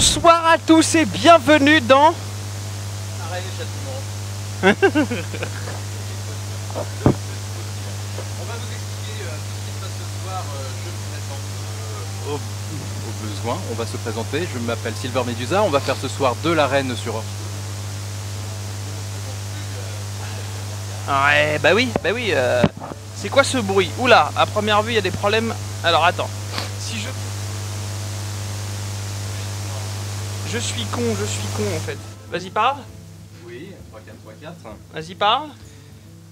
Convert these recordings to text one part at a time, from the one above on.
Bonsoir à tous et bienvenue dans... Arène et châtiment. On va vous expliquer tout ce qui se passe ce soir. Je me présente au besoin. On va se présenter. Je m'appelle Silver Medusa. On va faire ce soir de l'arène sur... Ouais, bah oui. C'est quoi ce bruit? Oula, à première vue, il y a des problèmes. Alors attends, si je... Je suis con en fait. Vas-y, parle. Oui, 3-4, 3-4. Vas-y, parle.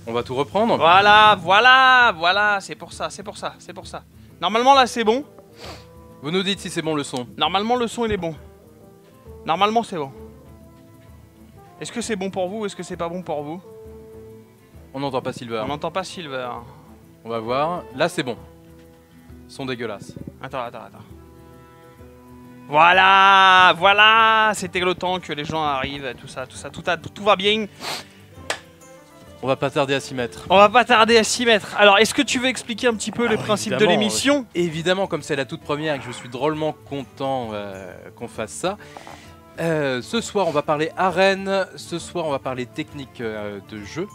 On va tout reprendre. Voilà, c'est pour ça. Normalement, là, c'est bon. Vous nous dites si c'est bon le son. Normalement, le son, il est bon. Normalement, c'est bon. Est-ce que c'est bon pour vous? Est-ce que c'est pas bon pour vous? On n'entend pas Silver. On n'entend pas Silver. On va voir. Là, c'est bon. Son dégueulasse. Attends. Voilà, c'était le temps que les gens arrivent, tout va bien. On va pas tarder à s'y mettre. Alors, est-ce que tu veux expliquer un petit peu les principes de l'émission? Évidemment, comme c'est la toute première et que je suis drôlement content qu'on fasse ça. Ce soir, on va parler arène. Ce soir, on va parler technique de jeu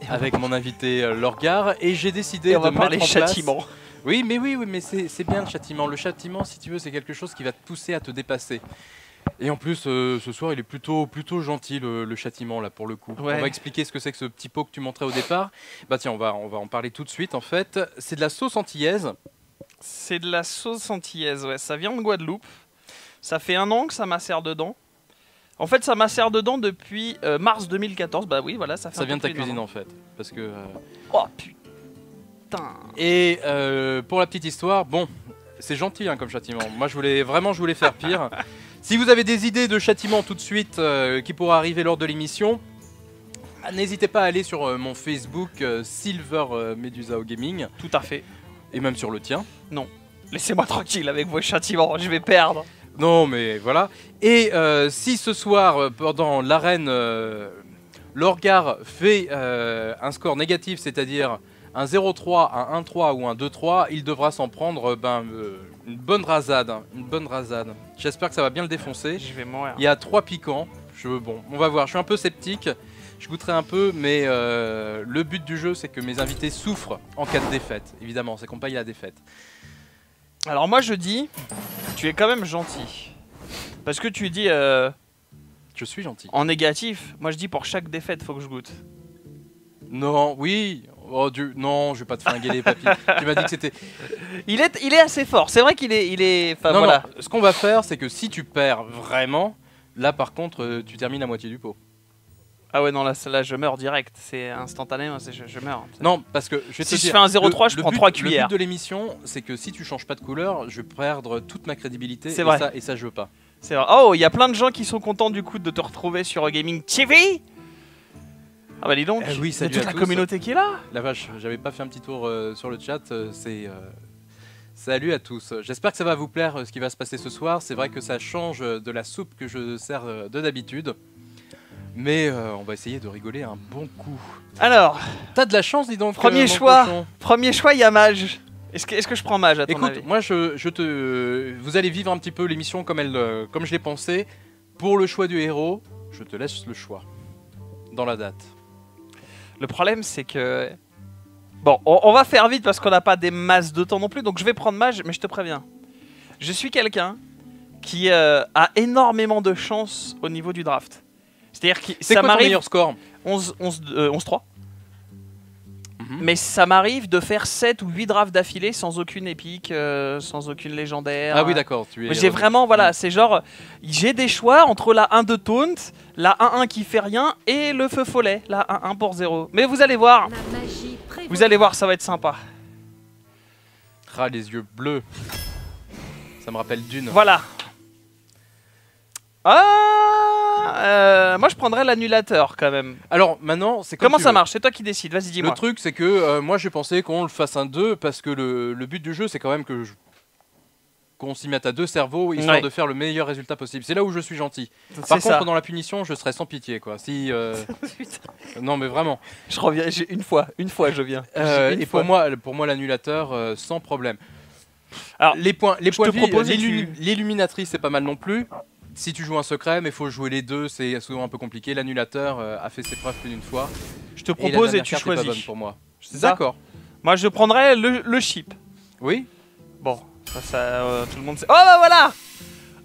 avec mon invité Lorgar. Et j'ai décidé de mettre en place... châtiment. Oui, mais c'est bien le châtiment. Le châtiment, si tu veux, c'est quelque chose qui va te pousser à te dépasser. Et en plus, ce soir, il est plutôt gentil, le châtiment, là, pour le coup. Ouais. On va expliquer ce que c'est que ce petit pot que tu montrais au départ. Bah tiens, on va en parler tout de suite, en fait. C'est de la sauce antillaise. C'est de la sauce antillaise, ouais. Ça vient de Guadeloupe. Ça fait 1 an que ça macère dedans. En fait, ça macère dedans depuis mars 2014. Bah oui, voilà, ça fait Ça vient de ta peu plus cuisine, d'1 an. en fait. Parce que... Oh, putain. Et pour la petite histoire, bon, c'est gentil hein, comme châtiment. Moi, je voulais faire pire. Si vous avez des idées de châtiment tout de suite qui pourraient arriver lors de l'émission, n'hésitez pas à aller sur mon Facebook Silver Medusa au Gaming. Tout à fait. Et même sur le tien. Non. Laissez-moi tranquille avec vos châtiments, je vais perdre. Non, mais voilà. Et si ce soir, pendant l'arène, Lorgar fait un score négatif, c'est-à-dire un 0-3, un 1-3 ou un 2-3, il devra s'en prendre une bonne rasade. J'espère que ça va bien le défoncer. Je vais mourir. Il y a 3 piquants. Bon, on va voir. Je suis un peu sceptique. Je goûterai un peu, mais le but du jeu, c'est que mes invités souffrent en cas de défaite. Évidemment, c'est qu'on paye la défaite. Alors moi je dis, tu es quand même gentil. Parce que tu dis Je suis gentil. en négatif, moi je dis pour chaque défaite faut que je goûte. Non, oui. Oh Dieu, non, je vais pas te flinguer les papilles. Tu m'as dit que c'était... Il est assez fort, c'est vrai qu'il est... Enfin Non, voilà. non, ce qu'on va faire, c'est que si tu perds vraiment, là par contre, tu termines la moitié du pot. Ah ouais non là je meurs direct, c'est instantané, je meurs. Non, parce que je vais te Si je dire, fais un 0-3, je prends 3 cuillères. Le but de l'émission, c'est que si tu changes pas de couleur, je vais perdre toute ma crédibilité. C'est vrai. Et ça, je veux pas. C'est vrai. Oh, il y a plein de gens qui sont contents du coup de te retrouver sur Gaming TV. Ah bah dis donc, oui, il y a salut toute à la tous. communauté qui est là. La vache, j'avais pas fait un petit tour sur le chat. Salut à tous. J'espère que ça va vous plaire ce qui va se passer ce soir. C'est vrai que ça change de la soupe que je sers de d'habitude. Mais on va essayer de rigoler un bon coup. Alors, T'as de la chance, dis donc. premier choix, il y a Mage. Est-ce que je prends Mage à ton Écoute, avis? moi vous allez vivre un petit peu l'émission comme je l'ai pensé. Pour le choix du héros, je te laisse le choix. Dans la date. Le problème c'est que... Bon, on va faire vite parce qu'on n'a pas des masses de temps non plus. Donc je vais prendre Mage, mais je te préviens. Je suis quelqu'un qui a énormément de chance au niveau du draft. C'est-à-dire que C'est ça quoi ton m'arrive meilleur score? 11-3. Mais ça m'arrive de faire 7 ou 8 drafts d'affilée sans aucune épique, sans aucune légendaire. Ah oui, d'accord. J'ai vraiment, voilà, c'est genre, j'ai des choix entre la 1 de taunt, la 1-1 qui fait rien et le feu follet, la 1-1 pour 0. Mais vous allez voir, ça va être sympa. Ah, les yeux bleus. Ça me rappelle Dune. Voilà. Moi je prendrais l'annulateur quand même. Alors maintenant, c'est comme Comment tu ça veux. marche? C'est toi qui décides, vas-y dis-moi. Le truc, c'est que moi j'ai pensé qu'on le fasse un 2 parce que le but du jeu, c'est quand même qu'on s'y mette à 2 cerveaux histoire de faire le meilleur résultat possible. C'est là où je suis gentil. Par contre, pendant la punition, je serai sans pitié, quoi. Si non, mais vraiment. Je reviens une fois je viens. Et pour moi, l'annulateur, sans problème. Alors, les points de vie, propose l'illuminatrice, c'est pas mal non plus. si tu joues un secret, mais il faut jouer les deux, c'est souvent un peu compliqué. L'annulateur a fait ses preuves plus d'une fois. Je te Et la propose et dernière tu carte est pas bonne choisis. pour moi. C'est ça. D'accord. Moi, je prendrais le chip. Oui. Bon, tout le monde sait. Oh bah voilà.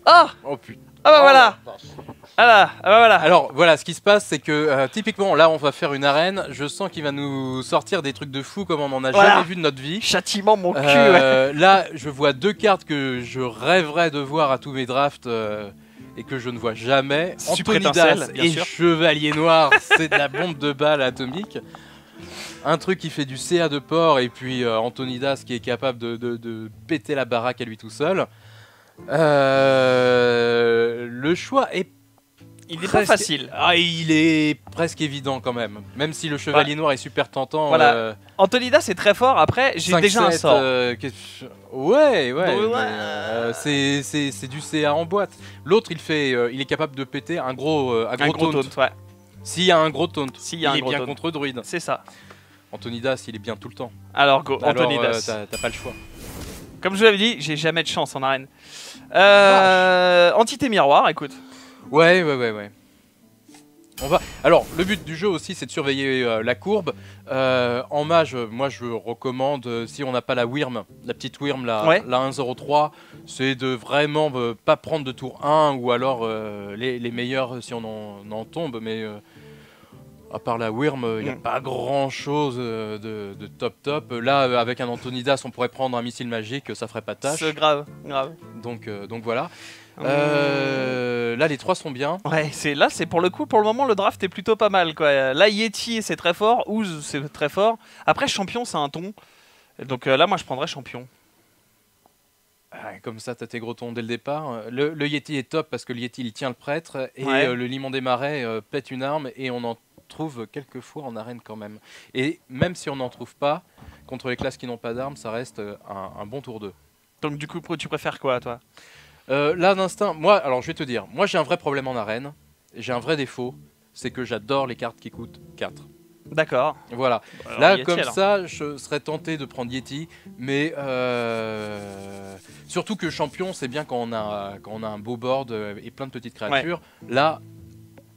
Oh, Oh putain. oh bah voilà. Ah là, ah bah voilà. Alors voilà, ce qui se passe, c'est que typiquement là, on va faire une arène. Je sens qu'il va nous sortir des trucs de fou comme on n'en a Voilà. jamais vu de notre vie. Châtiment mon cul. Ouais. Là, je vois deux cartes que je rêverais de voir à tous mes drafts et que je ne vois jamais. Suprétincelle, Antonidas bien et sûr. Chevalier Noir, c'est de la bombe de balle atomique. Un truc qui fait du CA de port et puis Antonidas qui est capable de péter la baraque à lui tout seul. Le choix est Il est pas presque- facile. Ah, il est presque évident quand même. Même si le Chevalier Noir est super tentant. Voilà. Antonidas c'est très fort. Après, j'ai 5, déjà un 7, sort. Ouais, Ouais. mais, c'est du CA en boîte. L'autre, il est capable de péter un gros taunt. Ouais. S'il y a un gros taunt, S'il y a un il est gros bien taunt. contre druide. C'est ça. Antonidas, il est bien tout le temps. Alors go, Alors, Antonidas. t'as pas le choix. Comme je vous l'avais dit, j'ai jamais de chance en arène. Entité miroir, écoute. Ouais. On va. Alors, le but du jeu aussi, c'est de surveiller la courbe. En mage, moi, je recommande, si on n'a pas la Wyrm, la petite Wyrm, la 1-0-3, c'est de vraiment pas prendre de tour 1 ou alors les meilleurs si on en tombe. Mais à part la Wyrm, il n'y a pas grand chose de top. Là, avec un Antonidas, on pourrait prendre un missile magique, ça ferait pas tâche. C'est grave. Donc voilà. Là, les trois sont bien. Ouais, c'est pour le coup, pour le moment, le draft est plutôt pas mal, quoi. Là, Yeti, c'est très fort. Ouz, c'est très fort. Après, champion, c'est un ton. Donc là, moi, je prendrais champion. Comme ça, t'as tes gros tons dès le départ. Le Yeti est top parce que le Yeti, il tient le prêtre. Et le Limon des Marais pète une arme. Et on en trouve quelques fois en arène quand même. Et même si on n'en trouve pas, contre les classes qui n'ont pas d'armes, ça reste un bon tour 2. Donc du coup, tu préfères quoi, toi? Là, d'instinct, moi, alors je vais te dire, moi j'ai un vrai problème en arène. J'ai un vrai défaut, c'est que j'adore les cartes qui coûtent 4. D'accord. Voilà. Alors, Là, Yeti, comme alors. ça, je serais tenté de prendre Yeti, mais surtout que champion, c'est bien quand on a un beau board et plein de petites créatures. Là,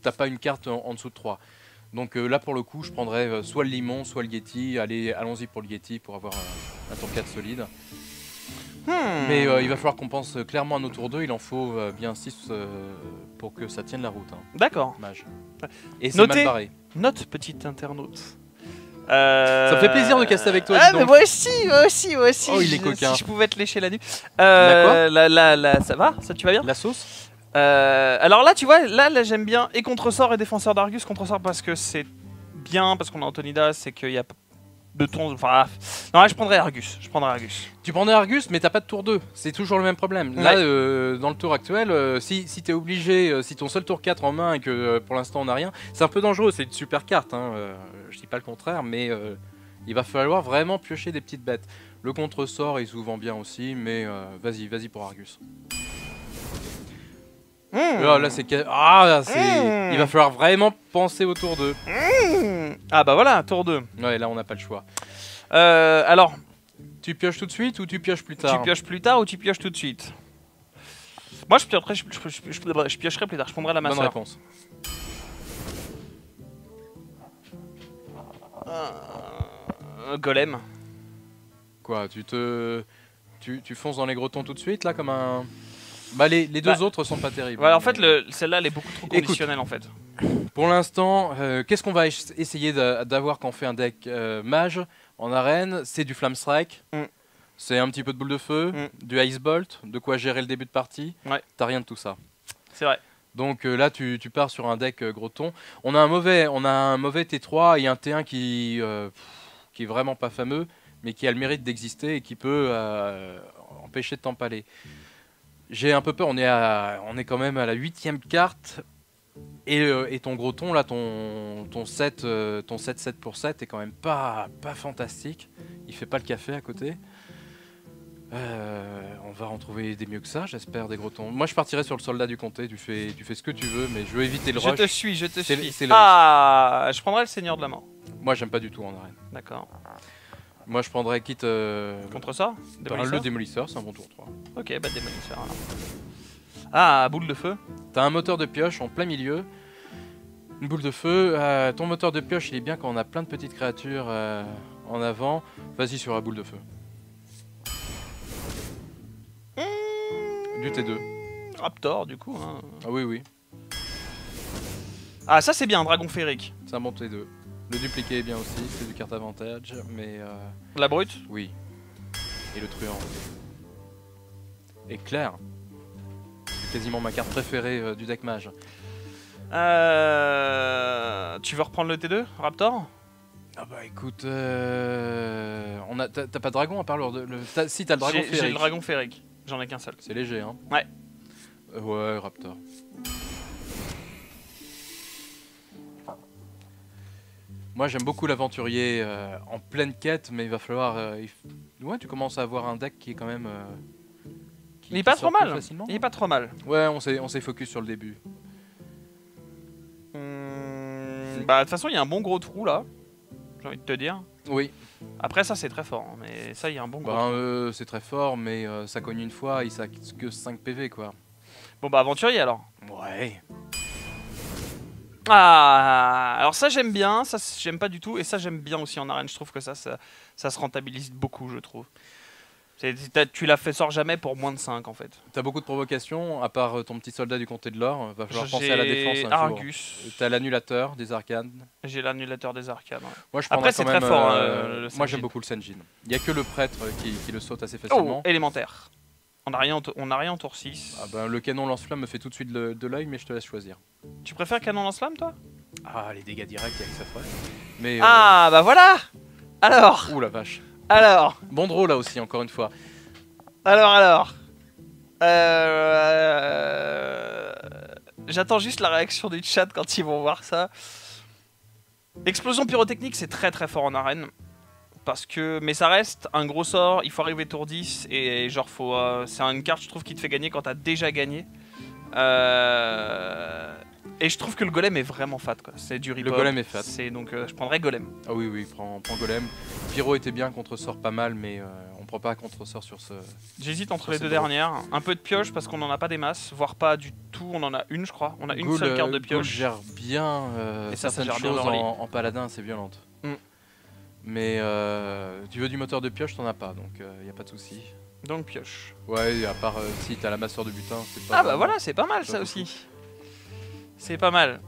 t'as pas une carte en dessous de 3. Donc là, pour le coup, je prendrais soit le Limon, soit le Yeti. Allons-y pour le Yeti pour avoir un tour 4 solide. Mais il va falloir qu'on pense clairement à nos tours 2. Il en faut bien 6 pour que ça tienne la route. Hein. D'accord. Mage. Et c'est Notez. mal barré. Note, petite internaute. Ça me fait plaisir de caster avec toi. Ah, dis mais donc. moi aussi. Oh, il est coquin. Si je pouvais te lécher la nuit. La Là, ça va? Ça, tu vas bien? La sauce. Alors là, tu vois, là j'aime bien et contre-sort et défenseur d'Argus. Contre-sort parce que c'est bien, parce qu'on a Antonidas, c'est qu'il y a de ton. Enfin, non, là, je prendrais Argus. Tu prendrais Argus, mais t'as pas de tour 2. C'est toujours le même problème. Là, dans le tour actuel, si t'es obligé, si ton seul tour 4 en main et que pour l'instant on n'a rien, c'est un peu dangereux. C'est une super carte, hein, je dis pas le contraire, mais il va falloir vraiment piocher des petites bêtes. Le contre-sort est souvent bien aussi, mais vas-y pour Argus. Là, c'est. Il va falloir vraiment penser au tour 2. Ah bah voilà, tour 2. Ouais, là on n'a pas le choix. Alors, Tu pioches tout de suite ou tu pioches plus tard? tu pioches plus tard ou tu pioches tout de suite? Moi, je piocherai plus tard. Je prendrai la Bonne masseur. réponse. Golem. Quoi, tu fonces dans les gros tons tout de suite là comme un. Bah les deux autres sont pas terribles. Ouais, en fait, celle-là, elle est beaucoup trop conditionnelle en fait. Pour l'instant, qu'est-ce qu'on va essayer d'avoir quand on fait un deck mage en arène? C'est du Flame Strike, c'est un petit peu de boule de feu, du Ice Bolt, de quoi gérer le début de partie. Ouais. T'as rien de tout ça. C'est vrai. Donc là, tu pars sur un deck gros ton. On a un mauvais T3 et un T1 qui est vraiment pas fameux, mais qui a le mérite d'exister et qui peut empêcher de t'empaler. J'ai un peu peur, on est quand même à la 8ème carte. Et ton gros ton, là, ton 7 pour 7 est quand même pas fantastique. Il fait pas le café à côté. On va en trouver des mieux que ça, j'espère, des gros tons. Moi, je partirais sur le soldat du comté. Tu fais ce que tu veux, mais je veux éviter le rush. Je te suis. C'est le Ah, je prendrais le Seigneur de la Mort. Moi, j'aime pas du tout en arène. D'accord. Moi, je prendrais quitte... Contre-sort? le démolisseur, c'est un bon tour 3. Ok, bah démolisseur alors. Ah, boule de feu. T'as un moteur de pioche en plein milieu. Une boule de feu. Ton moteur de pioche, il est bien quand on a plein de petites créatures en avant. Vas-y sur la boule de feu. Du T2. Raptor, du coup. Hein. Ah oui, oui. Ah, ça c'est bien, dragon féerique. C'est un bon T2. Le dupliqué est bien aussi, c'est du carte avantage, mais... La brute. Oui. Et le truand. Et Claire. C'est quasiment ma carte préférée du deck mage. Tu veux reprendre le T2, Raptor? Ah bah écoute, t'as pas de dragon à part si t'as le dragon féerique. J'ai le dragon féerique, j'en ai qu'un seul. C'est léger hein. Ouais. Ouais, Raptor. Moi j'aime beaucoup l'aventurier en pleine quête, mais il va falloir... Ouais, tu commences à avoir un deck qui est quand même... il est pas trop mal. Il est pas trop mal. Ouais, on s'est focus sur le début. Bah de toute façon il y a un bon gros trou là, j'ai envie de te dire. Oui. Après ça c'est très fort, hein, mais ça il y a un bon gros trou. C'est très fort, mais ça cogne une fois, il a que 5 PV quoi. Bon bah aventurier alors. Ouais. Ah, alors ça j'aime bien, ça j'aime pas du tout, et ça j'aime bien aussi en arène, je trouve que ça se rentabilise beaucoup je trouve. Tu la fais sort jamais pour moins de 5 en fait. T'as beaucoup de provocations, à part ton petit soldat du comté de l'or, va falloir penser à la défense un Argus. jour. T'as l'annulateur des arcanes. J'ai l'annulateur des arcanes. Ouais. Moi, je après c'est très fort. Le moi j'aime beaucoup le Senjin. Il n'y a que le prêtre qui le saute assez facilement. Oh, élémentaire. On n'a rien en tour 6. Ah ben, le canon lance-flamme me fait tout de suite de l'œil, mais je te laisse choisir. Tu préfères canon lance-flamme toi? Ah, les dégâts directs avec sa frère. Mais, ah bah voilà. Alors. Ouh la vache. Alors. Bon draw là aussi, encore une fois. Alors. J'attends juste la réaction du chat quand ils vont voir ça. Explosion pyrotechnique, c'est très très fort en arène. Mais ça reste un gros sort, il faut arriver tour 10 et genre c'est une carte je trouve qui te fait gagner quand t'as déjà gagné. Et je trouve que le golem est vraiment fat quoi. C'est du rip-up. Le golem est fat. Donc je prendrais golem. Ah oui, prends golem. Pyro était bien contre sort pas mal, mais on prend pas contre sort sur ce... J'hésite entre les deux dernières. Un peu de pioche parce qu'on en a pas des masses, voire pas du tout, on en a une je crois. On a une seule carte de pioche. Gère bien certaines choses en paladin, c'est violente. Mais tu veux du moteur de pioche, t'en as pas, donc y a pas de souci. Donc pioche. Ouais, à part si t'as la masseur de butin, c'est pas... Ah bah voilà, c'est pas mal ça aussi. C'est pas mal.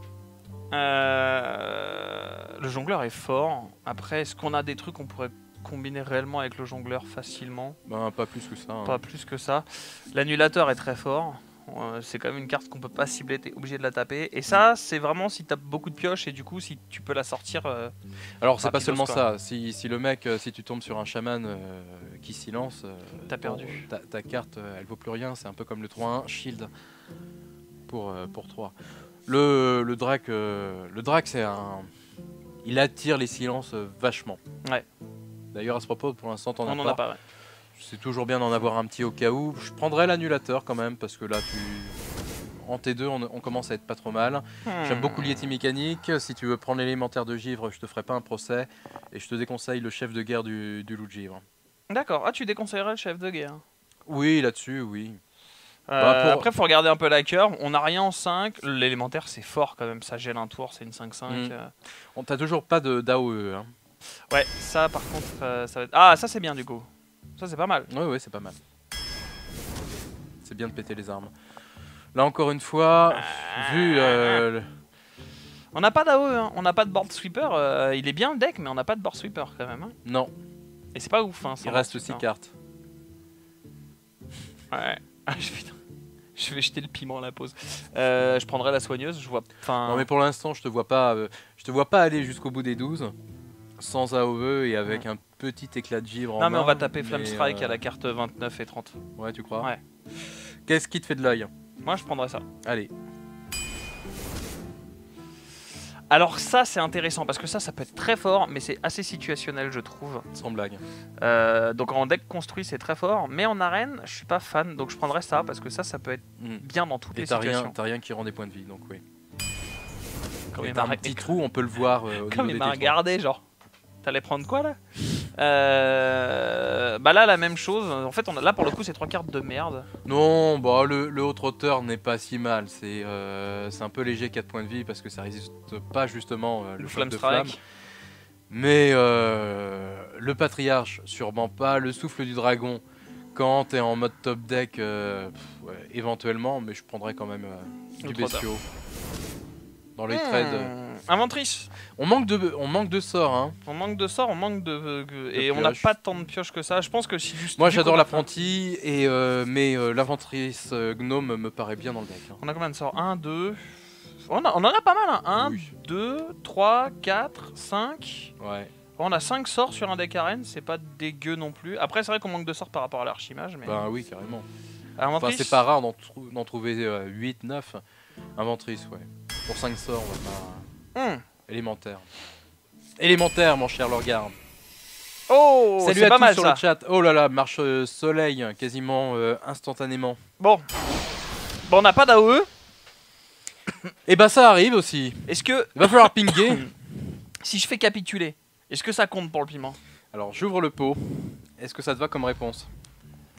Le jongleur est fort. Après, est-ce qu'on a des trucs qu'on pourrait combiner réellement avec le jongleur facilement? Ben pas plus que ça. Pas plus que ça. L'annulateur est très fort. C'est quand même une carte qu'on peut pas cibler, t'es obligé de la taper. Et ça, c'est vraiment si t'as beaucoup de pioches et du coup, si tu peux la sortir. Alors, c'est pas seulement ça. Si le mec, si tu tombes sur un chaman qui silence, t'as perdu. Ta carte, elle vaut plus rien. C'est un peu comme le 3-1 shield pour 3. Le drac, c'est un. Il attire les silences vachement. Ouais. D'ailleurs, à ce propos, pour l'instant, t'en as pas. On en a pas, ouais. C'est toujours bien d'en avoir un petit au cas où. Je prendrais l'annulateur quand même, parce que là, en T2, on commence à être pas trop mal. J'aime beaucoup l'Yeti mécanique. Si tu veux prendre l'élémentaire de givre, je te ferai pas un procès. Et je te déconseille le chef de guerre du loup de givre. D'accord. Ah, tu déconseillerais le chef de guerre? Oui, là-dessus, oui. Après, faut regarder un peu la cœur. On n'a rien en 5. L'élémentaire, c'est fort quand même. Ça gèle un tour, c'est une 5-5. On t'a toujours pas d'AOE. Hein. Ouais, ça par contre, ça va être... Ah, ça c'est bien du coup. Ça c'est pas mal. Ouais, c'est pas mal. C'est bien de péter les armes. Là encore une fois, vu... On n'a pas d'AOE, hein. On n'a pas de board sweeper. Il est bien le deck, mais on n'a pas de board sweeper quand même. Hein. Non. Et c'est pas ouf. Hein, il reste 6 cartes. Ouais. Je vais jeter le piment à la pause. Je prendrai la soigneuse. Je vois. Non mais pour l'instant, je te vois pas aller jusqu'au bout des 12 sans AOE et avec un petit éclat de givre en main. Non mais on va taper Flame Strike à la carte 29 et 30. Ouais, tu crois? Ouais. Qu'est-ce qui te fait de l'œil? Moi je prendrais ça. Allez. Alors ça c'est intéressant parce que ça peut être très fort mais c'est assez situationnel je trouve. Sans blague. Donc en deck construit c'est très fort mais en arène je suis pas fan donc je prendrais ça parce que ça peut être bien dans toutes les situations. T'as rien qui rend des points de vie donc oui. Comme t'as un petit trou on peut le voir. Comme il m'a regardé genre. T'allais prendre quoi là? Bah là, la même chose. En fait, là pour le coup, c'est 3 cartes de merde. Non, bah, le haut trotteur n'est pas si mal. C'est un peu léger 4 points de vie parce que ça résiste pas justement Le le choc Flamme de flamme. Strike. Mais le patriarche, sûrement pas. Le souffle du dragon, quand t'es en mode top deck, ouais, éventuellement, mais je prendrais quand même du Le trotteur. bestiau. Dans les trades. Inventrice. On manque de sorts, hein. On manque de sorts, on manque et on n'a pioche. pas tant de pioches que ça. Je pense que si juste. Moi vu j'adore qu'on a l'apprenti, mais l'inventrice gnome me paraît bien dans le deck. Hein. On a combien de sorts 1, 2. On en a pas mal, hein. 1, Oui. 2, 3, 4, 5. Ouais. On a 5 sorts sur un deck arène, c'est pas dégueu non plus. Après, c'est vrai qu'on manque de sorts par rapport à l'archimage. Mais... Ben oui, carrément. Inventrice. Enfin, c'est pas rare d'en trouver 8, 9. Inventrice, ouais. Pour 5 sorts, on va pas. Élémentaire. Élémentaire, mon cher Lorgar. Oh, Salut c'est à pas tous mal sur ça. le chat. Oh là là, marche soleil, quasiment instantanément. Bon, on n'a pas d'AOE. Et bah ça arrive aussi. Est-ce que Il va falloir pinguer. si je fais capituler, est-ce que ça compte pour le piment? Alors j'ouvre le pot. Est-ce que ça te va comme réponse?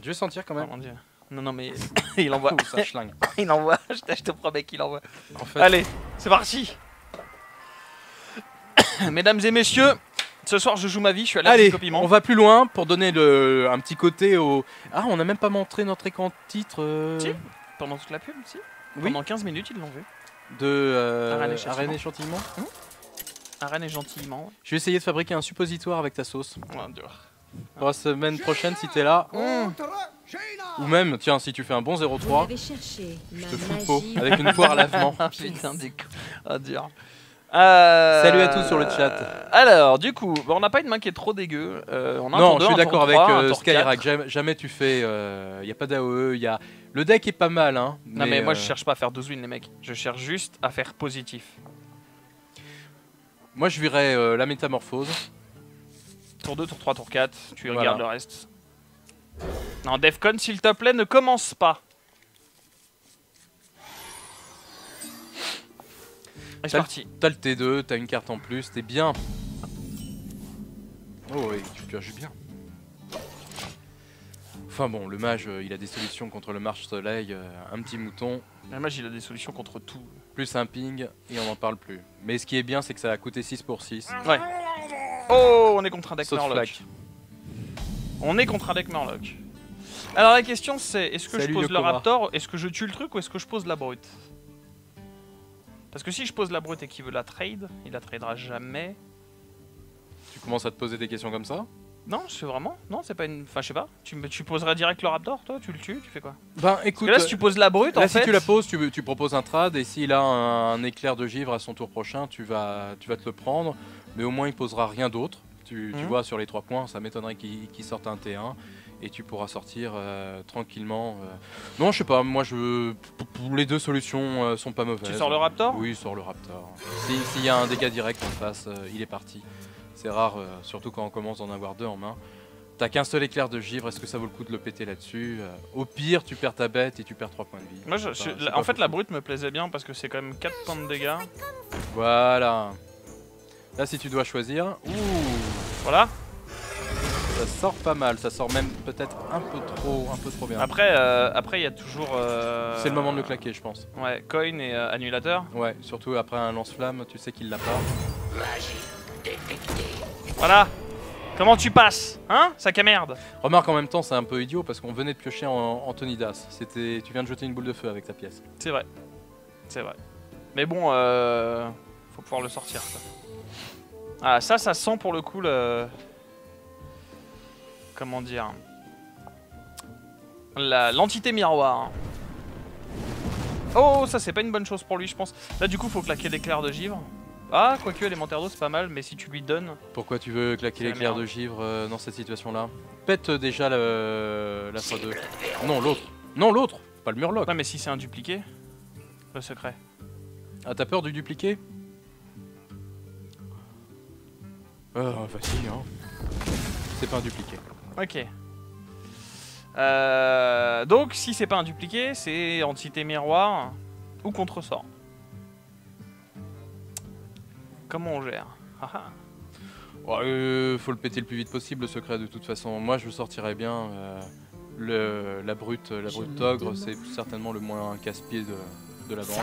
Je vais sentir quand Oh même. mon dieu. Non, mais il envoie. Ouh, ça schlingue. Il envoie. Je te promets qu'il envoie. En fait, Allez, c'est parti. Mesdames et messieurs, ce soir je joue ma vie, je suis allergique allez, au piment. on va plus loin pour donner un petit côté au... Ah, on n'a même pas montré notre écran titre Si. Pendant toute la pub, si. Oui. Pendant 15 minutes, ils l'ont vu. de Arène et Châtiment. Arène et Châtiment. Arène et gentillement. Je vais essayer de fabriquer un suppositoire avec ta sauce. Ouais, dur. Pour la semaine prochaine si t'es là. Ou même, tiens, si tu fais un bon 0-3, je te fous le pot avec une poire à lavement. Ah putain, du coup. Ah, dur. Salut à tous sur le chat. Alors, du coup, bah, on n'a pas une main qui est trop dégueu. On a un Non, tour 2, je suis un d'accord tour avec 3, un tour Skyrack. 4. Jamais tu fais. Il n'y a pas d'AOE. Le deck est pas mal. Hein, Non, mais moi je cherche pas à faire 12 wins, les mecs. Je cherche juste à faire positif. Moi, je virais la métamorphose. Tour 2, tour 3, tour 4. Tu Voilà. regardes le reste. Non, Defcon, s'il te plaît, ne commence pas. Et c'est parti. T'as le T2, t'as une carte en plus, t'es bien. Oh, oui, tu pioches bien. Enfin bon, le mage, il a des solutions contre le marche soleil, un petit mouton, Le mage, il a des solutions contre tout. plus un ping, et on n'en parle plus. Mais ce qui est bien, c'est que ça a coûté 6 pour 6. Ouais. Oh, on est contre un deck Saute Murloc. flaque. On est contre un deck Murloc. Alors la question c'est, est-ce que Salut, je pose le Yokora. Raptor, est-ce que je tue le truc ou est-ce que je pose la brute? Parce que si je pose la brute et qu'il veut la trade, il la tradera jamais. Tu commences à te poser des questions comme ça? Non, c'est vraiment. Non, c'est pas une. Enfin, je sais pas. Tu poserais direct le Raptor, toi? Tu le tues? Tu fais quoi? Ben Parce écoute, que là, si tu poses la brute, là, en si fait. tu la poses, tu proposes un trad, et s'il a un éclair de givre à son tour prochain, tu vas te le prendre, mais au moins il posera rien d'autre. Tu Mhm. vois, sur les 3 points, ça m'étonnerait qu'il sorte un T1, et tu pourras sortir tranquillement. Non, je sais pas, moi les deux solutions sont pas mauvaises. Tu sors le Raptor? Oui, sors le Raptor. S'il y a un dégât direct en face, il est parti. C'est rare, surtout quand on commence d'en avoir 2 en main. T'as qu'un seul éclair de givre, est-ce que ça vaut le coup de le péter là-dessus? Au pire, tu perds ta bête et tu perds 3 points de vie. Moi, C'est en pas fait, la fou. brute me plaisait bien parce que c'est quand même 4 points de dégâts. Voilà. Là, si tu dois choisir, ouh, Voilà. ça sort pas mal. Ça sort même peut-être un peu trop bien. Après, il y a toujours. C'est le moment de le claquer, je pense. Ouais, coin et annulateur. Ouais, surtout après un lance-flamme, tu sais qu'il l'a pas. Voilà. Comment tu passes? Hein? Sac à merde. Remarque, en même temps, c'est un peu idiot parce qu'on venait de piocher en Antonidas. Tu viens de jeter une boule de feu avec ta pièce. C'est vrai. C'est vrai. Mais bon, faut pouvoir le sortir, quoi. Ah, ça sent pour le coup le. Comment dire? L'entité miroir. Oh, ça c'est pas une bonne chose pour lui, je pense. Là, du coup, faut claquer l'éclair de givre. Ah, quoique élémentaire d'eau, c'est pas mal, mais si tu lui donnes. Pourquoi tu veux claquer C'est la l'éclair merde. de givre dans cette situation-là? Pète déjà la x2. Non, l'autre. Non, l'autre. Pas le murloc. Ouais, mais si c'est un dupliqué, le secret. Ah, t'as peur du dupliqué? Facile, hein. C'est pas un dupliqué. Ok. Donc, si c'est pas un dupliqué, c'est entité miroir ou contresort. Comment on gère? Ah ah. Ouais, faut le péter le plus vite possible, le secret, de toute façon. Moi, je le sortirais bien. La brute ogre, c'est certainement le moins casse-pied de la bande.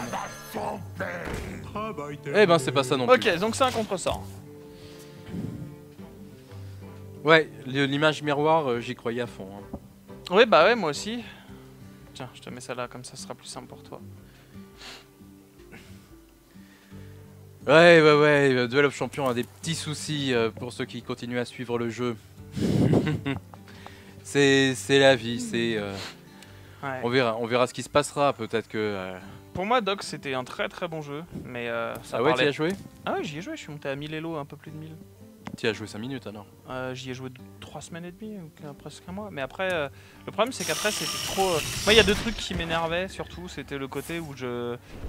Eh ben, c'est pas ça non plus. Ok, donc c'est un contresort. Ouais, l'image miroir, j'y croyais à fond. Hein. Oui, bah ouais, moi aussi. Tiens, je te mets ça là, comme ça sera plus simple pour toi. Ouais, Duel of Champions a des petits soucis pour ceux qui continuent à suivre le jeu. C'est la vie, c'est... Ouais. On verra ce qui se passera, peut-être que... Pour moi, Doc, c'était un très très bon jeu, mais ça Ah ouais, parlait... t'y as joué? Ah ouais, j'y ai joué, je suis monté à 1000 Elo, un peu plus de 1000. T'y as joué 5 minutes alors? J'y ai joué 3 semaines et demie, ou presque un mois. Mais après, le problème c'est qu'après c'était trop... Moi il y a deux trucs qui m'énervaient surtout, c'était le côté où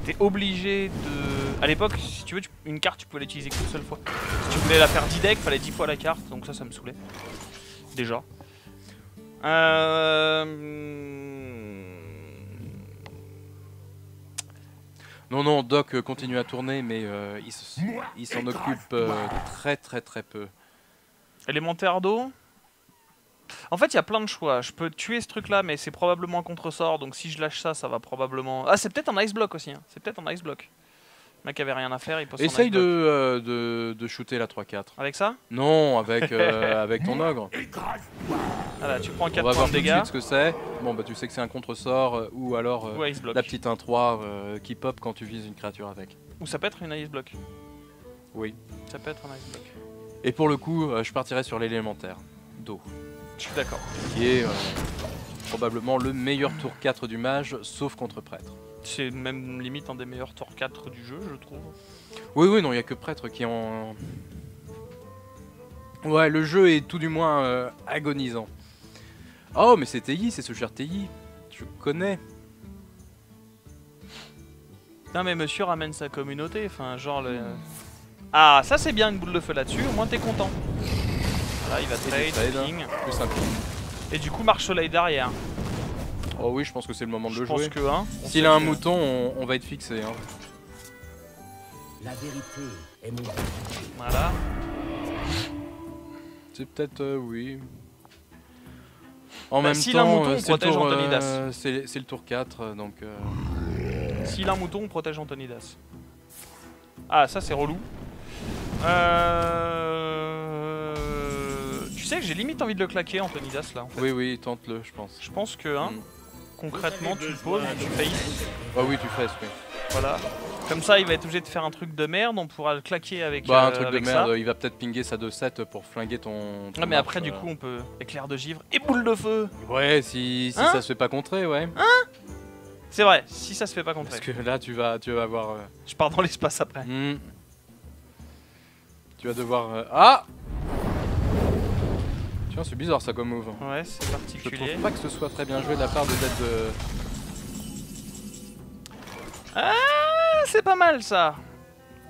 t'es obligé de... À l'époque, si tu veux, une carte tu pouvais l'utiliser qu'une seule fois. Si tu voulais la faire 10 decks, fallait 10 fois la carte, donc ça me saoulait. Déjà. Non, Doc continue à tourner, mais il s'en occupe très peu. Élémentaire d'eau. En fait, il y a plein de choix. Je peux tuer ce truc-là, mais c'est probablement un contresort. Donc si je lâche ça, ça va probablement... Ah, c'est peut-être un ice block aussi. Hein. C'est peut-être un ice block. Le mec avait rien à faire, il pose son Essaye ice block. de shooter la 3-4. Avec ça? Non, avec ton ogre. Voilà, tu prends 4 On va points voir de tout de dégâts. suite ce que c'est. Bon, bah tu sais que c'est un contresort ou alors Ou ice block. la petite 1-3 qui pop quand tu vises une créature avec. Ou ça peut être une ice block. Oui. Ça peut être un ice block. Et pour le coup, je partirais sur l'élémentaire d'eau. Je suis d'accord. Qui est probablement le meilleur tour 4 du mage, sauf contre prêtre. C'est même limite un des meilleurs tours 4 du jeu, je trouve. Oui, non, il n'y a que prêtre qui en... Ouais, le jeu est tout du moins agonisant. Oh, mais c'est TI, c'est ce cher TI. Je connais. Non mais monsieur ramène sa communauté, enfin genre le... Ah, ça c'est bien une boule de feu là-dessus, au moins t'es content. Voilà, il va trade, ping. Plus simple. Et du coup marche-soleil derrière. Oh oui, je pense que c'est le moment de le Je pense jouer. que hein, S'il a un mouton, on va être fixé. Hein. La vérité est mon... Voilà. C'est peut-être... oui. En Bah, même s'il a un temps, mouton, on c'est le protège tour, Antonidas. c'est le tour 4, donc... S'il a un mouton, on protège Antonidas. Ah, ça c'est relou. Tu sais que j'ai limite envie de le claquer, Antonidas, là. En fait. Oui, tente-le, je pense. Je pense que, hein, concrètement, tu le poses, tu fais Ah oui, tu fesses, oui. Voilà. Comme ça, il va être obligé de faire un truc de merde, on pourra le claquer avec Bah, un truc de avec merde, ça. il va peut-être pinguer sa 2-7 pour flinguer ton Ouais, mais après, du coup, on peut éclair de givre et boule de feu. Ouais, si Hein ça se fait pas contrer, ouais. C'est vrai, si ça se fait pas contrer. Parce que là, tu vas avoir... Je pars dans l'espace après. Tu vas devoir... Ah! Tiens, c'est bizarre ça comme move. Ouais, c'est Je particulier. trouve pas que ce soit très bien joué de la part de Dead de... Ah, c'est pas mal ça.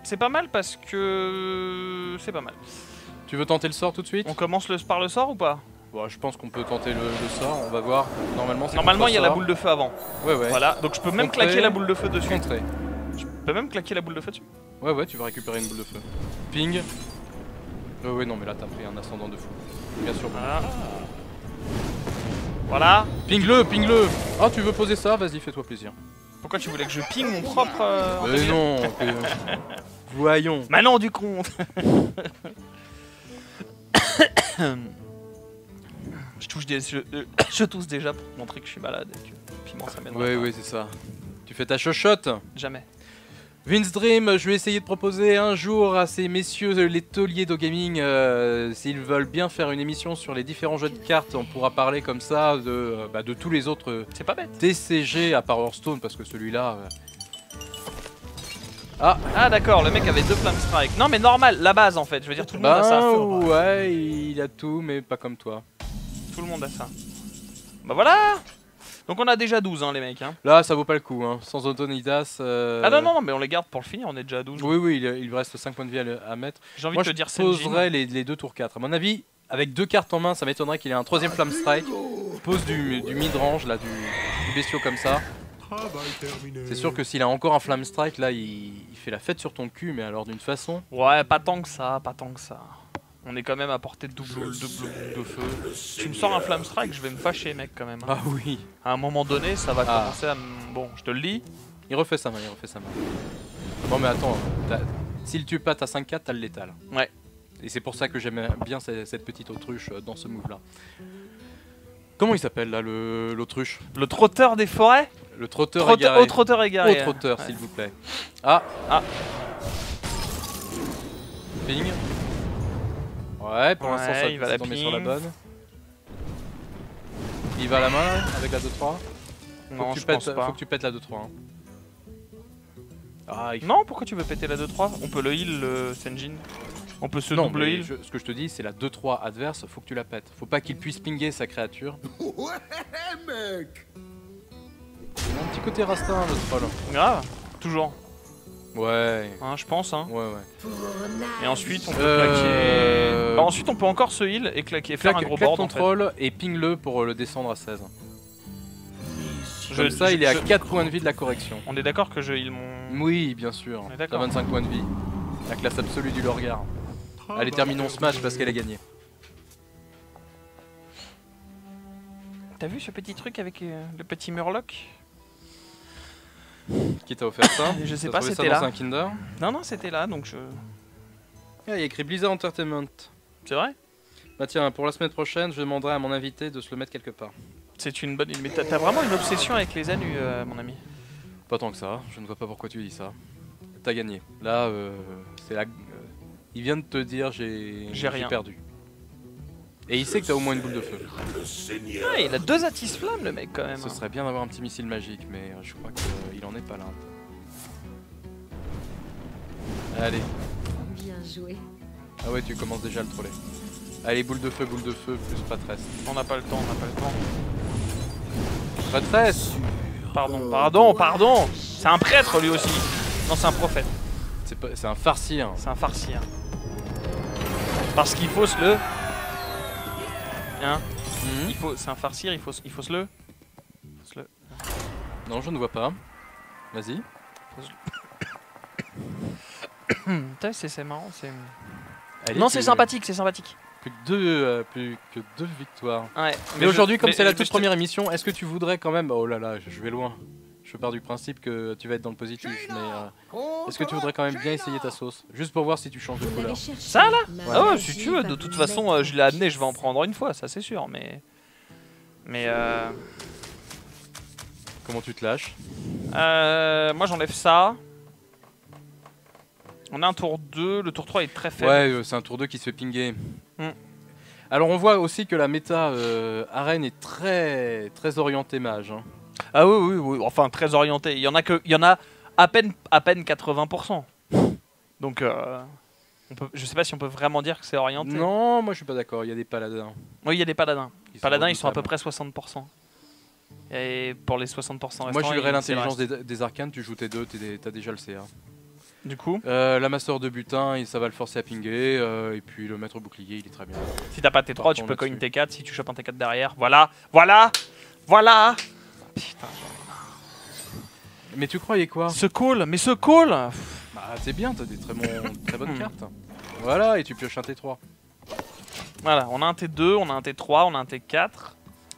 C'est pas mal parce que... C'est pas mal. Tu veux tenter le sort tout de suite? On commence par le sort ou pas? Bon, je pense qu'on peut tenter le sort, on va voir. Normalement, Normalement, il y a la boule de feu avant. Ouais. Voilà, donc je peux même Contrer. claquer la boule de feu dessus. Contrer. Je peux même claquer la boule de feu dessus. Ouais, tu vas récupérer une boule de feu. Ping. Ouais, non, mais là, t'as pris un ascendant de fou. Bien sûr. Voilà. Voilà. Ping-le. Ah, tu veux poser ça? Vas-y, fais-toi plaisir. Pourquoi tu voulais que je ping mon propre... Mais non. Voyons. Maintenant du compte. Je tousse déjà pour montrer que je suis malade et que le piment ça m'aidera pas. Oui, c'est ça. Tu fais ta chochotte. Jamais. Vince Dream, je vais essayer de proposer un jour à ces messieurs les tauliers d'Ogaming, s'ils veulent bien faire une émission sur les différents jeux de cartes, on pourra parler comme ça de tous les autres C'est pas bête. TCG à part Hearthstone, parce que celui-là... Ah d'accord, le mec avait 2 Flame Strike. Non mais normal, la base en fait, je veux dire tout le monde a ça. Ouais, il a tout, mais pas comme toi. Tout le monde a ça. Bah voilà. Donc on a déjà 12 hein les mecs hein. Là ça vaut pas le coup, hein. Sans Antonidas... Ah non, mais on les garde pour le finir, on est déjà à 12. Oui, il reste 5 points de vie à mettre. J'ai envie Moi de te je dire Senjin. poserais les 2 tours 4. À mon avis, avec 2 cartes en main, ça m'étonnerait qu'il ait un 3ème Flamme Strike. Pose du mid-range, là, du bestiau comme ça. C'est sûr que s'il a encore un Flamme Strike, là, il fait la fête sur ton cul, mais alors d'une façon... Ouais, pas tant que ça, pas tant que ça. On est quand même à portée de double boule de feu. Si tu me sors un Flamme Strike, je vais me fâcher, mec, quand même. Hein. Ah oui. À un moment donné, ça va commencer à Bon, je te le dis. Il refait sa main, il refait sa main. Bon, mais attends, s'il tue pas ta 5-4, t'as le létal. Ouais. Et c'est pour ça que j'aime bien cette petite autruche dans ce move-là. Comment il s'appelle là, l'autruche? Le trotteur des forêts. Le trotteur égaré. Au trotteur égaré. Au trotteur, ouais. s'il vous plaît. Ah. Ah. Ping. Ouais, pour l'instant, ça il va c'est la tombé ping. sur la bonne. Il va à la main là, avec la 2-3. Non, je Faut pense pas. que tu pètes la 2-3. Hein. Ah, Non, pourquoi tu veux péter la 2-3? On peut le heal, le Senjin. On peut se non, double mais heal. ce que je te dis, c'est la 2-3 adverse, faut que tu la pètes. Faut pas qu'il puisse pinguer sa créature. Ouais, mec. Il a un petit côté rastin, le troll. Grave, toujours. Ouais. Hein, je pense. Hein. Ouais, ouais. Et ensuite, on peut claquer. Bah, ensuite, on peut encore se heal et claquer, faire un gros Claque board. ton En fait. troll et ping-le pour le descendre à 16. Comme Je- ça, il est à je- 4 points de vie de la correction. On est d'accord que je heal mon. Oui, bien sûr. On est T'as d'accord. 25 points de vie. La classe absolue du Lorgar. Allez, terminons ce match parce qu'elle a gagné. T'as vu ce petit truc avec le petit Murloc? Qui t'a offert ça? Je sais T'as pas, trouvé ça c'était dans là. un Kinder. Non, non, c'était là, donc je. Ah, il y a écrit Blizzard Entertainment. C'est vrai? Bah tiens, pour la semaine prochaine, je demanderai à mon invité de se le mettre quelque part. C'est une bonne. Mais t'as vraiment une obsession avec les anus, mon ami. Pas tant que ça, je ne vois pas pourquoi tu dis ça. T'as gagné. Là, c'est la... il vient de te dire j'ai rien. perdu. Et il sait que t'as au moins une boule de feu. Ah, il a 2 Atis Flammes, le mec, quand même. Ce serait bien d'avoir un petit missile magique, mais je crois qu'il en est pas là. Allez. Bien joué. Ah ouais, tu commences déjà à le troller. Allez, boule de feu, plus patresse. On n'a pas le temps, on n'a pas le temps. Patresse. Pardon. C'est un prêtre, lui aussi. Non, c'est un prophète. C'est un farcir. C'est un farcir. Parce qu'il faut se le. Hein? C'est un farcir, il faut se le. Non, je ne vois pas. Vas-y. Putain, c'est marrant, c'est. Allez, Non, c'est sympathique, c'est sympathique. Plus que deux victoires. Ouais. Mais aujourd'hui, comme c'est la toute je te- première émission, est-ce que tu voudrais quand même... Oh là là, je vais loin. Je pars du principe que tu vas être dans le positif, mais est-ce que tu voudrais quand même bien essayer ta sauce? Juste pour voir si tu changes de couleur. Ça, là Ah ouais, si tu veux, de toute façon, je l'ai amené, je vais en prendre une fois, ça c'est sûr, mais. Comment tu te lâches? Moi j'enlève ça. On a un tour 2, le tour 3 est très faible. Ouais, c'est un tour 2 qui se fait pinguer. Hmm. Alors on voit aussi que la méta arène est très orientée mage. Hein. Ah oui, enfin très orienté. Il y en a à peine 80%. Donc je sais pas si on peut vraiment dire que c'est orienté. Non, moi je suis pas d'accord, il y a des paladins. Oui, il y a des paladins. Ils Paladins, ils sont à peu redoutables. près 60%. Et pour les 60% restants, Moi je jurerais c'est le l'intelligence reste. des arcanes, tu joues tes deux, t'as déjà le CA. Du coup, La masseur de butin, ça va le forcer à pinguer, et puis le maître bouclier, il est très bien. si t'as pas T3, tu Partons peux coin là-dessus. T4 si tu chopes un T4 derrière. Voilà. Putain. Mais tu croyais quoi? Ce call, mais ce call. Bah c'est bien, t'as des très bonnes cartes. Voilà, et tu pioches un T3. Voilà, on a un T2, on a un T3, on a un T4.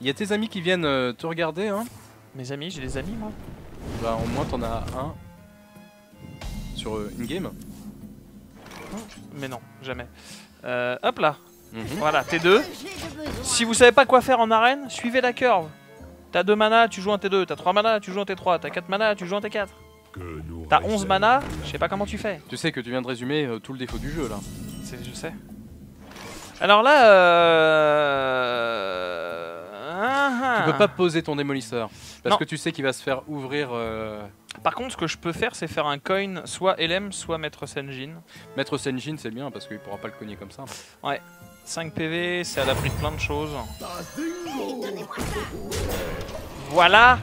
Il y a tes amis qui viennent te regarder, hein. Mes amis, j'ai des amis moi. Bah au moins t'en as un sur in-game. Mais non, jamais. Hop là. Mhm. Voilà, T2. Si vous savez pas quoi faire en arène, suivez la curve. T'as 2 mana, tu joues un T2. T'as 3 mana, tu joues un T3. T'as 4 mana, tu joues un T4. T'as 11 mana, je sais pas comment tu fais. Tu sais que tu viens de résumer tout le défaut du jeu là. Je sais. Alors là, Tu peux pas poser ton démolisseur parce Non. que tu sais qu'il va se faire ouvrir. Par contre, ce que je peux faire, c'est faire un coin, soit LM, soit Maître Senjin. Maître Senjin, c'est bien parce qu'il pourra pas le cogner comme ça. 5 PV, c'est à l'abri de plein de choses. Voilà.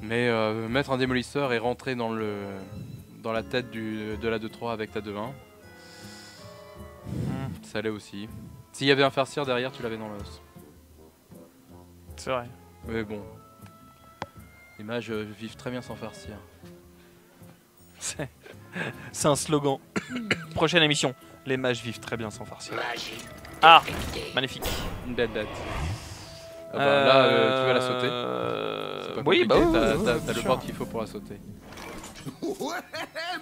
Mais mettre un démolisseur et rentrer dans la tête de la 2-3 avec ta 2-1, ça allait aussi. S'il y avait un farcir derrière, tu l'avais dans l'os. C'est vrai. Mais bon, les mages vivent très bien sans farcir. C'est un slogan. Prochaine émission. Les mages vivent très bien sans farcir. Ah, magnifique. Une bête bête. Ah bah, là, tu vas la sauter. C'est pas Oui, compliqué, bah oui, t'as bien le sûr. board qu'il faut pour la sauter.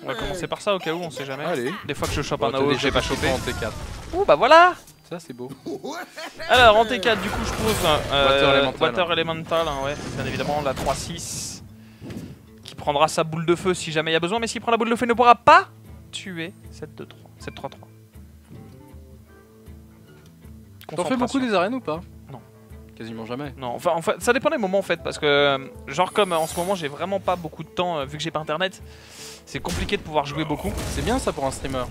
On va commencer par ça au cas où, on sait jamais. Allez. Des fois que je chope Bon, un t'as AO, déjà j'ai pas fait chopé. en T4. Ouh, bah voilà. Ça, c'est beau. Alors en T4 du coup je pose Water Elemental. Elemental, hein, ouais, bien évidemment la 3-6 qui prendra sa boule de feu si jamais il y a besoin, mais s'il prend la boule de feu il ne pourra pas tuer cette 2-3, cette 3-3. T'en fais beaucoup des arènes ou pas? Non. Quasiment jamais. Non, enfin ça dépend des moments en fait, parce que genre comme en ce moment j'ai vraiment pas beaucoup de temps vu que j'ai pas internet, c'est compliqué de pouvoir jouer beaucoup. C'est bien ça pour un streamer.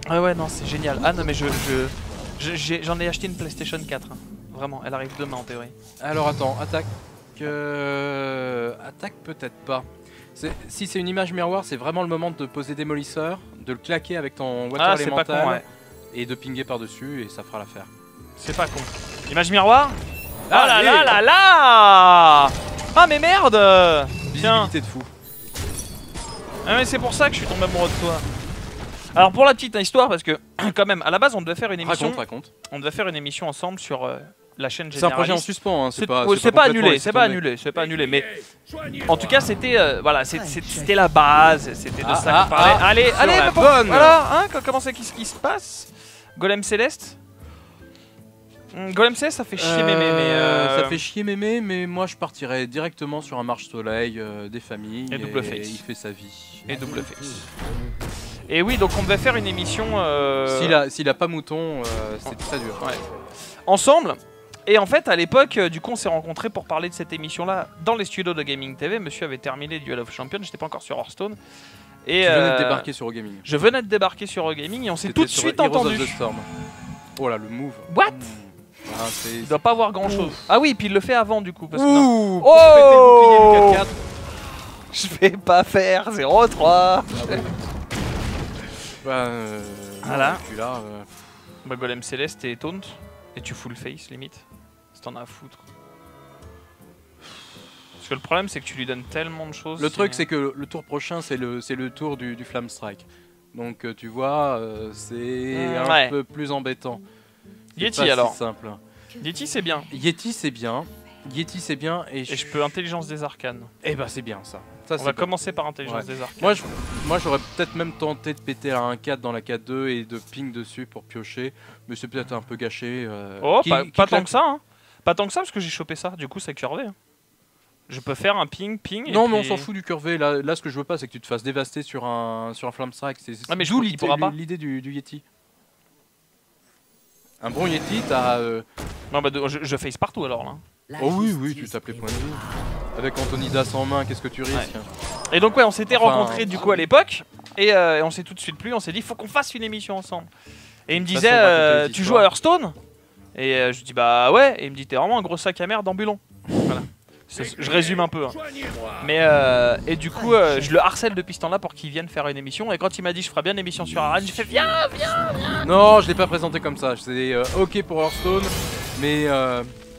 Ah ouais non c'est génial. Ah non mais j'en ai acheté une PlayStation 4, hein. Vraiment, elle arrive demain en théorie. Alors attends, attaque. Attaque peut-être pas. Si c'est une image miroir, c'est vraiment le moment de poser démolisseur, de le claquer avec ton Water Ah c'est pas Elemental con, ouais. et de pinguer par-dessus et ça fera l'affaire. C'est pas con. Image miroir. Ah, Oh là allez. là là là. Ah mais merde. Tiens. Visibilité de fou. Ah mais c'est pour ça que je suis tombé amoureux de toi. Alors pour la petite histoire, parce que quand même, à la base on devait faire une émission. Raconte. On devait faire une émission ensemble sur la chaîne C'est un projet en généraliste. suspens, hein. C'est pas pas complètement annulé, laissé c'est pas tomber. annulé, c'est pas annulé, mais en tout cas c'était voilà, c'était la base, c'était de ça qu'on parlait. Allez, sur allez, la mais bon, bonne. voilà, hein, comment c'est qu'est-ce qui se passe? Golem Céleste. Golem Céleste, ça fait chier mémé, mais ça fait chier mémé, mais moi je partirais directement sur un marche-soleil, des familles Et double face. il fait sa vie. et double face. Et oui, donc on devait faire une émission S'il a pas mouton, c'est très dur. ouais, ensemble. Et en fait, à l'époque, du coup, on s'est rencontrés pour parler de cette émission-là dans les studios de Gaming TV. Monsieur avait terminé Duel of Champions, j'étais pas encore sur Hearthstone. Et Tu venais de débarquer sur Eurogaming. je venais de débarquer sur Eurogaming et on s'est C'était tout de sur suite Heroes entendu. of the Storm. Oh là, le move. What? Ah, c'est... Il doit pas avoir grand chose. Ah oui, puis il le fait avant du coup. Parce que Ouh, Oh péter le bouclier du 4-4. je vais pas faire 0-3. Bah, Voilà. non, et puis là, Bah, Golem Céleste et Taunt. Et tu full face limite. Si t'en as à foutre. Parce que le problème c'est que tu lui donnes tellement de choses. le truc c'est que le tour prochain c'est le tour du Flamme Strike. Donc tu vois, c'est un Ouais. peu plus embêtant. C'est Yeti pas si alors. simple. Yeti c'est bien. Yeti c'est bien. Et Et je peux intelligence des arcanes. Eh bah c'est bien ça. On c'est va top. commencer par intelligence Ouais. des arcanes. Moi j'aurais peut-être même tenté de péter à un 4 dans la 4-2 et de ping dessus pour piocher. Mais c'est peut-être un peu gâché. Oh, Qui pas claque- tant que ça, hein. Pas tant que ça parce que j'ai chopé ça. Du coup, c'est curvé. Hein. Je peux faire un ping. Et Non, mais on puis- s'en fout du curvé. Là, ce que je veux pas, c'est que tu te fasses dévaster sur un Flamme Strike. Ah, mais d'où il pourra pas. l'idée du Yeti. Un bon Yeti, t'as. Non, bah je face partout alors là. Oh oui, tu tapes les points de vie. Avec Antonidas en main, qu'est-ce que tu risques? Et donc ouais, on s'était Enfin, rencontrés du coup à l'époque et on s'est tout de suite plu. On s'est dit, faut qu'on fasse une émission ensemble. Et il me De toute disait, façon, on racontait les tu joues à Hearthstone? Et je dis bah ouais. Et il me dit, t'es vraiment un gros sac à merde ambulant. Voilà. Je résume un peu. Hein. Mais et du coup, je le harcèle depuis ce temps-là pour qu'il vienne faire une émission. Et quand il m'a dit, je ferai bien une émission sur Arène, j'ai fait viens. Non, je l'ai pas présenté comme ça. C'est ok pour Hearthstone, mais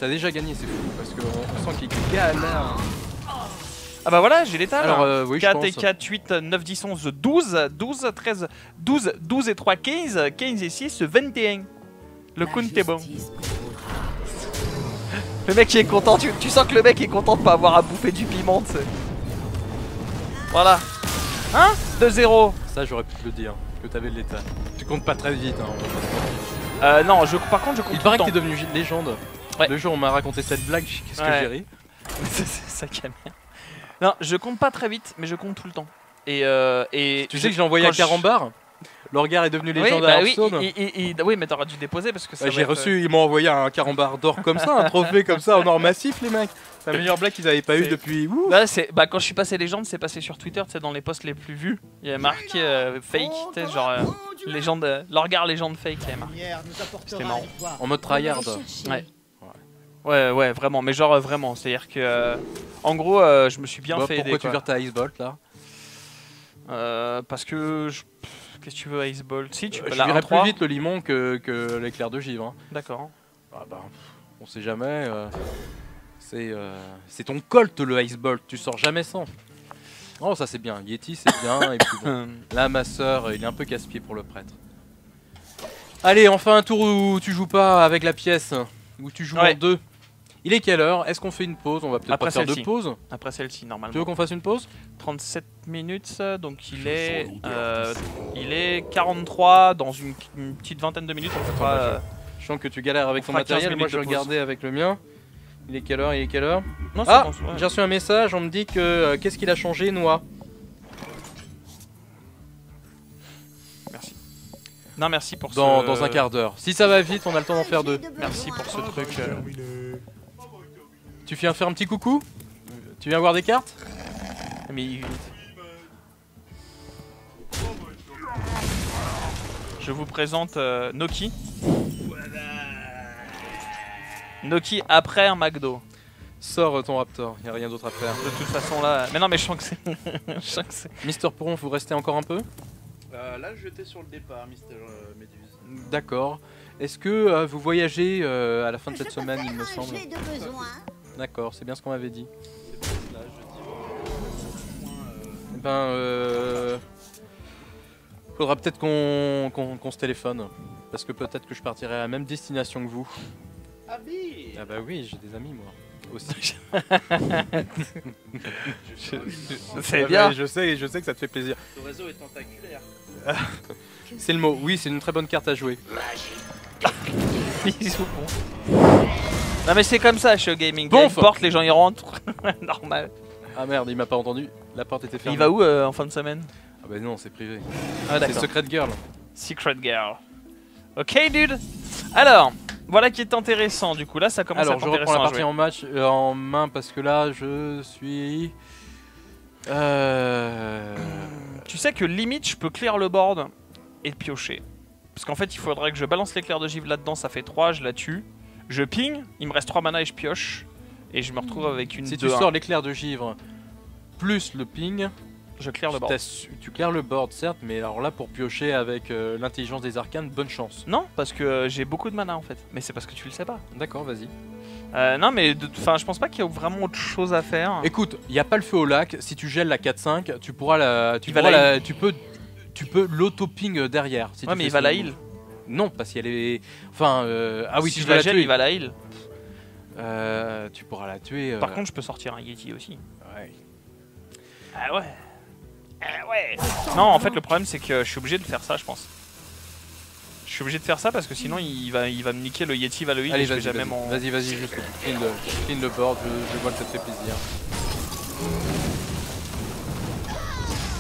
t'as déjà gagné, c'est fou. Parce qu'on sent qu'il galère. Ah bah voilà, j'ai l'étal. Alors, oui, je 4 pense. et 4, 8, 9, 10, 11, 12, 12, 13, 12, 12 et 3, 15, 15 et 6, 21. Le compte est bon. Le mec il est content, tu sens que le mec est content de pas avoir à bouffer du piment, tu sais. Voilà. Hein 2-0. Ça, j'aurais pu te le dire, que t'avais de l'état. Tu comptes pas très vite. Hein. Non, par contre je compte Il tout paraît le que temps. t'es devenu légende. Ouais. Le jour où on m'a raconté cette blague, qu'est-ce que Ouais. j'ai ri. C'est ça qui est bien. Non, je compte pas très vite, mais je compte tout le temps. Et Tu sais que j'ai envoyé à quand je- Carambar. L'Orgar est devenu Oui, légende bah à oui, Hearthstone. oui, mais t'auras dû déposer parce que ça. Ouais, va j'ai être- reçu, ils m'ont envoyé un Carambar d'or comme ça, un trophée comme ça en or massif, les mecs. C'est la meilleure blague qu'ils avaient pas eu C'est- depuis. Ouh. Bah, quand je suis passé légende, c'est passé sur Twitter, tu sais, dans les posts les plus vus. Il y avait marqué fake, tu sais, genre légende, l'Orgar légende fake, il y avait marqué. C'était marrant. En mode tryhard. Ouais. Ouais, vraiment, mais genre vraiment, c'est-à-dire que en gros, je me suis bien Bah, fait pourquoi aider. tu vires ta Icebolt là? Parce que qu'est-ce que tu veux, Icebolt? Si tu peux Je la virais 1-3. plus vite le limon que l'éclair de givre. Hein. D'accord. Ah bah, on sait jamais. C'est ton Colt le Icebolt, tu sors jamais sans. Oh, ça c'est bien. Yeti c'est bien. Et puis bon, là, ma soeur, il est un peu casse-pied pour le prêtre. Allez, enfin un tour où tu joues pas avec la pièce, où tu joues en Ouais. deux. Il est quelle heure? Est-ce qu'on fait une pause? On va peut-être Après pas faire de celle-ci. pause. Après celle-ci, Tu veux normalement. qu'on fasse une pause? 37 minutes, donc il est 43, dans une petite vingtaine de minutes, on fera... Je sens que tu galères avec On ton fera 15 matériel, moi minutes je vais de pause. regarder avec le mien. Il est quelle heure? Il est quelle heure? Non, c'est Ah, bon, ouais. j'ai reçu un message, on me dit que qu'est-ce qu'il a changé, Noix? Merci. Non, merci pour Dans un quart d'heure. Si ça va vite, on a le temps d'en faire deux. Merci pour ce truc. Tu viens faire un petit coucou? Tu viens voir des cartes? Mais je vous présente Noki. Noki après un McDo. Sors ton Raptor, y a rien d'autre à faire. De toute façon là. Mais non, mais je sens que c'est. Je sens que c'est. Mister Poron, vous restez encore un peu? Là, j'étais sur le départ, Mister Méduse. D'accord. Est-ce que vous voyagez à la fin de cette semaine, il me semble? J'ai de besoin. D'accord, c'est bien ce qu'on m'avait dit. Là, je dis Eh ben, faudra peut-être qu'on se téléphone. Parce que peut-être que je partirai à la même destination que vous. Abi. Ah bah oui, j'ai des amis moi. Aussi. C'est Ah bien. bah, je sais que ça te fait plaisir. Ton réseau est tentaculaire. C'est le mot. Oui, c'est une très bonne carte à jouer. Bisous, bon. Non, mais c'est comme ça, chez Gaming. Bon, Il y a une porte, les gens y rentrent. Normal. Ah merde, il m'a pas entendu. La porte était fermée. Il va où en fin de semaine? Ah bah non, c'est privé. Ah, C'est d'accord. Secret Girl. Secret Girl. Ok, dude. Alors, voilà qui est intéressant. Du coup, là, ça commence à Alors, être je reprends la intéressant à partie jouer. en main parce que là, je suis. Tu sais que limite, je peux clear le board et piocher. Parce qu'en fait, il faudrait que je balance l'éclair de givre là-dedans. Ça fait 3, je la tue. Je ping, il me reste 3 mana et je pioche. Et je me retrouve avec une Si 2-1. tu sors l'éclair de givre plus le ping, Je clear le board. tu claires le board certes, mais alors là pour piocher avec l'intelligence des arcanes, bonne chance. Non, parce que j'ai beaucoup de mana en fait. Mais c'est parce que tu le sais pas. D'accord, vas-y. Non, mais je pense pas qu'il y a vraiment autre chose à faire. Écoute, il n'y a pas le feu au lac, si tu gèles la 4-5, tu pourras la. Tu, Il va pourras la la- tu peux l'auto-ping derrière. Si Ouais, tu mais fais il va son la move. heal. Non, parce qu'elle est. Enfin, ah oui, si tu je veux la la gèle, tuer. il va la heal. Tu pourras la tuer. Par contre, je peux sortir un Yeti aussi. ouais. Ah ouais. Ah ouais. Non, en fait, le problème, c'est que je suis obligé de faire ça, je pense. Je suis obligé de faire ça parce que sinon, il va me niquer, le Yeti va le heal Allez, et je vais vas-y, jamais vas-y, m'en... vas-y, juste clean le board, je vois que ça te fait plaisir.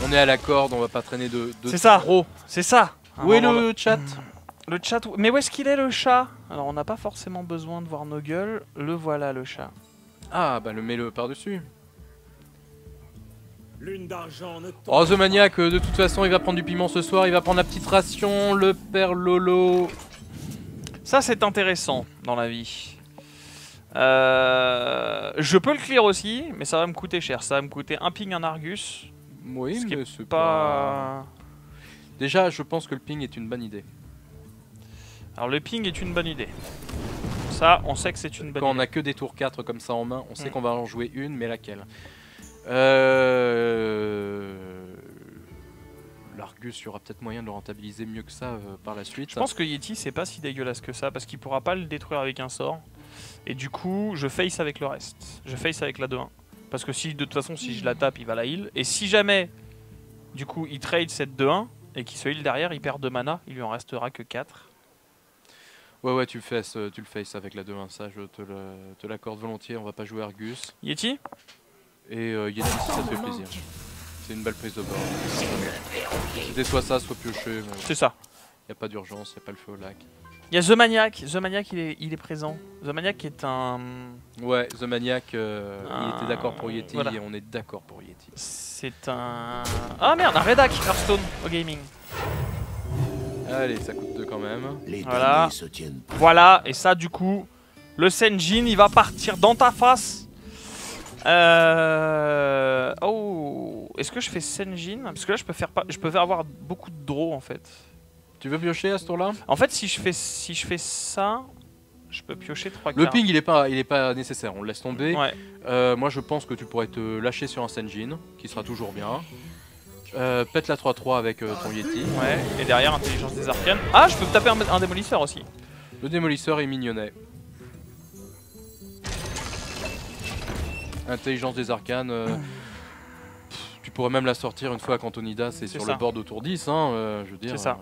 On est à la corde, on va pas traîner de C'est ça. trop. C'est ça. Où est le chat? Le chat... Mais où est-ce qu'il est, le chat? Alors, on n'a pas forcément besoin de voir nos gueules. Le voilà, le chat. Ah, bah mets-le par-dessus. Lune d'argent ne Oh, The Maniac, de toute façon, il va prendre du piment ce soir, il va prendre la petite ration, le père Lolo. Ça, c'est intéressant dans la vie. Je peux le clear aussi, mais ça va me coûter cher. Ça va me coûter un ping, un Argus. Oui, Ce qui mais est c'est pas... Déjà, je pense que le ping est une bonne idée. Alors, le ping est une bonne idée. Ça, on sait que c'est une bonne Quand on idée. a que des tours 4 comme ça en main, on sait Mm. qu'on va en jouer une, mais laquelle? L'Argus, il y aura peut-être moyen de le rentabiliser mieux que ça par la suite. Je pense que Yeti, c'est pas si dégueulasse que ça, parce qu'il pourra pas le détruire avec un sort. Et du coup, je face avec le reste. Je face avec la 2-1. Parce que si, de toute façon, si je la tape, il va la heal. Et si jamais, du coup, il trade cette 2-1, et qu'il se heal derrière, il perd 2 mana, il lui en restera que 4. Ouais, tu le faces avec la 2-1, ça je te l'accorde volontiers, on va pas jouer Argus. Yeti? Et Yeti, si ça te fait plaisir. C'est une belle prise de bord. C'était soit ça, soit piocher, mais C'est ça. y a pas d'urgence, y a pas le feu au lac. Il y a The Maniac. The Maniac, il est présent. The Maniac est un... Ouais, The Maniac, il était d'accord pour Yeti voilà. et on est d'accord pour Yeti. C'est un... Ah merde, un Redac Hearthstone au gaming. Allez, ça coûte 2 quand même. Les Voilà. derniers se tiennent prêts. Voilà, et ça du coup, le Senjin il va partir dans ta face. Oh, est-ce que je fais Senjin? Parce que là je peux faire avoir beaucoup de draw en fait. Tu veux piocher à ce tour-là? En fait si je fais ça, je peux piocher 3 Le cartes. ping il est pas nécessaire, on le laisse tomber. Ouais. Moi je pense que tu pourrais te lâcher sur un Senjin, qui sera toujours bien. Pète la 3-3 avec ton Yeti. Ouais, et derrière, intelligence des arcanes. Ah, je peux me taper un démolisseur aussi. Le démolisseur est mignonnet. Intelligence des arcanes. Tu pourrais même la sortir une fois qu'Antonidas est sur ça. le board autour 10, hein, je veux dire. C'est ça.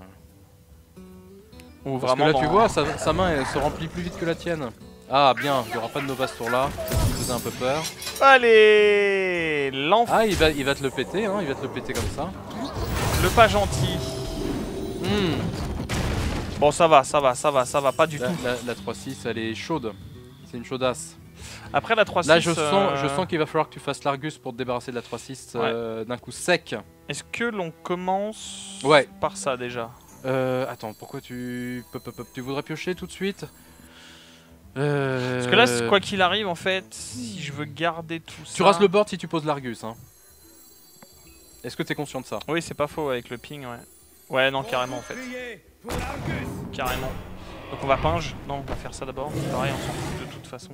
Ou Parce que là, tu vois, sa main elle se remplit plus vite que la tienne. Ah, bien, il n'y aura pas de Nova ce tour-là. Il faisait un peu peur. Allez, l'enfant. Ah, il va te le péter, hein, il va te le péter comme ça. Le pas gentil. Bon, ça va, pas du tout. La 3-6, elle est chaude. C'est une chaudasse. Après la 3-6... Là, je sens qu'il va falloir que tu fasses l'Argus pour te débarrasser de la 3-6 d'un coup sec. Est-ce que l'on commence par ça déjà? Attends, pourquoi tu voudrais piocher tout de suite? Parce que là, quoi qu'il arrive, en fait, si je veux garder tout ça... Tu rases le board si tu poses l'Argus. Hein. Est-ce que tu es conscient de ça? Oui, c'est pas faux avec le ping, ouais. Ouais, non, carrément, en fait. Carrément. Donc on va pinge. Non, on va faire ça d'abord. Pareil, on s'en fout de toute façon.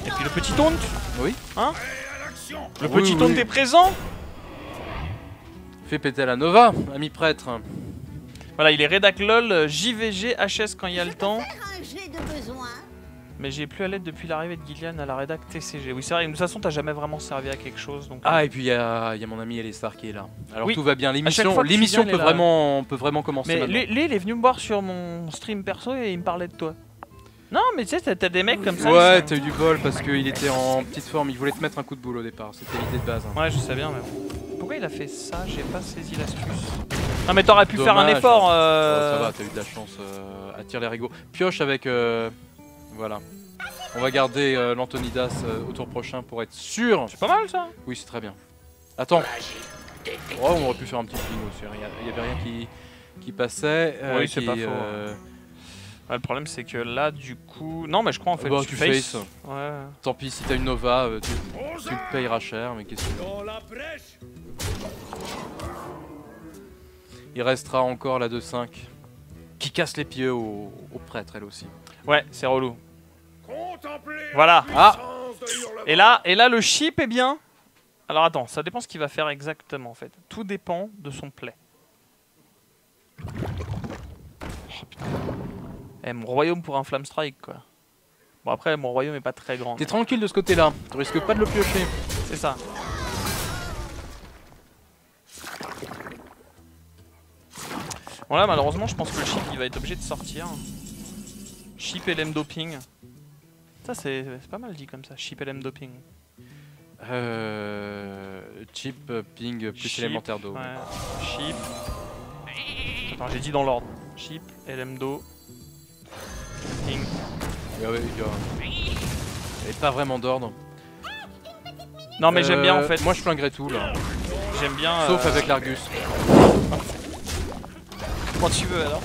Et puis le petit taunt. Oui. Hein? Le petit taunt est présent. Fais péter la Nova, ami prêtre. Voilà, il est rédac LOL, JVG, HS quand il y a le temps. Mais j'ai plus à l'aide depuis l'arrivée de Gillian à la rédac TCG. Oui, c'est vrai, de toute façon, t'as jamais vraiment servi à quelque chose. Donc, ah, et puis il y a mon ami Elistar qui est là. Alors oui. Tout va bien, l'émission peut vraiment commencer mais maintenant. lui, il est venu me voir sur mon stream perso et il me parlait de toi. Non, mais tu sais, t'as des mecs comme ça. Ouais, t'as eu du bol parce qu'il était en petite forme, il voulait te mettre un coup de boule au départ, c'était l'idée de base. Hein. Ouais, je sais bien, mais bon. Pourquoi il a fait ça? J'ai pas saisi l'astuce. Non, mais t'aurais pu Dommage. faire un effort. Oh, ça va, t'as eu de la chance. Attire les rigots. Pioche avec. Voilà. On va garder l'Antonidas au tour prochain pour être sûr. C'est pas mal ça. Oui, c'est très bien. Attends. Oh, on aurait pu faire un petit ping aussi. Il y avait rien qui passait. Oui, c'est pas faux. Ouais, le problème c'est que là, du coup. Non, mais je crois en fait. Bah, tu face. Ouais. Tant pis, si t'as une Nova, tu le payeras cher. Mais qu'est-ce que. Il restera encore la 2-5 qui casse les pieds au prêtre, elle aussi. Ouais, c'est relou. Voilà. Ah. Et là, le chip est bien. Alors attends, ça dépend ce qu'il va faire exactement en fait. Tout dépend de son play. Oh, putain. Eh, mon royaume pour un flamme strike quoi. Bon après, mon royaume est pas très grand. T'es tranquille de ce côté-là. Tu risques pas de le piocher. C'est ça. Bon là malheureusement je pense que le chip il va être obligé de sortir. Chip LM doping. Ça c'est pas mal dit comme ça, chip LM doping. Chip, ping, plus Chip, élémentaire d'eau. Ouais. Chip. Attends j'ai dit dans l'ordre. Chip, LM do. Ping. Il n'y pas vraiment d'ordre. Non mais j'aime bien en fait. Moi je flinguerais tout là. J'aime bien. Sauf avec l'Argus. Quand tu veux alors.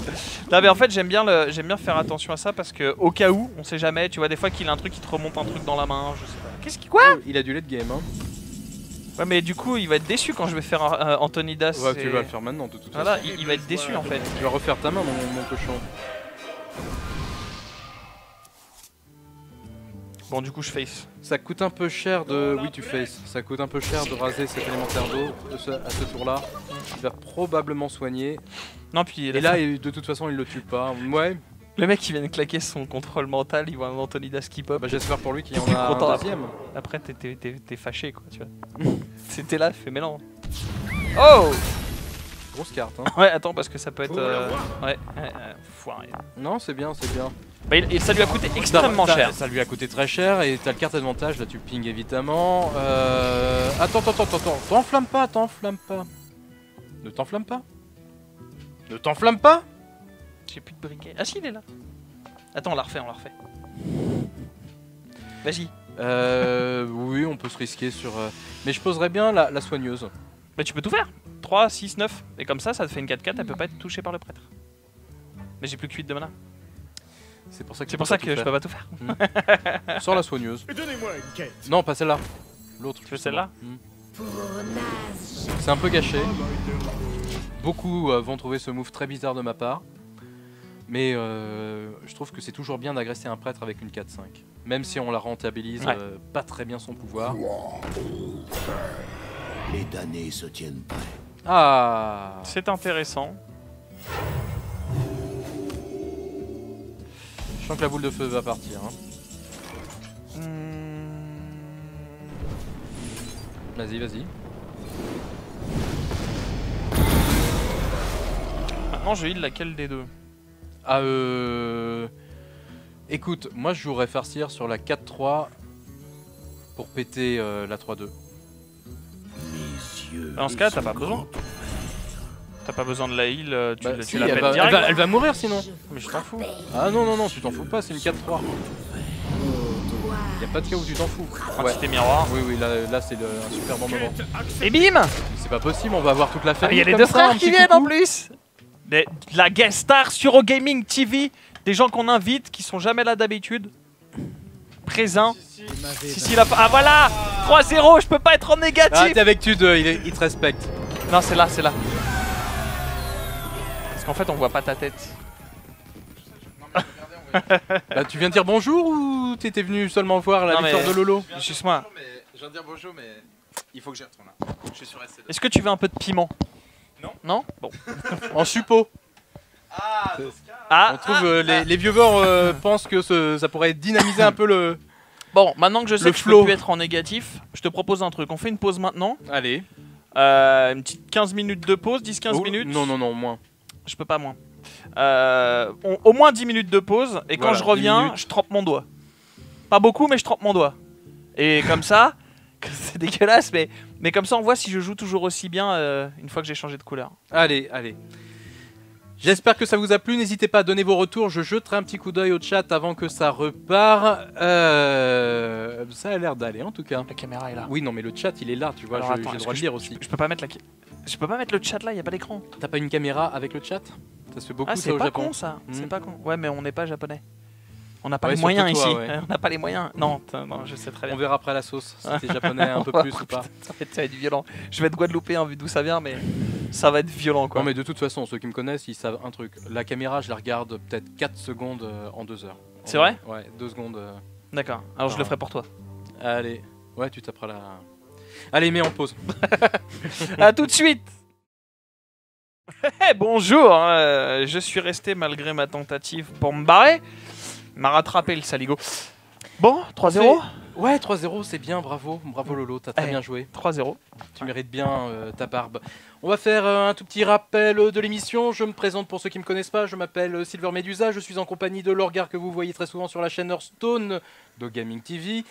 Non mais en fait j'aime bien faire attention à ça parce que au cas où, on sait jamais, tu vois des fois qu'il a un truc qui te remonte un truc dans la main, je sais pas. Qu'est-ce qui quoi? Il a du late game hein. Ouais mais du coup il va être déçu quand je vais faire Antonidas. Ouais tu vas le faire maintenant de toute façon. Voilà, il va être déçu en fait. Tu vas refaire ta main mon cochon. Bon du coup je face. Ça coûte un peu cher de... Oui tu face. Ça coûte un peu cher de raser cet élémentaire d'eau à ce tour là. Tu vas probablement soigner. Non puis... Et là de toute façon il le tue pas. Ouais. Le mec qui vient de claquer son contrôle mental, il voit un Antonidas qui pop. Bah, j'espère pour lui qu'il y en T'es a content un deuxième. Après t'es fâché quoi tu vois. C'était là, fait mélange. Oh. Grosse carte hein. Ouais attends parce que ça peut être... Ouais, foiré. Non c'est bien, c'est bien. Bah, ça lui a coûté extrêmement cher. Ça lui a coûté très cher et t'as le carte avantage, là tu ping évidemment. Attends, t'enflamme pas. Ne t'enflamme pas. Ne t'enflamme pas. J'ai plus de briquet. Ah si il est là. Attends on la refait. Vas-y. Oui on peut se risquer sur... Mais je poserais bien la soigneuse. Mais tu peux tout faire. 3, 6, 9. Et comme ça te fait une 4-4, elle peut pas être touchée par le prêtre. Mais j'ai plus que 8 de mana. C'est pour ça que, je peux pas tout faire. Sors la soigneuse. Donnez-moi une quête. Non, pas celle-là. L'autre. Tu veux celle-là? C'est un peu gâché. Beaucoup vont trouver ce move très bizarre de ma part. Mais je trouve que c'est toujours bien d'agresser un prêtre avec une 4-5. Même si on la rentabilise Ouais. pas très bien son pouvoir. Les damnés se tiennent prêts. Ah. C'est intéressant. Je sens que la boule de feu va partir. Hein. Vas-y, vas-y. Maintenant, je heal laquelle des deux? Ah Écoute, moi je jouerais farcir sur la 4-3 pour péter la 3-2. Mes yeux. Dans ce cas, t'as sont pas besoin. grands ouverts. T'as pas besoin de la heal, tu, Bah, tu si, la elle pètes va, direct. elle va mourir sinon. Mais je t'en fous. Ah non, non, non, tu t'en fous pas, c'est une 4-3. Y a pas de cas où tu t'en fous. Ouais. Quantité miroir. Oui, oui, là c'est un super bon moment. Et bim! C'est pas possible, on va avoir toute la Il famille. y a les comme deux ça, frères un qui petit viennent coucou. en plus! La guest star sur Eurogaming TV, des gens qu'on invite qui sont jamais là d'habitude. Présents. Si, là. Ah voilà! 3-0, je peux pas être en Ah, négatif! t'es avec Tude, il te respecte. Non, c'est là, c'est là. Parce qu'en fait, on voit pas ta tête. Bah, tu viens de dire bonjour ou t'étais venu seulement voir la Non, victoire mais- de Lolo? Juste moi. Je viens de dire bonjour, mais il faut que j'y retourne là. Je suis sur SC2. Est-ce que tu veux un peu de piment? Non. Non? Bon. En suppos. Ah, Ah! On trouve les viewers pensent que ça pourrait dynamiser un peu le. Bon, maintenant que je sais Le que je flow. peux plus être en négatif, je te propose un truc. On fait une pause maintenant. Allez. Une petite 15 minutes de pause, 10-15 Oh, minutes. Non, non, non, moins. Je peux pas moins. Au moins 10 minutes de pause. Et quand Voilà, je 10 reviens, minutes. je trempe mon doigt. Pas beaucoup, mais je trempe mon doigt. Et comme ça, c'est dégueulasse, mais comme ça, on voit si je joue toujours aussi bien une fois que j'ai changé de couleur. Allez, allez. J'espère que ça vous a plu. N'hésitez pas à donner vos retours. Je jetterai un petit coup d'œil au chat avant que ça repart. Ça a l'air d'aller en tout cas. La caméra est là. Oui, non, mais le chat il est là, tu vois. Alors, J'ai attends, le est-ce droit que de lire aussi. Je peux pas mettre je peux pas mettre le chat là, y a pas d'écran. T'as pas une caméra avec le chat? Ça se fait beaucoup Ah, ça c'est au pas Japon. con ça. C'est Hmm. pas con. Ouais, mais on n'est pas japonais. On n'a pas Ouais, les moyens surtout ici. toi, ouais. On n'a pas les moyens. Non, non, je sais très bien. On verra après la sauce si t'es japonais un peu Oh, plus ou pas. putain, ça va être violent. Je vais être guadeloupéen vu d'où ça vient, mais ça va être violent quoi. Non mais de toute façon, ceux qui me connaissent, ils savent un truc. La caméra, je la regarde peut-être 4 secondes en 2 heures. C'est vrai? Ouais, 2 secondes. D'accord, alors je le Ah. ferai pour toi. Allez. Ouais, tu taperas la... Allez, mets en pause. A tout de suite. Bonjour, je suis resté malgré ma tentative pour me barrer. M'a rattrapé le saligo. Bon, 3-0. Ouais, 3-0, c'est bien, bravo. Bravo Lolo, t'as très Eh. bien joué. 3-0. Tu mérites bien ta barbe. On va faire un tout petit rappel de l'émission. Je me présente pour ceux qui ne me connaissent pas. Je m'appelle Silver Medusa. Je suis en compagnie de Lorgar que vous voyez très souvent sur la chaîne Hearthstone de Gaming TV.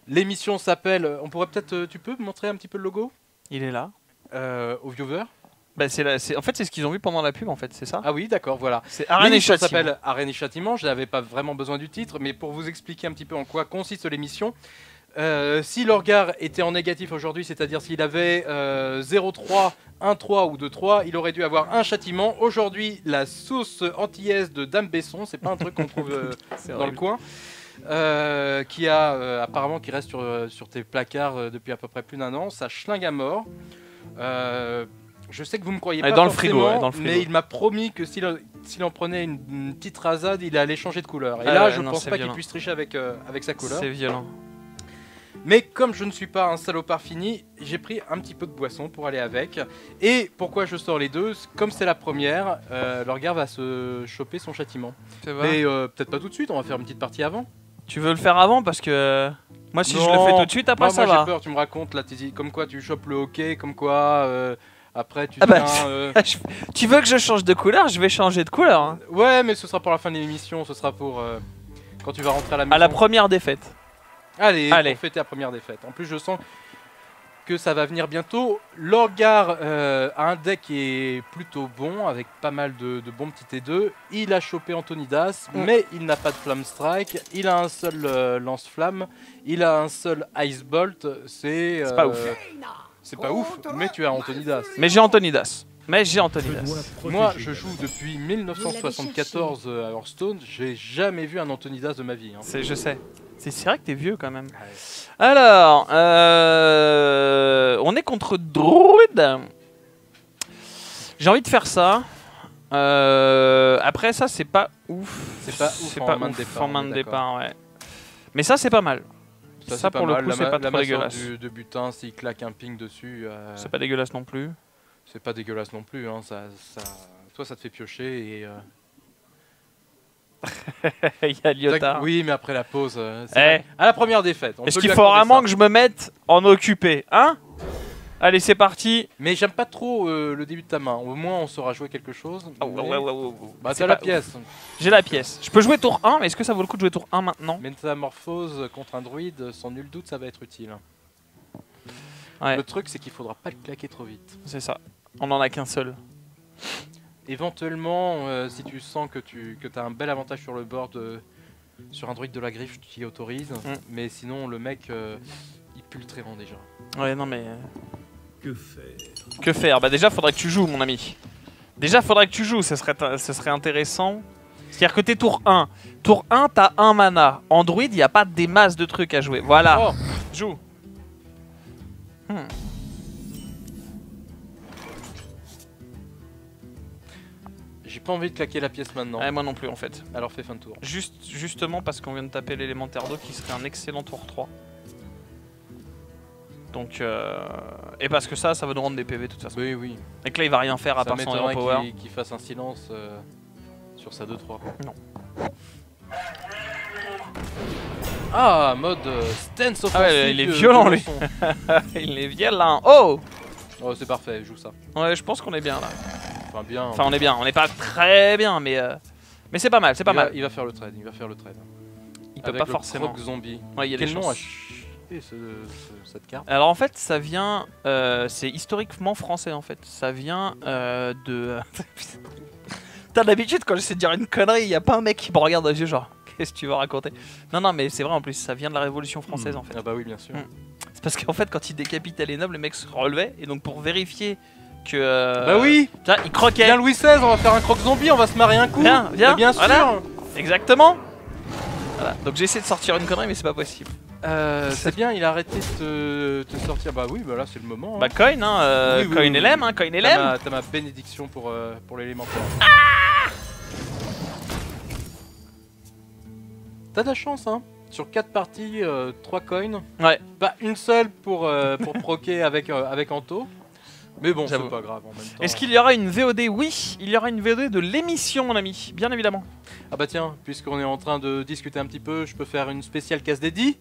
L'émission s'appelle... On pourrait peut-être... tu peux me montrer un petit peu le logo Il est là. aux viewers? Bah, en fait, c'est ce qu'ils ont vu pendant la pub, en fait, c'est ça. Ah oui, d'accord, voilà. C'est Arène et L'émission Châtiment. s'appelle Arène et Châtiment. Je n'avais pas vraiment besoin du titre, mais pour vous expliquer un petit peu en quoi consiste l'émission. Si Lorgar était en négatif aujourd'hui, c'est-à-dire s'il avait 0-3, 1-3 ou 2-3, il aurait dû avoir un châtiment. Aujourd'hui, la sauce antillaise de Dame Besson, c'est pas un truc qu'on trouve C'est dans le horrible. coin, qui a apparemment qui reste sur tes placards depuis à peu près plus d'un an. Ça schlingue à mort. Je sais que vous me croyez Ouais, pas dans le forcément, frigo, ouais, dans le frigo. mais il m'a promis que s'il en prenait une petite rasade, il allait changer de couleur. Et Ah là, ouais, je non, pense c'est pas qu'il violent. puisse tricher avec sa couleur. C'est violent. Mais comme je ne suis pas un salopard fini, j'ai pris un petit peu de boisson pour aller avec. Et pourquoi je sors les deux? Comme c'est la première, Lorgar va se choper son châtiment. Mais peut-être pas tout de suite, on va faire une petite partie avant. Tu veux le faire avant parce que moi si je le Non. fais tout de suite après Moi, ça j'ai va. peur, tu me racontes là, comme quoi tu chopes le hockey, comme quoi après tu Ah bah, tiens, Tu veux que je change de couleur? Je vais changer de couleur. Hein. Ouais, mais ce sera pour la fin de l'émission, ce sera pour quand tu vas rentrer à la maison. À la première défaite. Allez, Allez. pour fêter la première défaite. En plus, je sens que ça va venir bientôt. Lorgar a un deck qui est plutôt bon, avec pas mal de bons petits T2. Il a chopé Antonidas, mais il n'a pas de Flamme Strike. Il a un seul lance-flamme. Il a un seul Ice Bolt. C'est pas ouf. C'est pas ouf, mais tu as Antonidas. Mais j'ai Antonidas. Moi, je joue depuis 1974 à Hearthstone. J'ai jamais vu un Antonidas de ma vie. Hein. Je sais. C'est vrai que t'es vieux quand même. Alors, on est contre Druid. J'ai envie de faire ça. Après ça, c'est pas ouf. C'est pas ouf en main de départ, en main de on est départ, ouais. Mais ça, c'est pas mal. Ça, Ça, c'est pour pas le mal. coup, c'est pas trop masseur dégueulasse. de butin, s'il claque un ping dessus, C'est pas dégueulasse non plus. c'est pas dégueulasse non plus. Hein. Toi, ça te fait piocher et. Il y a Lyotard. Oui, mais après la pause, c'est Eh. vrai. À la première défaite. Est-ce qu'il faut vraiment que je me mette en occupé, hein? Allez, c'est parti. Mais j'aime pas trop le début de ta main. Au moins, on saura jouer quelque chose. Oh, mais- ouais, ouais, ouais, ouais. Bah, C'est t'as la pas- pièce. J'ai la pièce. Je peux jouer tour 1, mais est-ce que ça vaut le coup de jouer tour 1 maintenant? Métamorphose contre un druide, sans nul doute, ça va être utile. Ouais, Le truc, c'est qu'il faudra pas le claquer trop vite. c'est ça. On en a qu'un seul. Éventuellement, si tu sens que tu as un bel avantage sur le board, sur un druide de la griffe, tu y autorises. Mais sinon, le mec, il pue le tréant déjà. Ouais, non, mais. Que faire? Que faire? Bah, déjà, faudrait que tu joues, mon ami. Déjà, faudrait que tu joues, ce serait intéressant. C'est-à-dire que t'es tour 1. Tour 1, t'as 1 mana. En druide, il n'y a pas des masses de trucs à jouer. Voilà. Oh, Joue. j'ai pas envie de claquer la pièce maintenant. Ouais, moi non plus, en fait. Alors fais fin de tour. Justement parce qu'on vient de taper l'élémentaire d'eau qui serait un excellent tour 3. Donc, et parce que ça va nous rendre des PV de toute façon. Oui, oui. Et que là, il va rien faire à Ça part son m'étonnerait Hero Power. qu'il fasse un silence sur sa 2-3. Non. Ah, mode stance offensive. Ah ouais, il est de violent, lui. leçon. Il est violent. Oh! Oh, c'est parfait, joue ça. Ouais, je pense qu'on est bien là. Enfin, bien. Enfin, on est bien. On n'est pas très bien, mais c'est pas mal, c'est pas mal. Il va faire le trade, il va faire le trade. Il peut Avec pas le forcément. croc zombie. Ouais, il y a des Quel nom a chances. cette carte? Alors en fait, ça vient, c'est historiquement français en fait. Ça vient de. Putain, d'habitude quand j'essaie de dire une connerie, il y a pas un mec qui me regarde dans les yeux genre, qu'est-ce que tu veux raconter? Non, non, mais c'est vrai en plus, ça vient de la Révolution française en fait. Ah bah oui, bien sûr. C'est parce qu'en fait, quand ils décapitaient les nobles, les mecs se relevaient et donc pour vérifier que. Bah oui. Putain, ils croquaient. Viens Louis XVI, on va faire un croc zombie, on va se marrer un coup. Viens, viens, Mais bien voilà. sûr. Exactement. Voilà. Donc j'ai essayé de sortir une connerie, mais c'est pas possible. C'est bien, il a arrêté de te sortir. Bah oui, bah là c'est le moment. Bah coin, hein, Oui, oui, coin oui, et oui. lem, hein, coin et lem. T'as ma bénédiction pour l'élémentaire. T'as de la chance, hein. Sur 4 parties, 3 coins. Ouais. Bah une seule pour proquer avec Anto. Mais bon, c'est J'avoue. pas grave en même temps. Est-ce qu'il y aura une VOD? Oui, il y aura une VOD de l'émission, mon ami, bien évidemment. Ah bah tiens, puisqu'on est en train de discuter un petit peu, je peux faire une spéciale casse dédiée.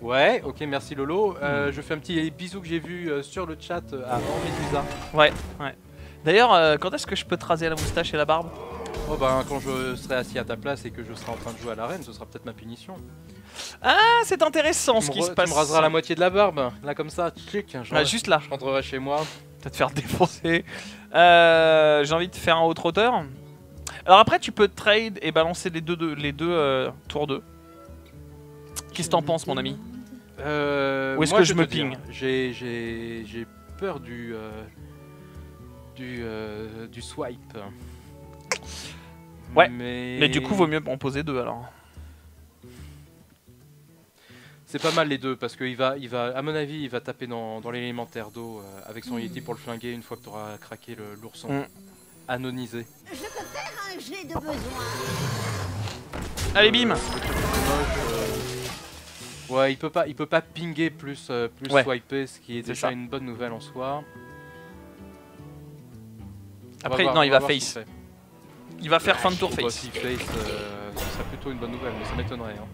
Ouais, ok, merci Lolo. Je fais un petit bisou que j'ai vu sur le chat à Medusa. Ouais, ouais. D'ailleurs, quand est-ce que je peux te raser la moustache et la barbe? Oh bah quand je serai assis à ta place et que je serai en train de jouer à l'arène, ce sera peut-être ma punition. Ah, c'est intéressant ce qui se passe. Tu me raseras la moitié de la barbe, là comme ça, tchic, Ah, juste là, je rentrerai chez moi. tu vas te faire défoncer. J'ai envie de faire un autre auteur. Alors après, tu peux trade et balancer les deux tours 2. Qu'est-ce que t'en penses, mon ami? Où est-ce moi, que je vais me te dire, ping? J'ai peur du swipe. Ouais, mais... Mais du coup, vaut mieux en poser deux alors. C'est pas mal les deux parce qu'il va, à mon avis, il va taper dans l'élémentaire d'eau avec son Yeti pour le flinguer une fois que tu auras craqué l'ourson. Anonisé. Je peux faire un jet de besoin. Allez, bim! Ouais, il peut pas pinguer plus Ouais. swiper, ce qui est C'est déjà ça. une bonne nouvelle en soi. Après, On va non, il va voir ce face. qu'il fait. Il va faire fin de tour Bah, face. s'il face, ce serait plutôt une bonne nouvelle, mais ça m'étonnerait. Hein.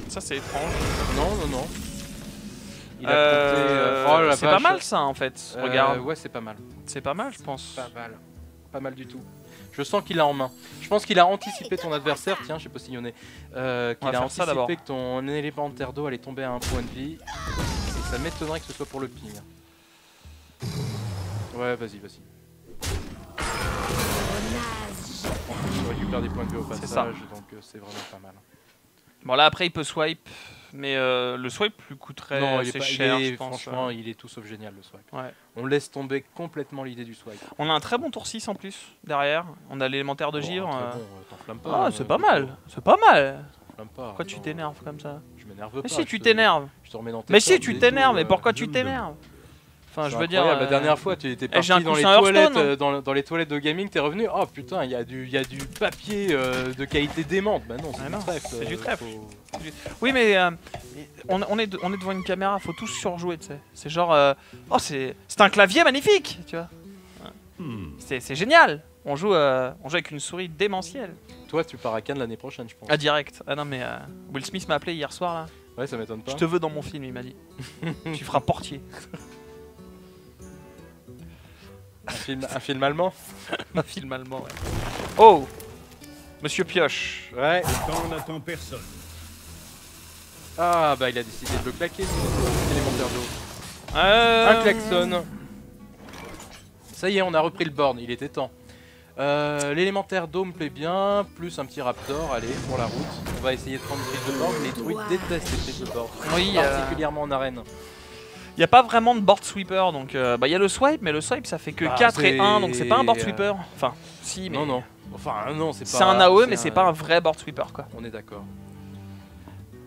Ça, c'est étrange. Non, non, non. Il a compté. Oh la c'est pas vache. mal ça en fait. Regarde, Ouais, c'est pas mal. c'est pas mal, je pense. Pas mal. Pas mal du tout. Je sens qu'il a en main. Je pense qu'il a anticipé ton adversaire. Tiens, j'ai postillonné. Qu'il va a faire ça d'abord. anticipé que ton élémentaire d'eau allait tomber à un point de vie. Et ça m'étonnerait que ce soit pour le ping. Ouais, vas-y, vas-y. En plus, il récupère des points de vie au C'est passage, ça. donc c'est vraiment pas mal. Bon là après il peut swipe, mais le swipe lui coûterait Non, il est assez pas, cher, je pense. franchement, il est tout sauf génial le swipe. Ouais. On laisse tomber complètement l'idée du swipe. On a un très bon tour 6 en plus derrière. On a l'élémentaire de Bon, givre. très bon, t'enflammes pas. Ah c'est pas mal, c'est pas mal. T'enflammes pas. Pourquoi tu non. t'énerves comme ça? Je m'énerve Mais pas. si tu je te- t'énerves. Je te remets dans tes Mais si cordes, tu des t'énerves, dos, mais pourquoi je tu me- t'énerves? Enfin, je C'est veux dire. incroyable. La dernière fois, tu étais j'ai un parti dans les coussin toilettes, Hearthstone. dans les toilettes de gaming, t'es revenu. Oh putain, il y a du papier de qualité démente. Bah non, c'est Ah du non, trèfle. c'est du trèfle. faut- Oui, mais on est devant une caméra, faut tous surjouer, tu sais. C'est genre, oh, c'est un clavier magnifique, tu vois. C'est génial. On joue avec une souris démentielle. Toi, tu pars à Cannes l'année prochaine, je pense. Ah, direct. Ah non, mais Will Smith m'a appelé hier soir là. Ouais, ça m'étonne pas. Je te veux dans mon film, il m'a dit. Tu feras portier. Un film allemand. Un film allemand, ouais. Oh, Monsieur Pioche. Ouais. Quand on n'attend personne. Ah bah il a décidé de le claquer, c'est l'élémentaire d'eau. Un Un klaxon. Ça y est, on a repris le board, il était temps. L'élémentaire d'eau me plaît bien, plus un petit raptor, allez, pour la route. On va essayer de prendre une prise de board, les druides détestent les prises de board. Oui, particulièrement en arène. il n'y a pas vraiment de board sweeper, donc il y a le swipe, mais le swipe ça fait que Bah, 4 et c'est- 1, donc c'est pas un board sweeper. Enfin, si, mais. Non, non. Enfin, non, c'est pas... C'est un AOE, mais c'est pas un vrai board sweeper, quoi. On est d'accord.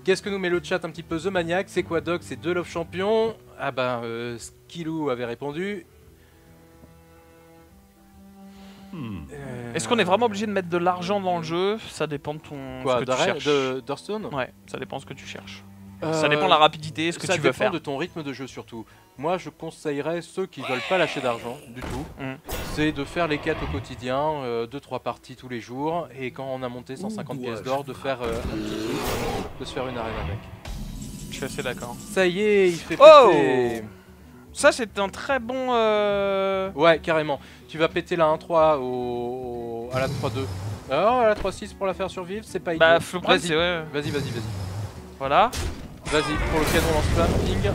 Qu'est-ce que nous met le chat un petit peu The Maniac? C'est quoi Doc? C'est 2 Love Champions. Ah bah, Skillou avait répondu. Est-ce qu'on est vraiment obligé de mettre de l'argent dans le jeu? Ça dépend de ton. Quoi, ce que tu d'arrêt cherches. d'Hearthstone? Ouais, ça dépend de ce que tu cherches. Ça dépend de la rapidité, ce que ça tu veux dépend faire. de ton rythme de jeu surtout. Moi je conseillerais ceux qui veulent pas lâcher d'argent du tout, Mm. c'est de faire les quêtes au quotidien, 2-3 parties tous les jours, et quand on a monté 150 pièces d'or, de faire un petit truc, de se faire une arène avec. Je suis assez d'accord. Ça y est, il fait Oh péter. Ça, c'est un très bon. Ouais, carrément. Tu vas péter la 1-3 à la 3-2. Alors à la 3-6 pour la faire survivre, c'est pas idiot. Bah, le problème, Vas-y, c'est. Ouais. vas-y. Voilà, Vas-y, pour le canon lance-flamme, ping,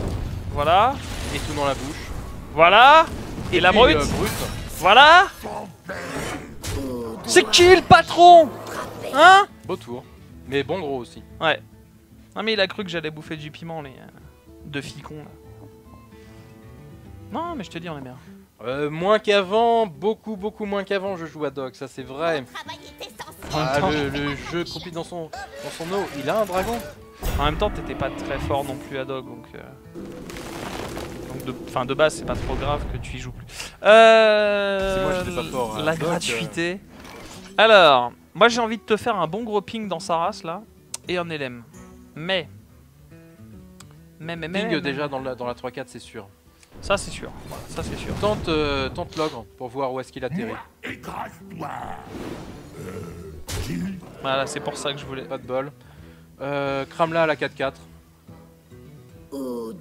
voilà, et tout dans la bouche. voilà. Et la Puis, brute. brute. Voilà. C'est qui le patron? Hein? Beau tour. Mais bon gros aussi. Ouais. Non, mais il a cru que j'allais bouffer du piment, les deux ficons là. Non, mais je te dis, on est bien. Moins qu'avant, beaucoup moins qu'avant je joue à Doc, ça c'est vrai. Le travail est essentiel. Ah, temps. le jeu croupit dans son eau, il a un dragon. En même temps, t'étais pas très fort non plus à Dog, donc de base, c'est pas trop grave que tu y joues plus. moi, j'étais pas fort à La Dog, gratuité. Alors, moi j'ai envie de te faire un bon gros ping dans sa race là, et un LM. Mais Ping déjà dans la 3-4 c'est sûr. ça c'est sûr. Voilà, ça c'est sûr. Tente l'ogre pour voir où est-ce qu'il atterrit. Voilà, c'est pour ça que je voulais. Pas de bol. Crame-la à la 4-4. Où Oui,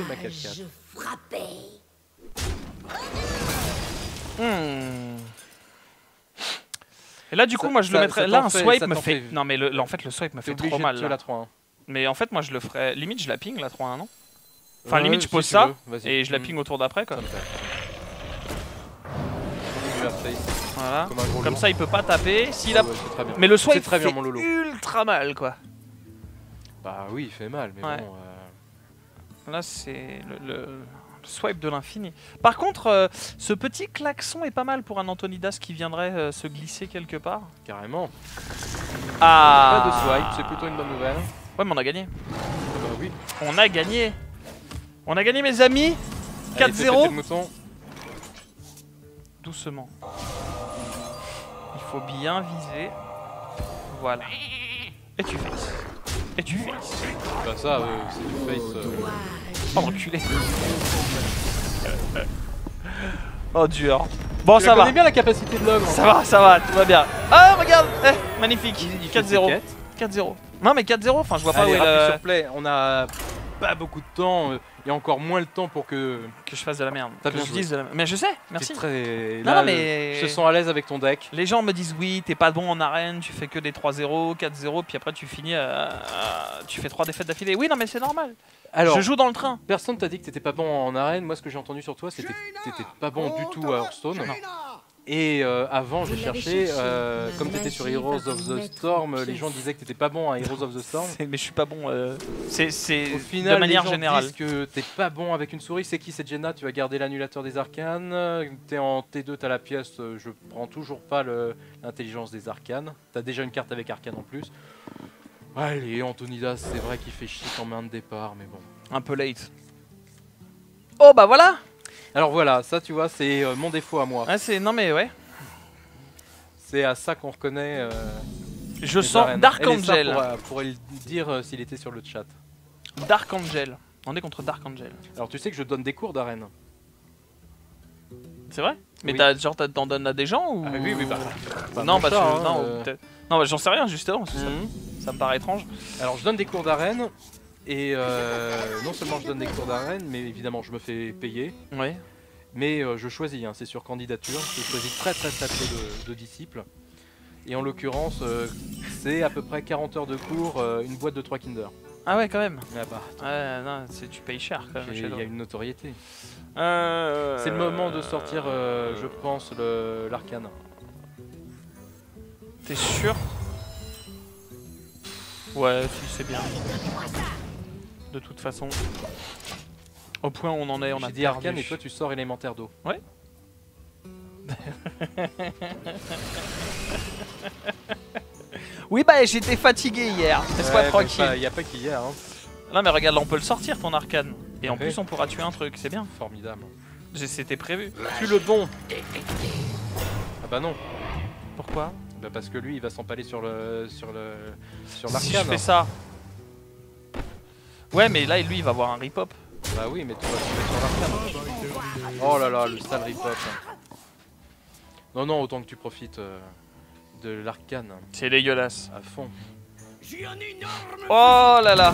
ma dois-je 4-4. frapper? Et là du coup, Ça- moi je le ça- mettrais. ça Là, t'en un fait- swipe ça me t'en fait. fait- Non, mais en fait, le swipe me T'es fait obligé trop de mal. tuer Là. la 3-1. Mais en fait, moi je le ferais. Limite, je la ping la 3-1, non? Enfin, limite, je si pose tu ça veux, vas-y. et je la ping au tour d'après, quoi. Ça me fait. Continue à face, Voilà. comme un gros Comme lourd. ça, il peut pas taper. S'il Ah a. ouais, c'est très bien. Mais le swipe C'est très bien, fait mon Lolo. ultra mal, quoi. Bah oui, il fait mal, mais Ouais. bon. Là, c'est le swipe de l'infini. Par contre, ce petit klaxon est pas mal pour un Antonidas qui viendrait se glisser quelque part. Carrément. Ah. Pas de swipe, c'est plutôt une bonne nouvelle. Ouais, mais on a gagné. Bah oui. On a gagné. On a gagné, mes amis. Allez, fais péter 4-0. le mouton. Doucement. Il faut bien viser. Voilà. Et tu faces. Et tu faces. Bah ça, c'est du face. Oh, enculé. Oh, dur. Bon, Tu ça la va. connais bien la capacité de l'ogre. Ça va, tout va bien. Ah, regarde. Magnifique. Il fait ses 4-0. quêtes. 4-0. Non, mais 4-0, enfin, je vois pas Allez, où est rappuie le... sur play. On a pas beaucoup de temps. Il y a encore moins le temps pour que. Que je fasse de la merde. T'as Que bien je joué. dise de la... Mais je sais, merci. C'est très. Non, Là, mais- je te sens à l'aise avec ton deck. Les gens me disent oui, t'es pas bon en arène, tu fais que des 3-0, 4-0, puis après tu finis, tu fais 3 défaites d'affilée. Oui, non, mais c'est normal. Alors, Je joue dans le train. personne t'a dit que t'étais pas bon en arène. Moi, ce que j'ai entendu sur toi, c'était que t'étais pas bon du tout à Hearthstone. Et avant, j'ai Vous l'avez cherché, cherché. comme La t'étais sur magie Heroes va of vous the mettre Storm, en les pièces. gens disaient que t'étais pas bon à Heroes of the Storm. Mais je suis pas bon. C'est Au final, de manière les gens générale. disent que t'es pas bon avec une souris. C'est qui? C'est Jenna. Tu vas garder l'annulateur des arcanes. T'es en T2, t'as la pièce. Je prends toujours pas l'intelligence des arcanes. T'as déjà une carte avec arcane en plus. Allez, Antonidas, c'est vrai qu'il fait chier en main de départ, mais bon. Un peu late. Oh bah voilà. Alors voilà, ça tu vois, c'est mon défaut à moi. Ah, c'est... Non mais ouais. C'est à ça qu'on reconnaît. Je les sens arènes. Dark Et les Angel. stars pourraient le dire s'il était sur le chat. Dark Angel. On est contre Dark Angel. Alors tu sais que je donne des cours d'arène. C'est vrai? Mais Oui. t'en donnes à des gens ou... Ah, oui, oui, bah. non, mon parce chat, que... hein, non, peut-être- non, bah, j'en sais rien justement. Ça me paraît étrange. Alors je donne des cours d'arène. Et non seulement je donne des cours d'arène, mais évidemment je me fais payer. Oui. Mais je choisis, hein, c'est sur candidature. Je choisis très peu de disciples. Et en l'occurrence, c'est à peu près 40 heures de cours, une boîte de 3 Kinder. Ah ouais, quand même. Ah bah, Ouais, non, tu payes cher quand même. il chez y a toi. une notoriété. C'est C'est le moment de sortir, je pense, l'arcane. T'es sûr? Ouais, si, c'est bien. De toute façon. Au point où on en est, on a J'ai dit perdu. arcane et toi tu sors élémentaire d'eau. Ouais. Oui, bah j'étais fatigué hier. Laisse-moi tranquille. Il n'y a pas qu'hier. Hein. Non, mais regarde, là on peut le sortir ton arcane. Et en Ouais. plus, on pourra tuer un truc, c'est bien. Formidable. C'était prévu. Tue le bon. Ah bah non. Pourquoi? Bah parce que lui il va s'empaler sur Si l'arcane. je fais ça. Ouais, mais là, lui, il va avoir un rip-hop. Bah oui, mais tu vas tomber sur l'arcane. Oh là là, le sale rip-hop. Non, non, autant que tu profites de l'arcane C'est dégueulasse. à fond. Oh là là.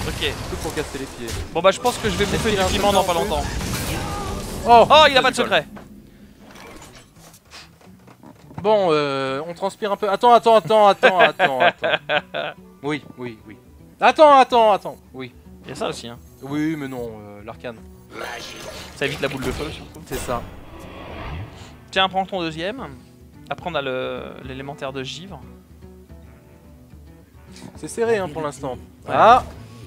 Ok. Tout pour casser les pieds. Bon bah je pense que je vais bouffer qu'il a du un piment dans secret pas en plus longtemps. Oh, Oh, il a pas de secret. Bon, on transpire un peu. Attends. Oui. Attends. Oui. Il y a ça aussi, hein. Oui, mais non, l'arcane. Ça évite la boule de feu surtout. C'est ça. Tiens, prends ton deuxième. Après on a l'élémentaire de givre. C'est serré hein, pour l'instant. Ouais. Ah,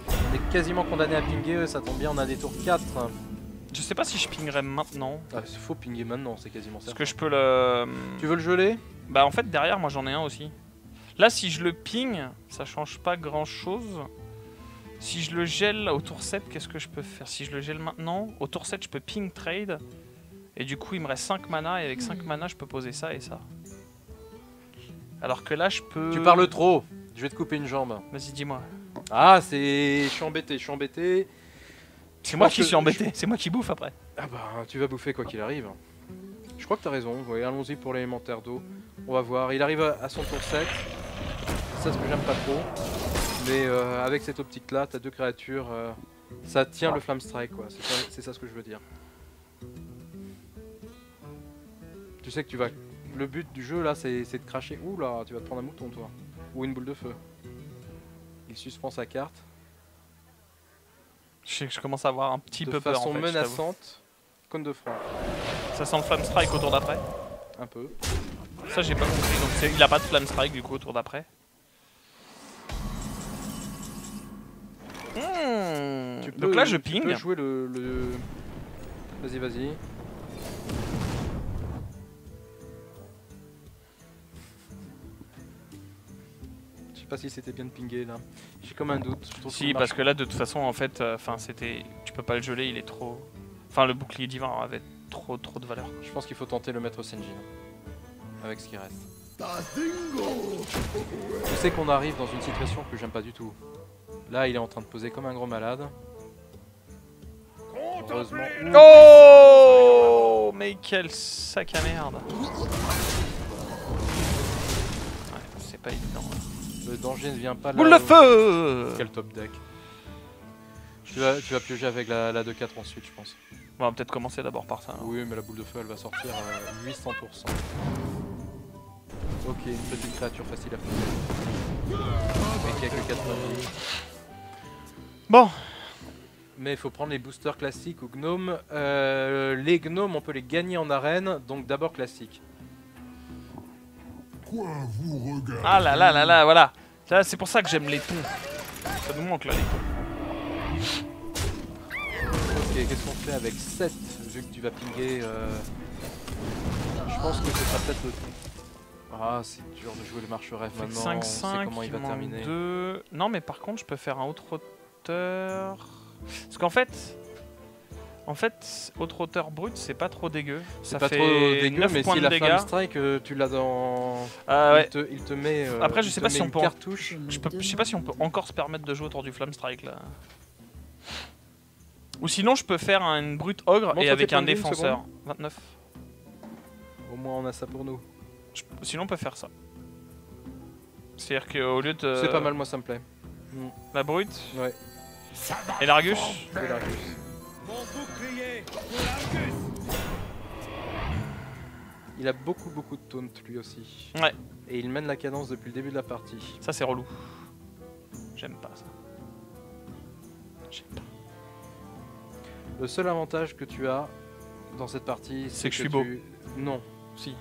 on est quasiment condamné à pinguer, ça tombe bien, on a des tours 4. Je sais pas si je pingerai maintenant. Ah, il faut pinguer maintenant, c'est quasiment ça. Parce que je peux le... Tu veux le geler? Bah en fait derrière moi j'en ai un aussi. Là si je le ping, ça change pas grand chose. Si je le gèle au tour 7, qu'est-ce que je peux faire? Si je le gèle maintenant, au tour 7 je peux ping trade. Et du coup il me reste 5 mana et avec 5 mana je peux poser ça et ça. Alors que là je peux... Tu parles trop, je vais te couper une jambe. Vas-y dis-moi. Ah, je suis embêté. C'est moi pense qui que suis embêté, c'est moi qui bouffe après. Ah bah, tu vas bouffer quoi qu'il arrive. Je crois que t'as raison, ouais, allons-y pour l'élémentaire d'eau. On va voir, il arrive à son tour 7. C'est ça ce que j'aime pas trop. Mais avec cette optique là, t'as deux créatures, ça tient le Flamme Strike quoi, c'est ça ce que je veux dire. Tu sais que tu vas... Le but du jeu là c'est de cracher... Ouh là, tu vas te prendre un mouton toi. Ou une boule de feu. Il suspend sa carte. Je sais que je commence à avoir un petit De peu peur façon en fait, je t'avoue. menaçante. Cône de franc. Ça sent le Flame Strike au tour d'après. Un peu. Ça j'ai pas compris, donc il a pas de Flame Strike du coup au tour d'après. Donc là je Tu ping. peux jouer le... Vas-y. Je sais pas si c'était bien de pinguer là. J'ai comme un doute. Je trouve Si, qu'il parce marche. que là de toute façon en fait, c'était, tu peux pas le geler, il est trop. Enfin le bouclier divin avait trop de valeur. Je pense qu'il faut tenter le maître Senjin. Avec ce qui reste. Je sais qu'on arrive dans une situation que j'aime pas du tout. Là il est en train de poser comme un gros malade. Heureusement. Oh mais quel sac à merde. Ouais, c'est pas évident. Hein. Le danger ne vient pas là. Boule de où- feu. Quel top deck. Tu vas piocher avec la 2-4 ensuite je pense. On va peut-être commencer d'abord par ça. alors. Oui mais la boule de feu elle va sortir 800%. Ok, une petite créature facile à faire. Mais qui a que 90. Bon, Mais il faut prendre les boosters classiques ou gnomes. Les gnomes on peut les gagner en arène, donc d'abord classique. ah là, voilà. Là, c'est pour ça que j'aime les tons. Ça nous manque là les tons. Ok, qu'est-ce qu'on fait avec 7 vu que tu vas pinguer Je pense que ce sera peut-être le... Ah, c'est dur de jouer le marche-rêve Fait que maintenant, 5, on sait 5, comment il va terminer. 2. Non mais par contre je peux faire un autre hauteur. Parce qu'en fait, En fait, autre hauteur brute, c'est pas trop dégueu. C'est Ça pas fait trop dégueu, 9 mais points si de la dégâts. Flamme Strike, tu l'as dans. Ah ouais. Il te met. Après, je il sais te pas met si on une peut en- cartouche. Je sais pas si on peut encore se permettre de jouer autour du Flamme Strike là. Ou sinon, je peux faire une brute ogre Montre et tes avec points un de vie, une défenseur. 29. Au moins, on a ça pour nous. Sinon, on peut faire ça. C'est-à-dire qu'au lieu de. C'est pas mal, moi ça me plaît. La brute Ouais, et l'Argus. c'est l'Argus. Il a beaucoup de taunt lui aussi. Ouais. Et il mène la cadence depuis le début de la partie. Ça, c'est relou. J'aime pas ça. J'aime pas. Le seul avantage que tu as dans cette partie, C'est que je suis beau. Non. Si.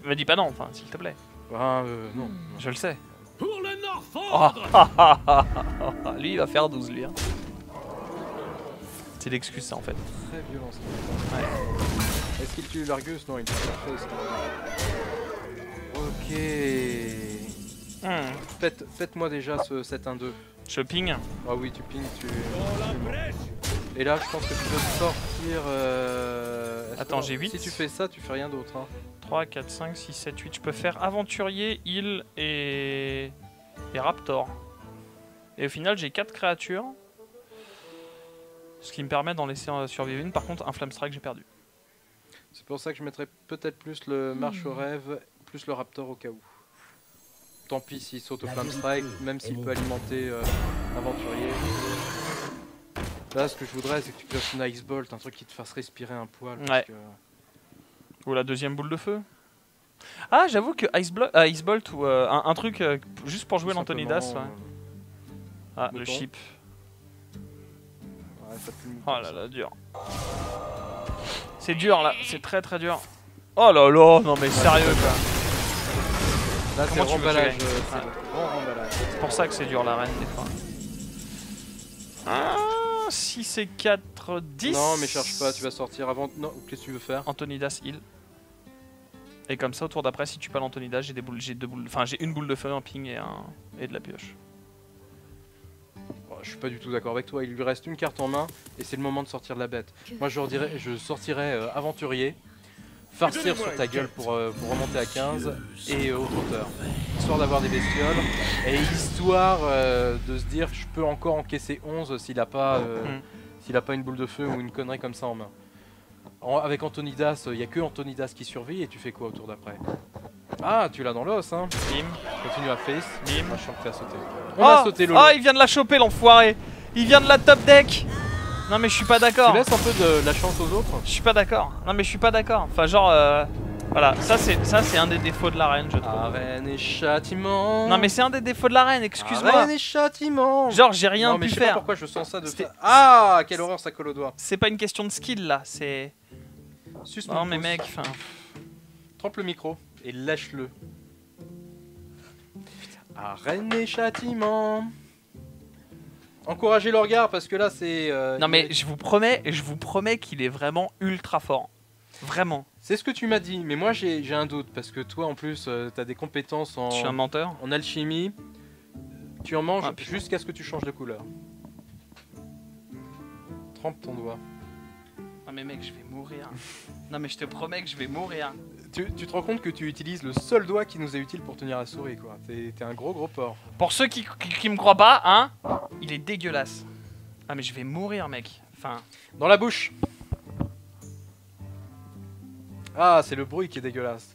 Me dis pas non, enfin, s'il te plaît. Ah, non. Je le sais. Pour le Oh, lui, il va faire 12, lui. Hein. C'est l'excuse, ça, en fait. Très violent ça. Ouais. Est-ce qu'il tue l'Argus? Non, il tue la face. Ok. Faites-moi déjà ce 7-1-2. Je ping. Ah oui, tu ping, Et là, je pense que tu peux sortir. Attends, j'ai 8. Si tu fais ça, tu fais rien d'autre. Hein. 3, 4, 5, 6, 7, 8. Je peux faire aventurier, heal et raptor. Et au final, j'ai 4 créatures. Ce qui me permet d'en laisser survivre une. Par contre, un Flamme Strike, j'ai perdu. C'est pour ça que je mettrais peut-être plus le marche au rêve, plus le raptor au cas où. Tant pis s'il saute au Flamme Strike, même s'il peut alimenter aventurier. Là, ce que je voudrais, c'est que tu pioches une Ice Bolt, un truc qui te fasse respirer un poil. Parce Ouais. que... Ou la deuxième boule de feu. Ah, j'avoue que Ice Bolt ou un truc juste pour jouer tout l'Antonidas. simplement, Ouais. Ah, le mettons. chip. Ouais, ça pue Oh là là, dur. C'est dur là, c'est très très dur. Oh là là, non mais sérieux quoi. Là, c'est Comment le tu veux que je remballage. gagne? C'est le grand remballage. C'est pour ça que c'est dur la reine des fois. Ah, 6 et 4, 10. Non, mais cherche pas, tu vas sortir avant. Non, qu'est-ce que tu veux faire? Antonidas heal. Et comme ça, au tour d'après, si tu pas l'Antonidas, j'ai deux boules. Enfin, j'ai une boule de feu, un ping et de la pioche. Oh, je suis pas du tout d'accord avec toi, il lui reste une carte en main et c'est le moment de sortir de la bête. Moi je sortirais aventurier, farcir sur ta gueule pour remonter à 15 et autre hauteur. Histoire d'avoir des bestioles et histoire de se dire je peux encore encaisser 11 s'il a pas une boule de feu ou une connerie comme ça en main. Avec Antonidas, il n'y a que Antonidas qui survit et tu fais quoi au tour d'après? Ah, tu l'as dans l'os, hein. Bim. Continue à face. Bim. Moi, je sens que t'as sauté. On a sauté Lolo. Oh, il vient de la choper l'enfoiré. Il vient de la top deck. Non mais je suis pas d'accord. Tu laisses un peu de la chance aux autres. Je suis pas d'accord. Non mais je suis pas d'accord. Enfin genre voilà, ça c'est un des défauts de l'arène, je trouve. Arène et châtiment. Non mais c'est un des défauts de l'arène, excuse-moi. Arène et châtiment. Genre j'ai rien non, mais pu je sais pas faire. pourquoi je sens ça de C'était- fa- Ah, quelle horreur, ça colle au doigt. C'est pas une question de skill là, c'est. Suce Non mon mais pouce. mec, enfin. Trempe le micro et lâche-le. Arène et châtiment. Encouragez le regard parce que là c'est. Non mais je vous promets qu'il est vraiment ultra fort. Vraiment. C'est ce que tu m'as dit, mais moi j'ai un doute parce que toi en plus t'as des compétences Je suis un menteur. en alchimie. Tu en manges Ah, putain. jusqu'à ce que tu changes de couleur. Trempe ton doigt. Non mais mec, je vais mourir. Non mais je te promets que je vais mourir. Tu te rends compte que tu utilises le seul doigt qui nous est utile pour tenir la souris quoi. T'es un gros porc. Pour ceux qui me croient pas, hein, il est dégueulasse. Ah mais je vais mourir mec. Enfin. Dans la bouche. Ah, c'est le bruit qui est dégueulasse.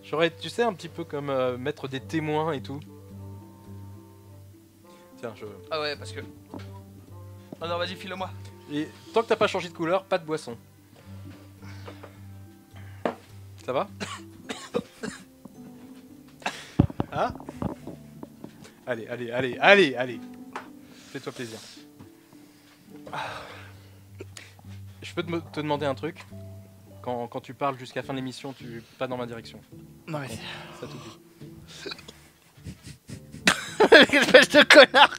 J'aurais, tu sais, un petit peu comme mettre des témoins et tout. Tiens, je... Ah ouais parce que. Oh non vas-y file-moi. Et tant que t'as pas changé de couleur, pas de boisson. Ça va? Hein? Allez. Fais-toi plaisir. Je peux te demander un truc? Quand tu parles jusqu'à la fin de l'émission, tu pas dans ma direction. Non mais. Ça t'oublie. Espèce de connard.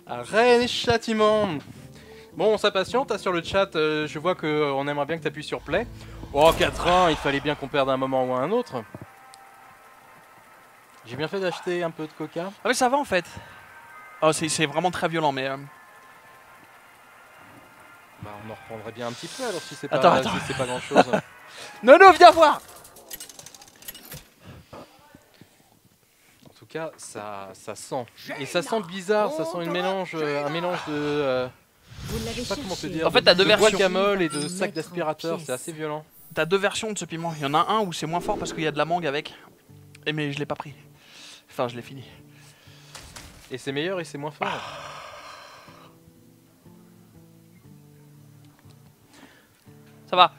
Arène et châtiment. Bon, on s'impatiente hein, sur le chat. Je vois qu'on aimerait bien que tu appuies sur play. Oh, 4-1, il fallait bien qu'on perde un moment ou un autre. J'ai bien fait d'acheter un peu de coca. Ah mais ça va en fait. Oh, c'est vraiment très violent, mais... Bah, on en reprendrait bien un petit peu alors si c'est Attends, pas, attends. si c'est pas grand chose. Nono, viens voir. En tout cas, ça sent. Et ça sent bizarre, ça sent un mélange de. Vous l'avez Je sais pas comment te cherché. dire. En fait, t'as deux de bois de versions. gamole et de Mettre sac en d'aspirateur, pièces. c'est assez violent. T'as deux versions de ce piment. Il y en a un où c'est moins fort parce qu'il y a de la mangue avec. Et mais je l'ai pas pris. Enfin, je l'ai fini. Et c'est meilleur et c'est moins fort. Ça va.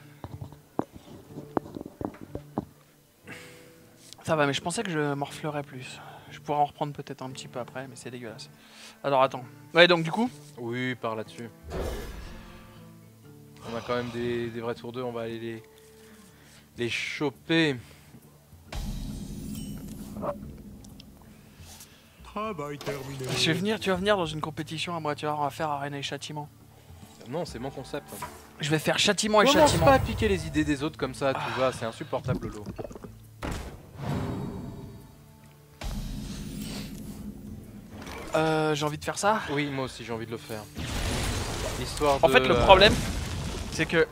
Ça va, mais je pensais que je morflerais plus. Je pourrais en reprendre peut-être un petit peu après, mais c'est dégueulasse. Alors attends. Ouais, donc du coup, Oui, par là-dessus. On a quand même des vrais tours 2, on va aller les choper. Travail terminé. tu vas venir dans une compétition à moi, tu vois, on va faire arène et châtiment. Non, c'est mon concept. Je vais faire châtiment et Commence châtiment. pas à piquer les idées des autres comme ça, tu vois, c'est insupportable Lolo. J'ai envie de faire ça. Oui, moi aussi j'ai envie de le faire. Histoire En de, fait, le problème, c'est que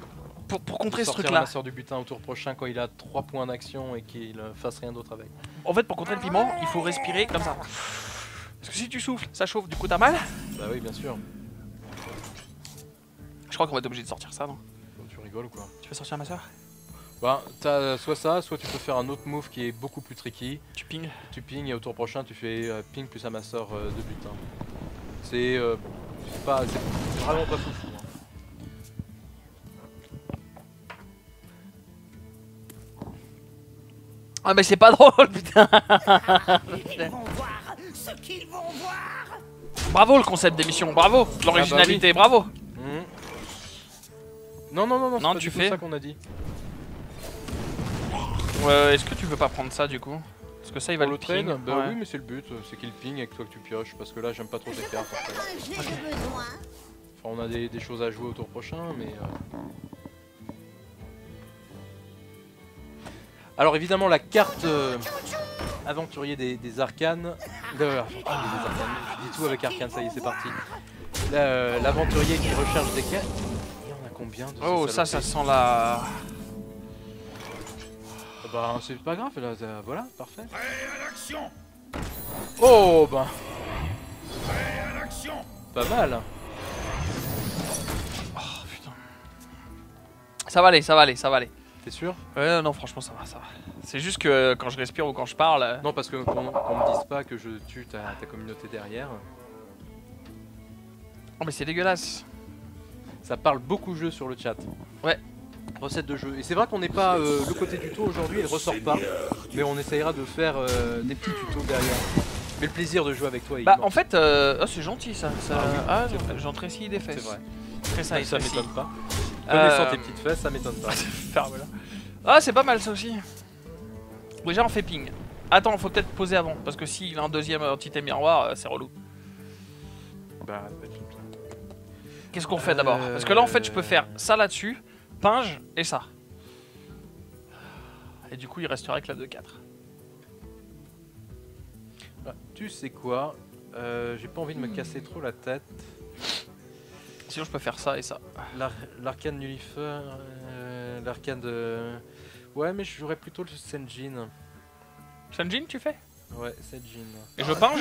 pour contrer ce sortir truc-là, la sœur du butin au tour prochain quand il a 3 points d'action et qu'il fasse rien d'autre avec. en fait, pour contrer le piment, il faut respirer comme ça. Parce que si tu souffles, ça chauffe, du coup t'as mal. Bah oui, bien sûr. Je crois qu'on va être obligé de sortir ça, non? Tu rigoles ou quoi? Tu veux sortir ma soeur? Bah, t'as soit ça, soit tu peux faire un autre move qui est beaucoup plus tricky. Tu ping. Tu ping et au tour prochain tu fais ping plus à ma sœur de butin. C'est c'est vraiment pas fou. Hein. Ah mais c'est pas drôle, putain. Ils vont voir ce qu'ils vont voir. Bravo le concept d'émission, bravo. L'originalité, bravo. Mhm. Non, c'est Non, pas tu du tout fais. ça qu'on a dit. Est-ce que tu veux pas prendre ça du coup? Parce que ça il va Pour le le train, ping. bah Ouais. oui, mais c'est le but, c'est qu'il ping et que toi que tu pioches, parce que là j'aime pas trop tes cartes. En fait. J'ai besoin. Enfin, on a des choses à jouer au tour prochain, mais. Alors évidemment la carte aventurier des arcanes. Des arcanes. Je dis tout avec arcane, ça y est, c'est parti. L'aventurier qui recherche des quêtes. Il y en a combien de Oh ces ça saloperies sent la... Bah c'est pas grave, là, voilà, parfait. Oh bah. Pas mal. Oh putain. Ça va aller, ça va aller, ça va aller. T'es sûr? Ouais non franchement ça va, ça va. C'est juste que quand je respire ou quand je parle... Non, parce que qu'on me dise pas que je tue ta communauté derrière. Oh mais c'est dégueulasse. Ça parle beaucoup jeu sur le chat. Ouais. Recette de jeu. Et c'est vrai qu'on n'est pas le côté tuto aujourd'hui, il ressort pas. Mais on essayera de faire des petits tutos derrière. Mais le plaisir de jouer avec toi, il Bah manque. en fait, oh, c'est gentil ça. J'en trécis des fesses. C'est vrai. Très ça, Ça trécis. m'étonne pas. Connaissant tes petites fesses, ça m'étonne pas. Ferme-la. Ah c'est pas mal ça aussi. Déjà on fait ping. Attends, faut peut-être poser avant. Parce que s'il a un deuxième entité miroir, c'est relou. Bah, Qu'est-ce qu'on fait d'abord? Parce que là en fait je peux faire ça là-dessus, pinge et ça. Et du coup il resterait que la 2-4. ah, tu sais quoi, j'ai pas envie de me casser trop la tête. Sinon je peux faire ça et ça. L'arcane Nullifer, l'arcane de... Ouais, mais je jouerais plutôt le Senjin. Shanjin tu fais? Ouais, Senjin. Et je pinge?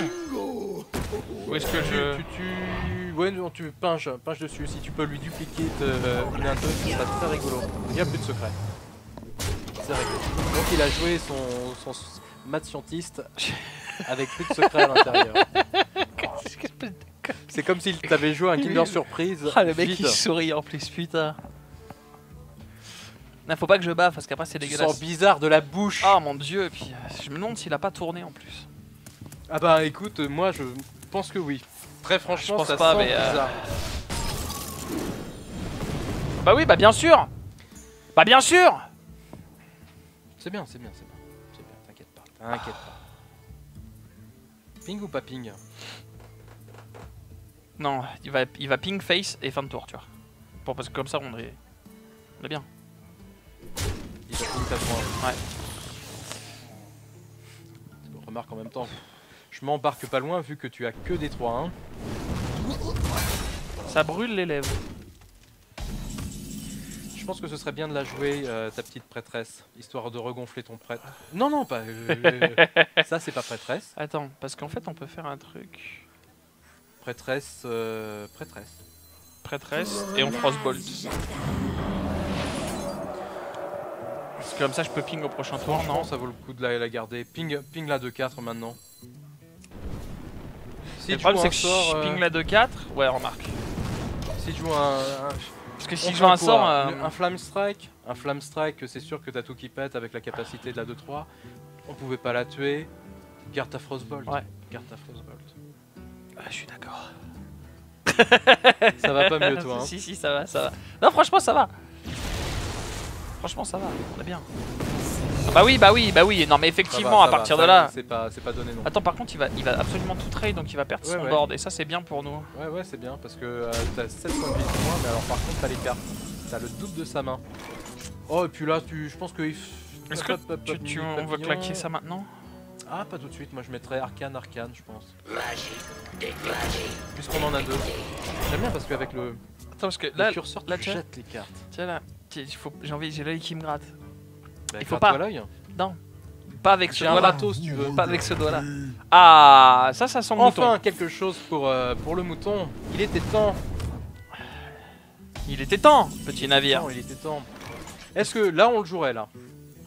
Ou est-ce que je... Ouais, non, tu pinges dessus. Si tu peux lui dupliquer une à deux, ce sera très rigolo. Il n'y a plus de secret. C'est rigolo. Donc il a joué son maths scientiste avec plus de secret à l'intérieur. C'est comme s'il t'avait joué un Kinder Surprise. Ah le mec vide. il sourit en plus, putain. Non, faut pas que je bave parce qu'après c'est Tu dégueulasse. sens bizarre de la bouche. Ah mon dieu, et puis je me demande s'il a pas tourné en plus. Ah bah écoute, moi je pense que oui. Très franchement, Je pense ça pas, sent mais, bizarre. Bah oui, bah bien sûr. Bah bien sûr. C'est bien, t'inquiète pas. Ping ou pas ping? Non, il va ping face et fin de tour, tu vois. Bon, parce que comme ça on est bien. Il va ping ta pointe. Ouais. Remarque en même temps. Je m'embarque pas loin vu que tu as que des 3-1. Ça brûle les lèvres. Je pense que ce serait bien de la jouer, ta petite prêtresse, histoire de regonfler ton prêtre. Non, non, pas. Ça, c'est pas prêtresse. Attends, parce qu'en fait, on peut faire un truc. Prêtresse. Prêtresse. Prêtresse et on frostbolt. Parce que comme ça, je peux ping au prochain tour, Non, non? ça vaut le coup de la garder. Ping la 2-4 maintenant. Si Le tu problème, joues c'est un que sort, je ping la 2-4. Ouais, remarque. si tu joues un Parce que si on je fait joue un quoi sort. Un Flame Strike. Un Flame Strike, c'est sûr que t'as tout qui pète avec la capacité de la 2-3. On pouvait pas la tuer. Garde ta Frostbolt. Ouais. Garde ta Frostbolt. Ah, je suis d'accord. Ça va pas mieux, toi. Hein. Si, ça va, ça va. Non, franchement, ça va. Franchement, ça va. On est bien. Ah bah oui. Non, mais effectivement, à partir de là. C'est pas donné non. Attends, par contre, il va absolument tout trade, donc il va perdre son Ouais. board. Et ça, c'est bien pour nous. Ouais, c'est bien parce que t'as 7 points de vie de moins, mais alors par contre, t'as les cartes. T'as le double de sa main. Oh, et puis là, je pense que. Est-ce que on veut claquer ça maintenant? Ah, pas tout de suite. Moi, je mettrais Arcane, je pense. Puisqu'on en a 2. J'aime bien parce qu'avec le Attends, parce que là, curseur, là, tu tiens. jettes les cartes. Tiens là, j'ai l'œil qui me gratte. Bah, Il faut gratte-toi pas. l'œil. Non, pas avec ce J'ai un doigt-là. râteau si tu veux. Pas avec ce doigt-là. Ah, ça sent le Enfin, mouton. quelque chose pour le mouton. Il était temps. Il était temps, petit navire. Il était temps. Est-ce que là, on le jouerait là?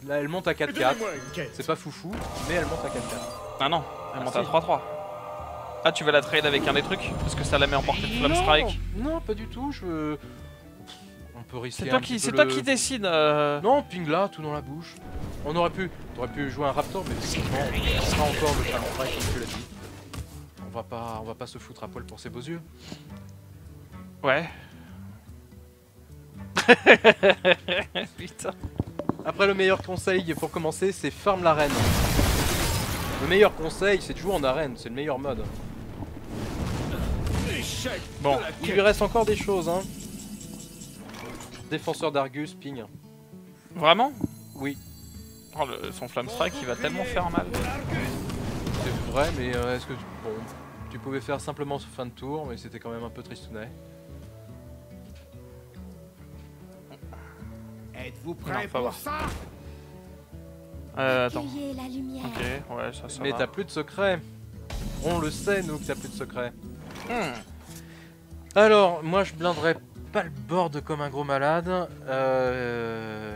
Là, elle monte à 4-4. Donnez-moi une quête. C'est pas foufou, mais elle monte à 4-4. Ah non, elle monte à si. 3-3. Ah, tu veux la trade avec un des trucs? Parce que ça la met en portée de Flame Strike. Non, pas du tout. On peut risquer. C'est toi qui décide. Non, ping là, tout dans la bouche. T'aurais pu jouer un Raptor, mais effectivement, on sera encore le Flame Strike comme tu l'as dit. On va pas se foutre à poil pour ses beaux yeux. Ouais. Putain. Après, le meilleur conseil pour commencer, c'est farm l'arène. Le meilleur conseil, c'est de jouer en arène, c'est le meilleur mode. Échec. Bon, Il lui reste encore des choses, hein. Défenseur d'Argus, ping. vraiment? Oui, Oh, son Flame Strike, il va tellement faire mal. c'est vrai, mais est-ce que tu pouvais faire simplement ce fin de tour, mais c'était quand même un peu tristounet. Êtes-vous Non, prêts faut voir. pour ça? Attends. Accueillez la lumière. Ok, ouais, ça Mais va. t'as plus de secret. On le sait, nous, que t'as plus de secret. Hmm. Alors, moi, je blinderais pas le board comme un gros malade.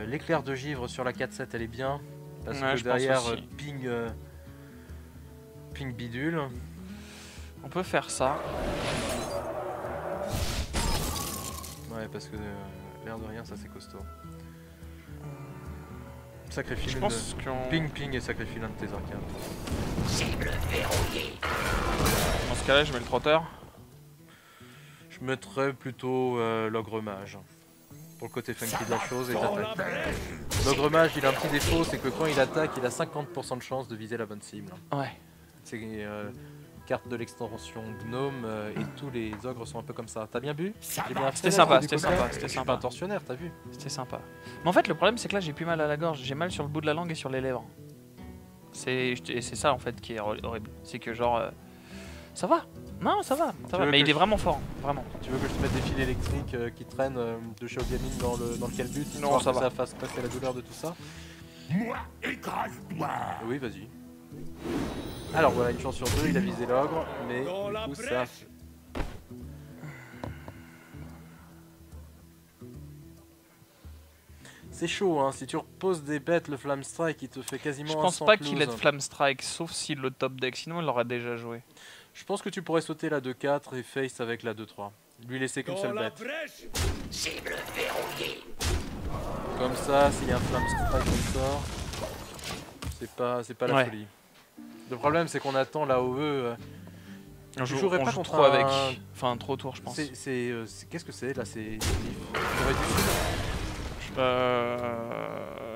L'éclair de givre sur la 4-7, elle est bien. Parce Ouais, que je pense derrière, aussi. ping bidule. On peut faire ça. Ouais, parce que l'air de rien, ça c'est costaud. Sacrifie Je l'une pense de... qu'on... Ping et sacrifie l'un de tes arcanes. Dans ce cas-là, je mets le trotteur. Je mettrais plutôt l'ogre mage. Pour le côté funky de la chose et t'attaques. L'ogre mage, il a un petit défaut, c'est que quand il attaque, il a 50% de chance de viser la bonne cible. Ouais. C'est carte de l'extension gnome et tous les ogres sont un peu comme ça. T'as bien bu? J'ai bien fait C'était la sympa, fois du c'était coca. sympa, c'était Je suis sympa. pas un tortionnaire, t'as vu? C'était sympa. Mais en fait, le problème, c'est que là, j'ai plus mal à la gorge. J'ai mal sur le bout de la langue et sur les lèvres. Et c'est ça, en fait, qui est horrible. C'est que, genre... Ça va. Non, ça va. Ça va. veux Mais que il est je- vraiment fort. Vraiment. Tu veux que je te mette des fils électriques qui traînent de chez Gaming dans le calbut, Non, histoire ça que va. ça fasse passer la douleur de tout ça? Moi, écrase-toi. Oui, vas-y. Alors voilà, une chance sur deux, il a visé l'ogre, mais Dans du la coup ça... brèche. C'est chaud, hein, si tu reposes des bêtes, le Flame Strike, il te fait quasiment Je un pense sans pas qu'il close. ait de Flame Strike, sauf s'il le top deck. Sinon, il l'aurait déjà joué. Je pense que tu pourrais sauter la 2-4 et face avec la 2-3. Lui laisser qu'une Dans seule la bête. brèche. Comme ça, s'il y a un Flame Strike qui sort, c'est pas la Ouais. folie. Le problème, c'est qu'on attend la OE... On joue- jouerais on pas joue contre trop avec. un- Enfin, trop tour, je pense. Qu'est-ce que c'est là? C'est Corée du Sud.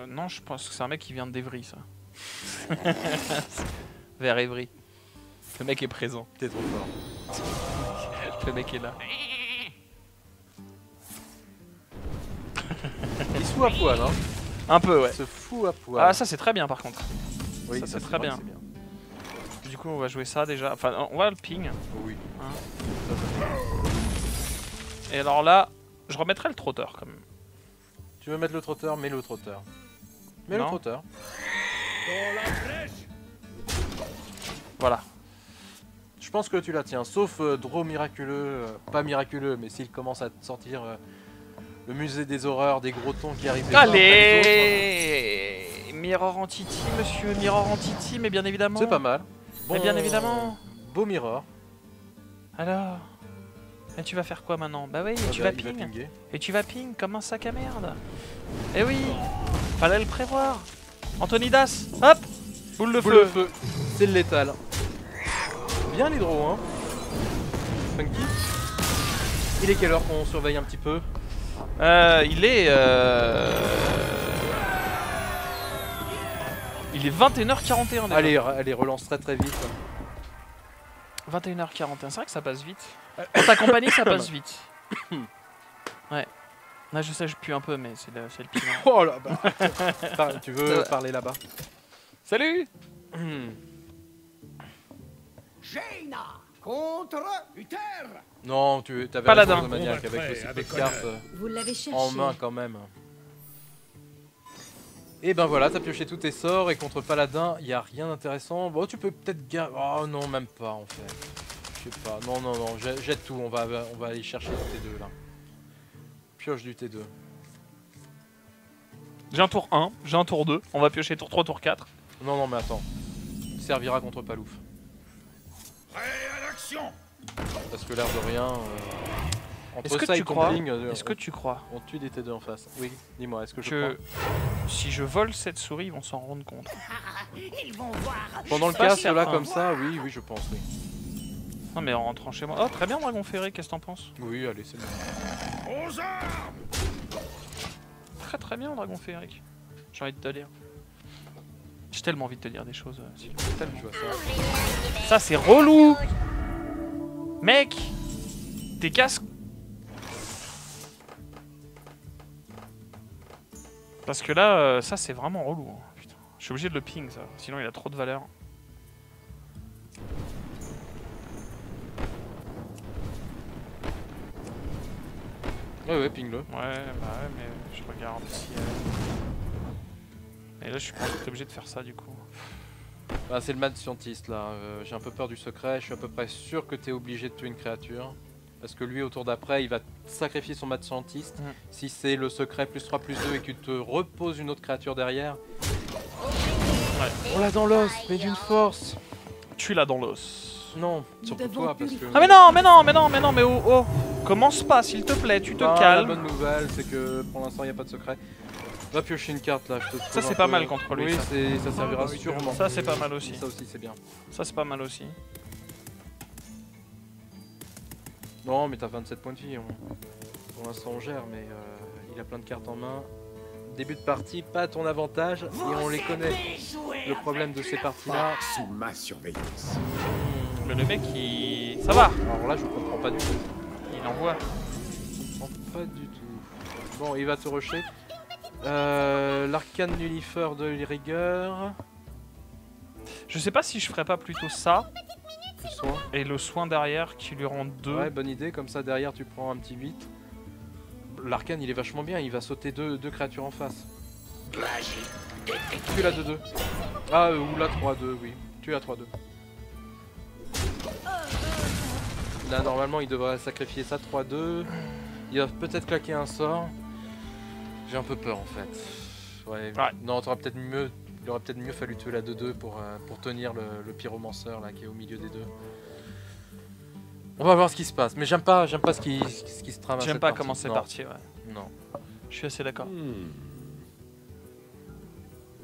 Non, je pense que c'est un mec qui vient d'Evry, ça. Vers Evry. Le mec est présent. T'es trop fort. Le mec est là. Il se fout à poil, hein. Un peu, ouais. Il se fout à poil. Ah, ça, c'est très bien, par contre. oui, ça, c'est c'est très vrai bien. que c'est bien. Du coup, on va jouer ça déjà. Enfin, on va le ping. Oui. Hein. Ça fait. Et alors là, je remettrai le trotteur quand même. Tu veux mettre le trotteur? Mets le trotteur. Mets le Non. trotteur. Voilà. Je pense que tu la tiens, sauf Draw miraculeux, pas miraculeux, mais s'il commence à te sortir le musée des horreurs, des gros tons qui arrivent les uns après les Allez Mirror Entity, monsieur, Mirror Entity, mais bien évidemment. autres. C'est pas mal. Mais bien évidemment. Beau mirror. Alors. Et tu vas faire quoi maintenant? Bah oui, Ah tu bah, vas il va ping. pinguer. Et tu vas ping comme un sac à merde. Eh oui, fallait le prévoir. Antonidas, hop, boule de Boule de feu. feu. C'est le létal. Bien les draws, hein. Funky. Il est quelle heure qu'on surveille un petit peu? Il est 21h41 déjà. Allez, allez, relance très très vite. 21h41, c'est vrai que ça passe vite. En ta compagnie, ça passe vite. Ouais. Là, je sais, je pue un peu, mais c'est le piment. Oh là bah. Tu veux parler là-bas? Salut. Jaina contre Uther. Non, tu avais Paladin. raison de maniaque avec Combattrez aussi peu de avec cartes honneur. Vous l'avez cherché. en main quand même. Et ben voilà, t'as pioché tous tes sorts et contre Paladin, il n'y a rien d'intéressant. Bon, tu peux peut-être garder... Oh non, même pas en fait. Je sais pas. Non, non, non, jette tout, on va aller chercher du T2 là. Pioche du T2. J'ai un tour 1, j'ai un tour 2. On va piocher tour 3, tour 4. Non, non, mais attends. Il servira contre Palouf. Prêt à l'action. Parce que l'air de rien... Est-ce entre que ça tu et ton crois ping, Est-ce que tu crois on tue des T2 en face. Oui, dis-moi, est-ce que je que crois si je vole cette souris, ils vont s'en rendre compte? Ils vont voir. Pendant le Pas casque là certain. comme ça, oui, oui, je pense, oui. Non mais en rentrant chez moi. Oh très bien Dragon Ferré, qu'est-ce que t'en penses? Oui, allez, c'est bon. Aux armes. Très très bien Dragon Féerique. J'ai envie de te dire. J'ai tellement envie de te dire des choses, Sylvain. Tellement. Je vois ça. Ça c'est relou. Mec, tes casques. Parce que là, ça c'est vraiment relou. Hein. Putain. Je suis obligé de le ping ça, sinon il a trop de valeur. Ouais, ouais, ping-le. Ouais, bah ouais, mais je regarde si. Et là, je suis pas obligé de faire ça du coup. Ah, c'est le mad scientist là, j'ai un peu peur du secret, je suis à peu près sûr que t'es obligé de tuer une créature. Parce que lui, au tour d'après, il va sacrifier son mad scientist. Si c'est le secret +3/+2 et que tu te reposes une autre créature derrière. Ouais. On l'a dans l'os, mais d'une force. Tu l'as dans l'os. Non, surtout devons toi, parce que... Ah mais non, mais non, mais non, mais non, mais oh, oh. Commence pas, s'il te plaît, tu te Ah, calmes. La bonne nouvelle, c'est que pour l'instant, il n'y a pas de secret. Va piocher une carte là, je te Ça, trouve c'est un pas peu- mal contre lui, Oui, ça. ça servira sûrement. Ça, c'est pas mal aussi. Ça aussi, c'est bien. Ça, c'est pas mal aussi. Non, mais t'as 27 points de vie. Pour l'instant, on gère, mais il a plein de cartes en main. Début de partie, pas à ton avantage, et on les connaît. Le problème de ces parties-là. Sous ma surveillance. Mais le mec, il. Ça va, Alors là, je comprends pas du tout. il envoie. Je comprends pas du tout. Bon, il va te rusher. L'arcane nullifère de rigueur. Je sais pas si je ferais pas plutôt ça Plus soin. et le soin derrière qui lui rend 2. Ouais, bonne idée. Comme ça, derrière, tu prends un petit 8. L'arcane, il est vachement bien. Il va sauter deux créatures en face. Tu l'as 2-2. Ah, ou la 3-2, oui. Tu l'as 3-2. Là, normalement, il devrait sacrifier ça 3-2. Il va peut-être claquer un sort. J'ai un peu peur, en fait. Ouais. Ouais. Non, t'aurais peut-être mieux... il aurait peut-être mieux fallu tuer la 2-2 pour tenir le pyromanceur là, qui est au milieu des deux. On va voir ce qui se passe. Mais j'aime pas ce qui se trame à J'aime cette pas partie. comment c'est Non. parti, ouais. Non. Je suis assez d'accord.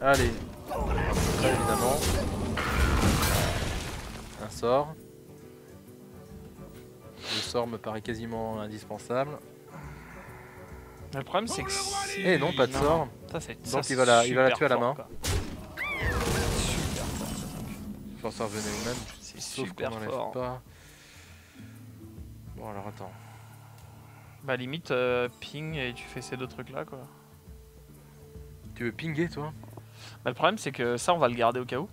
Allez. Très évidemment. Un sort. Le sort me paraît quasiment indispensable. Mais le problème, c'est que si. Eh non, pas de sort. Ça, c'est. Donc ça, il va la super tuer à la fort, main. quoi. Super fort. Je pense que ça revenait au même. C'est Sauf super qu'on n'enlève fort. pas. Bon alors attends. Bah, limite, ping et tu fais ces deux trucs là, quoi. Tu veux pinguer toi? Bah, le problème, c'est que ça, on va le garder au cas où.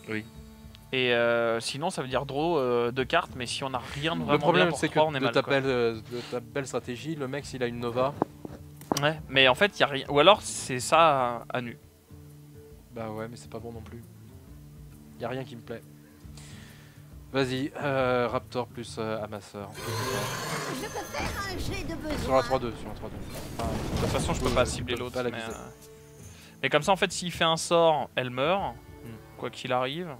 Oui. Et sinon, ça veut dire draw 2 cartes, mais si on a rien de vraiment Le problème, bien pour c'est que 3, on est de mal. ta, Quoi. de ta belle stratégie, le mec, s'il a une Nova, Ouais, mais en fait, il y a rien. Ou alors, c'est ça à nu. bah ouais, mais c'est pas bon non plus. Y a rien qui me plaît. Vas-y, Raptor plus Amasseur. Je peux faire un jet de besoin. Sur la 3-2, sur la 3-2. Enfin, De toute façon, je peux pas cibler l'autre. la Mais, viser. mais comme ça, en fait, s'il fait un sort, elle meurt, quoi qu'il arrive.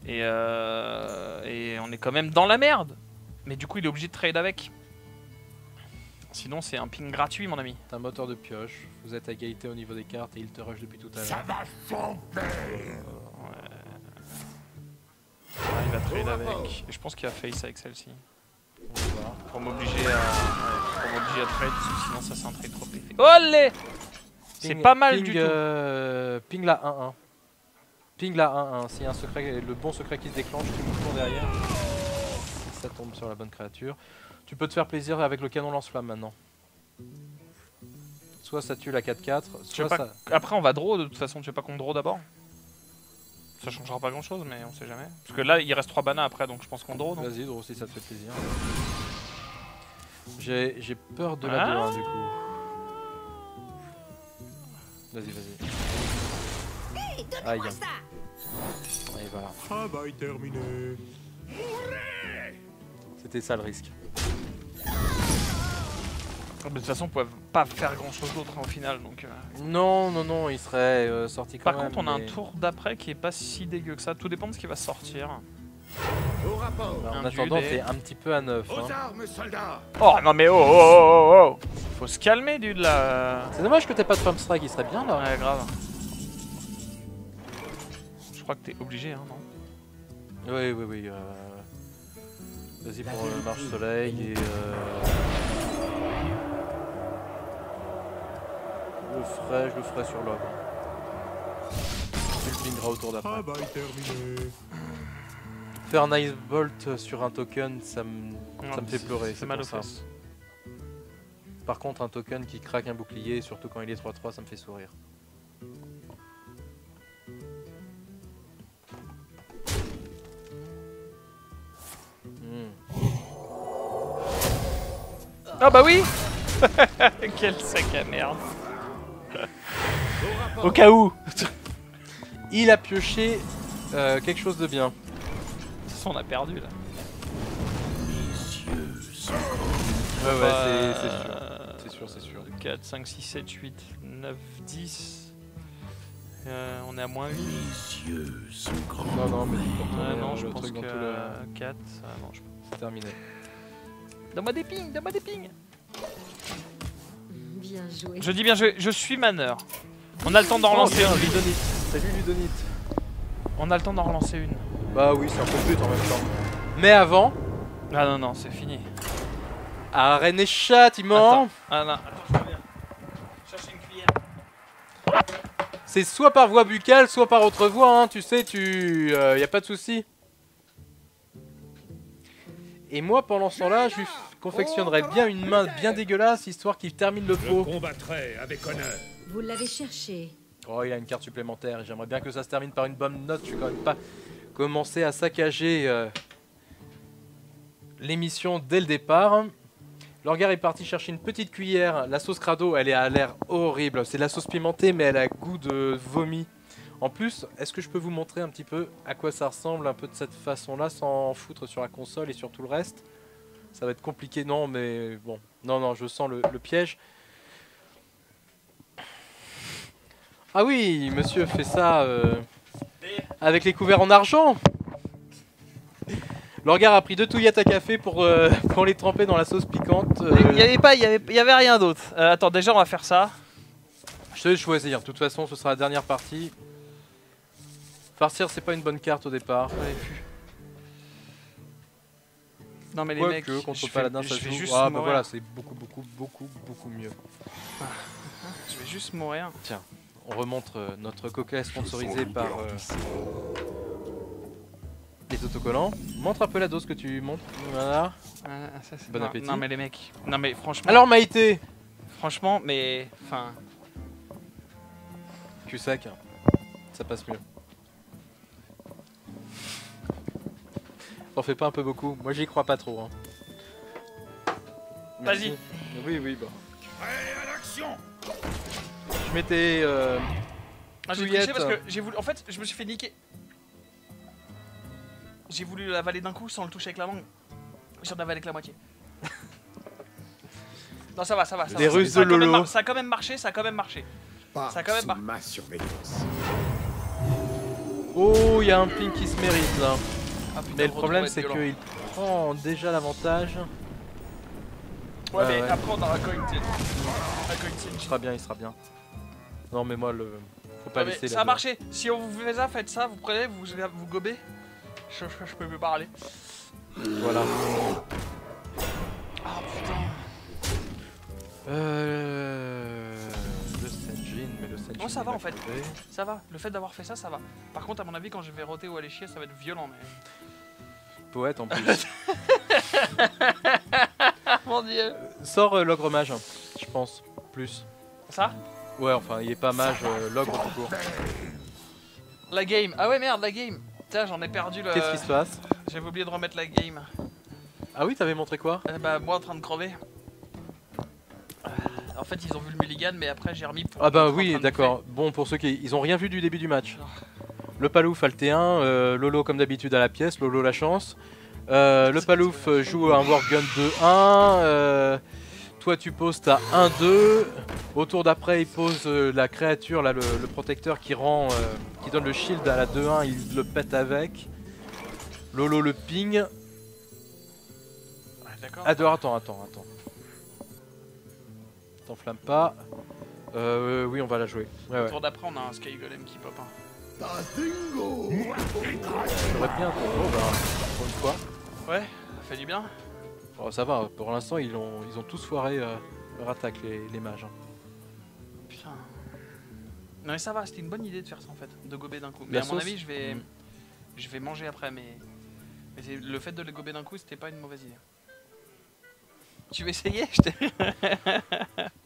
Et on est quand même dans la merde. Mais du coup, il est obligé de trade avec. Sinon, c'est un ping gratuit, mon ami. T'as un moteur de pioche, vous êtes à égalité au niveau des cartes et il te rush depuis tout à Ça l'heure. va changer. Il va trade avec. Et je pense qu'il va face avec celle-ci. On va voir. Pour m'obliger à trade, parce que sinon, ça, c'est un trade trop épais. Olé! C'est Ping- pas mal ping, du tout. Ping la 1-1. Ping la 1-1. S'il y a un secret, le bon secret qui se déclenche, tu me tournes derrière. Si ça tombe sur la bonne créature. Tu peux te faire plaisir avec le canon lance-flamme maintenant. Soit ça tue la 4-4, Je sais soit pas- ça... Après, on va draw, de toute façon, tu veux pas qu'on draw d'abord? Ça changera pas grand chose, mais on sait jamais. Parce que là, il reste 3 banas après, donc je pense qu'on draw, non? Vas-y, draw si ça te fait plaisir. J'ai peur de la Ah. 2-1 du coup. Vas-y, vas-y. Hé, Aïe. donnez-moi ça. Allez, voilà. Travail terminé. C'était ça le risque. De toute façon, on pouvait pas faire grand chose d'autre hein, au final, donc... Non, non, non, il serait sorti quand Par même. contre, on a un mais- tour d'après qui est pas si dégueu que ça. Tout dépend de ce qui va sortir. Au rapport. Bah, en Un attendant, duel et- t'es un petit peu à neuf. Aux Hein. armes, soldats. Oh non mais oh oh oh oh oh. Faut se calmer dude là. C'est dommage que t'aies pas de pump strike, il serait bien là. Ouais grave. Je crois que t'es obligé hein non? Oui, oui, oui. Vas-y pour marche soleil et je le ferai sur l'ogre. Tu le pingera autour d'après. Travail terminé. Faire un Ice Bolt sur un token, ça me fait pleurer. C'est mal pour aux ça. fesses. Par contre, un token qui craque un bouclier, surtout quand il est 3-3, ça me fait sourire. Ah bah oui. Quel sac à merde. Au cas où. Il a pioché quelque chose de bien. De toute façon on a perdu là. Ouais, ouais, Bah, c'est sûr. C'est sûr, c'est sûr. 4, 5, 6, 7, 8, 9, 10. On est à moins 8. Non, non, mais Non, je le pense truc que dans tout le... 4. Non, je... C'est terminé. Donne-moi des pings, donne-moi des pings. Bien joué. Je dis bien, je suis maneur. On a le temps d'en relancer une. Ludonite. Salut Ludonite. On a le temps d'en relancer une. Bah oui, c'est un peu but en même temps. Mais avant, Ah non, non, c'est fini. arène et chat, il ment. Attends. Ah non, attends, je reviens. Chercher une cuillère. C'est soit par voie buccale, soit par autre voie, hein. Tu sais, y a pas de souci. Et moi, pendant ce temps-là, je lui confectionnerais bien une main bien dégueulasse, histoire qu'il termine le Je pot. combattrai avec honneur. Vous l'avez cherché. Oh, il a une carte supplémentaire. J'aimerais bien que ça se termine par une bonne note. Je vais quand même pas commencer à saccager l'émission dès le départ. Lorgar est parti chercher une petite cuillère. La sauce crado, elle a l'air horrible. C'est de la sauce pimentée, mais elle a goût de vomi. En plus, est-ce que je peux vous montrer un petit peu à quoi ça ressemble un peu de cette façon-là, sans foutre sur la console et sur tout le reste? Ça va être compliqué, non, mais bon. Non, non, je sens le piège. Ah oui, monsieur fait ça avec les couverts en argent. Lorgar a pris 2 touillettes à café pour les tremper dans la sauce piquante. Il y avait rien d'autre. Attends, déjà on va faire ça. Je te laisse choisir. De toute façon, ce sera la dernière partie. Farcir, c'est pas une bonne carte au départ. Non mais les Quoique, mecs, contre je Paladin, vais, ça je se vais joue. juste Ah bah mourir. voilà, c'est beaucoup mieux. Je vais juste mourir. Tiens, on remonte notre coquet sponsorisé par les autocollants. Montre un peu la dose que tu montres. Voilà. Ça, c'est- Bon non, appétit. non mais les mecs, non mais franchement, Alors Maïté, franchement, mais enfin, cul sec, ça passe mieux. T'en fais pas un peu beaucoup? Moi j'y crois pas trop. Hein. Vas-y. Merci. Oui, oui, bah. Prêt à l'action. Je m'étais. Ah, j'ai Touillette. triché parce que j'ai voulu. En fait, je me suis fait niquer. J'ai voulu l'avaler d'un coup sans le toucher avec la langue. J'en avalé que la moitié. Non, ça va, ça va. Ça Des va, ruses ça a de quand même Lolo. Ça a quand même marché, ça a quand même marché. Pas Ça a quand même sous mar- ma surveillance. Oh, il y a un ping qui se mérite là. Ah, putain, Mais le retour problème va être c'est violent. qu'il prend déjà l'avantage. Ouais, mais ouais. après on aura coin. La coin, c'est une Il sera bien, il sera bien. Non mais moi le. Faut pas Ouais, mais laisser ça a marché. Si on vous fait ça, faites ça, vous prenez, vous gobez. Je peux plus parler. Voilà. Ah putain. Le Senjin, mais le Senjin. Oh, ça il va, en fait. crever. Ça va, le fait d'avoir fait ça, ça va. Par contre, à mon avis, quand je vais roter ou aller chier, ça va être violent. Mais... Poète en plus. Mon dieu. Sors l'ogre mage, je pense. Plus. Ça? Ouais, enfin, il est pas mage, l'ogre tout court. La game. Ah ouais, merde, la game. Tiens, j'en ai perdu le. Qu'est-ce qui se passe? J'avais oublié de remettre la game. Ah oui, t'avais montré quoi? Bah, moi en train de crever. En fait, ils ont vu le mulligan, mais après j'ai remis pour. Ah bah montrer en oui, train de d'accord. Bon, pour ceux qui... Ils ont rien vu du début du match. Ah. Le Palouf a le T1, Lolo comme d'habitude à la pièce, Lolo la chance. Le Palouf joue un Wargun 2-1. Toi tu poses ta 1-2. Au tour d'après il pose la créature, là, le protecteur qui rend, qui donne le shield à la 2-1, il le pète avec. Lolo le ping. Ouais, d'accord. Attends. T'enflamme pas. Oui, on va la jouer. Ouais, Au ouais. tour d'après, on a un Sky Golem qui pop. Hein. Dingo. J'aurais bien. Oh bah, pour une fois. Ouais, ça fait du bien. Oh, ça va, pour l'instant ils ont tous foiré leur attaque, les mages. Hein. Putain. Non, mais ça va, c'était une bonne idée de faire ça en fait, de gober d'un coup. Mais La à mon sauce. avis, je Mm. vais manger après, mais le fait de les gober d'un coup, c'était pas une mauvaise idée. Tu veux essayer?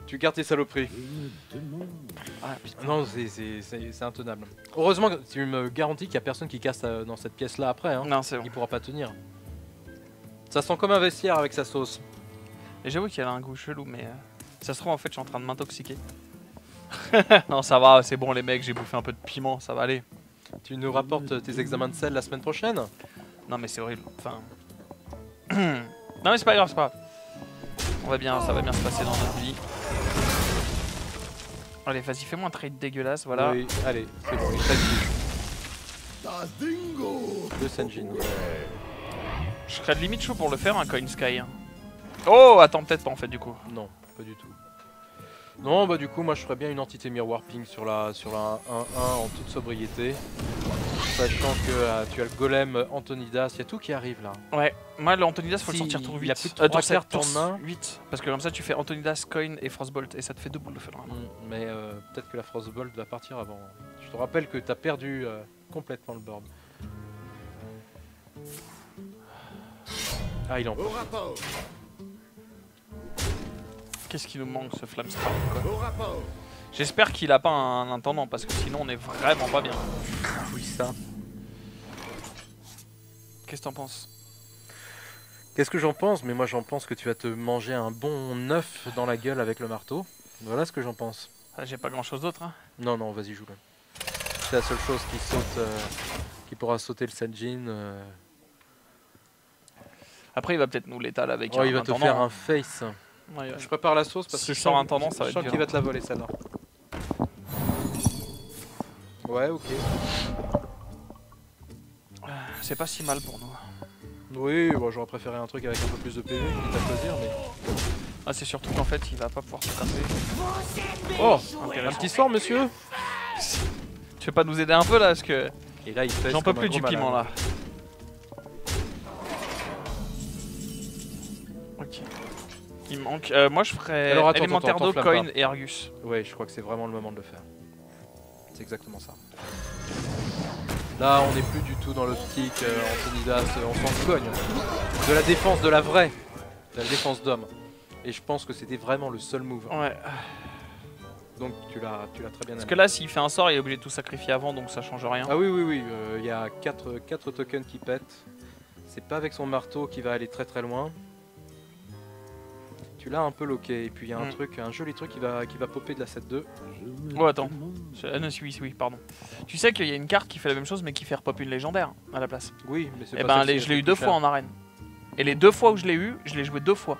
Tu gardes tes saloperies. Ah putain. Non, c'est intenable. Heureusement que tu me garantis qu'il n'y a personne qui casse dans cette pièce là après. Hein. Non, c'est bon. Il pourra pas tenir. Ça sent comme un vestiaire avec sa sauce. Et j'avoue qu'elle a un goût chelou, mais ça se trouve en fait, je suis en train de m'intoxiquer. Non, ça va, c'est bon les mecs, j'ai bouffé un peu de piment, ça va aller. Tu nous rapportes tes examens de sel la semaine prochaine? Non, mais c'est horrible. Enfin. Non, mais c'est pas grave, c'est pas grave. Ça va bien se passer dans notre vie. Allez, vas-y, fais-moi un trade dégueulasse, voilà. Oui, allez, c'est bon, il s'active. Dingo. Le Senjin. Je serais de limite chaud pour le faire, un Coin Sky. Hein. Oh, attends, peut-être pas en fait, du coup. Non, pas du tout. Non, bah du coup, moi je ferais bien une entité Mirror Ping sur la 1-1 en toute sobriété. Sachant que tu as le golem Antonidas, il y a tout qui arrive là. Ouais, moi l'Antonidas faut Si, le sortir tour 8. il y a plus de 3 tour 7, cartes tour en main. 8. Parce que comme ça tu fais Antonidas, Coin et Frostbolt et ça te fait 2 boules de feu normalement. Mais peut-être que la Frostbolt va partir avant. Je te rappelle que tu as perdu complètement le board. Ah, il en Au rapport. Qu'est-ce qui nous manque ce Flamstrap quoi. Au rapport. J'espère qu'il a pas un intendant parce que sinon on est vraiment pas bien. oui, ça. Qu'est-ce que t'en penses? Qu'est-ce que j'en pense? Mais moi j'en pense que tu vas te manger un bon 9 dans la gueule avec le marteau. Voilà ce que j'en pense. Ah, j'ai pas grand chose d'autre hein. Non, non, vas-y, joue-le. C'est la seule chose qui saute, qui pourra sauter le Senjin. Après il va peut-être nous l'étaler avec Oh, un il va te intendant, faire hein. un face. Ouais, ouais. Je prépare la sauce parce Si que je sors un tendance, ça va je sens être qu'il violent. va te la voler celle-là. Ouais, ok. C'est pas si mal pour nous. Oui, bon, j'aurais préféré un truc avec un peu plus de PV, quitte à choisir, mais... Ah, c'est surtout qu'en fait il va pas pouvoir se taper. Oh, un Intéressant. petit sort, monsieur. Tu veux pas nous aider un peu là parce que Et là, il pèse j'en peux comme un plus gros du piment malade. là. Ok. Il me manque. Moi je ferais Alors, attends, élémentaire attends, d'eau, t'enflamme Coin pas. et Argus. Ouais, je crois que c'est vraiment le moment de le faire. C'est exactement ça. Là, on n'est plus du tout dans l'optique Antonidas, on s'en cogne. De la défense, de la vraie. De la défense d'homme. Et je pense que c'était vraiment le seul move. Ouais. Donc tu l'as très bien Parce amené. que là s'il fait un sort il est obligé de tout sacrifier avant donc ça change rien. Ah oui, oui, oui, il y a 4 tokens qui pètent. C'est pas avec son marteau qui va aller très très loin. Tu l'as un peu loqué. Et puis il y a un joli truc qui va popper de la 7-2. Oh attends. Ah non, oui, pardon. Tu sais qu'il y a une carte qui fait la même chose mais qui fait repop une légendaire à la place. Oui, mais c'est Et pas ben celle qui je est l'ai eu le 2 plus fois cher. en arène. Et les 2 fois où je l'ai eu, je l'ai joué 2 fois.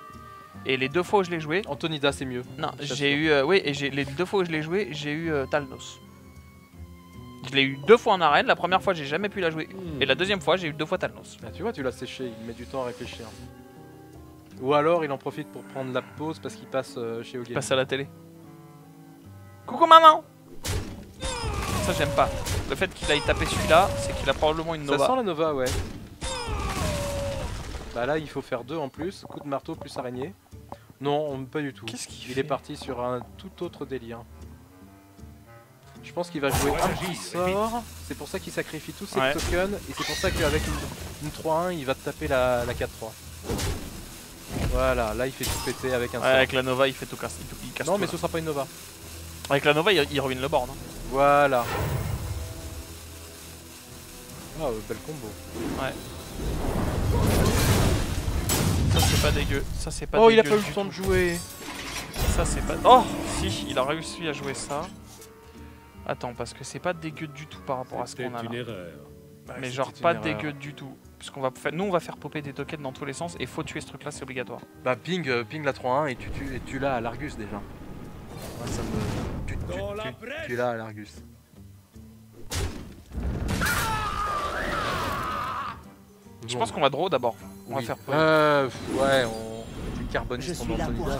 Et les 2 fois où je l'ai joué, Antonida c'est mieux. non, Je j'ai eu oui, et les 2 fois où je l'ai joué, j'ai eu Talnos. Je l'ai eu 2 fois en arène, la première fois j'ai jamais pu la jouer. Et la deuxième fois j'ai eu 2 fois Talnos. Ah, tu vois, tu l'as séché, il met du temps à réfléchir. Ou alors il en profite pour prendre la pause parce qu'il passe chez Ogame. Passe à la télé. Coucou maman. Ça j'aime pas. Le fait qu'il aille taper celui-là, c'est qu'il a probablement une Ça Nova. sent la Nova, ouais. Bah là il faut faire 2 en plus, coup de marteau plus araignée. Non, pas du tout. Qu'est-ce qu'il Il fait est parti sur un tout autre délire. Je pense qu'il va jouer un petit sort. C'est pour ça qu'il sacrifie tous ses Ouais. tokens. Et c'est pour ça qu'avec une 3-1, il va te taper la 4-3. Voilà, là il fait tout péter avec un Ouais, sort. avec la Nova il fait tout casse. Il casse Non, tout, mais là. ce sera pas une Nova. Avec la Nova il ruine le board. Hein. Voilà. Ah, bel combo. Ouais. Ça c'est pas dégueu. Ça c'est pas Oh, dégueu. il a pas eu du le temps tout. de jouer. Ça c'est pas. Oh si, il a réussi à jouer ça. Attends, parce que c'est pas dégueu du tout par rapport à ce qu'on a une là. erreur. Mais c'était genre une pas erreur. dégueu du tout. Parce qu'on va faire, nous on va faire popper des tokens dans tous les sens et faut tuer ce truc là, c'est obligatoire. Bah ping la 3-1 et tu l'as à l'Argus déjà. Ouais, ça me... Tu l'as à l'Argus. Je pense qu'on va draw d'abord. On va faire popper. Ouais, tu carbonises Je ton suis là pour Antonidas.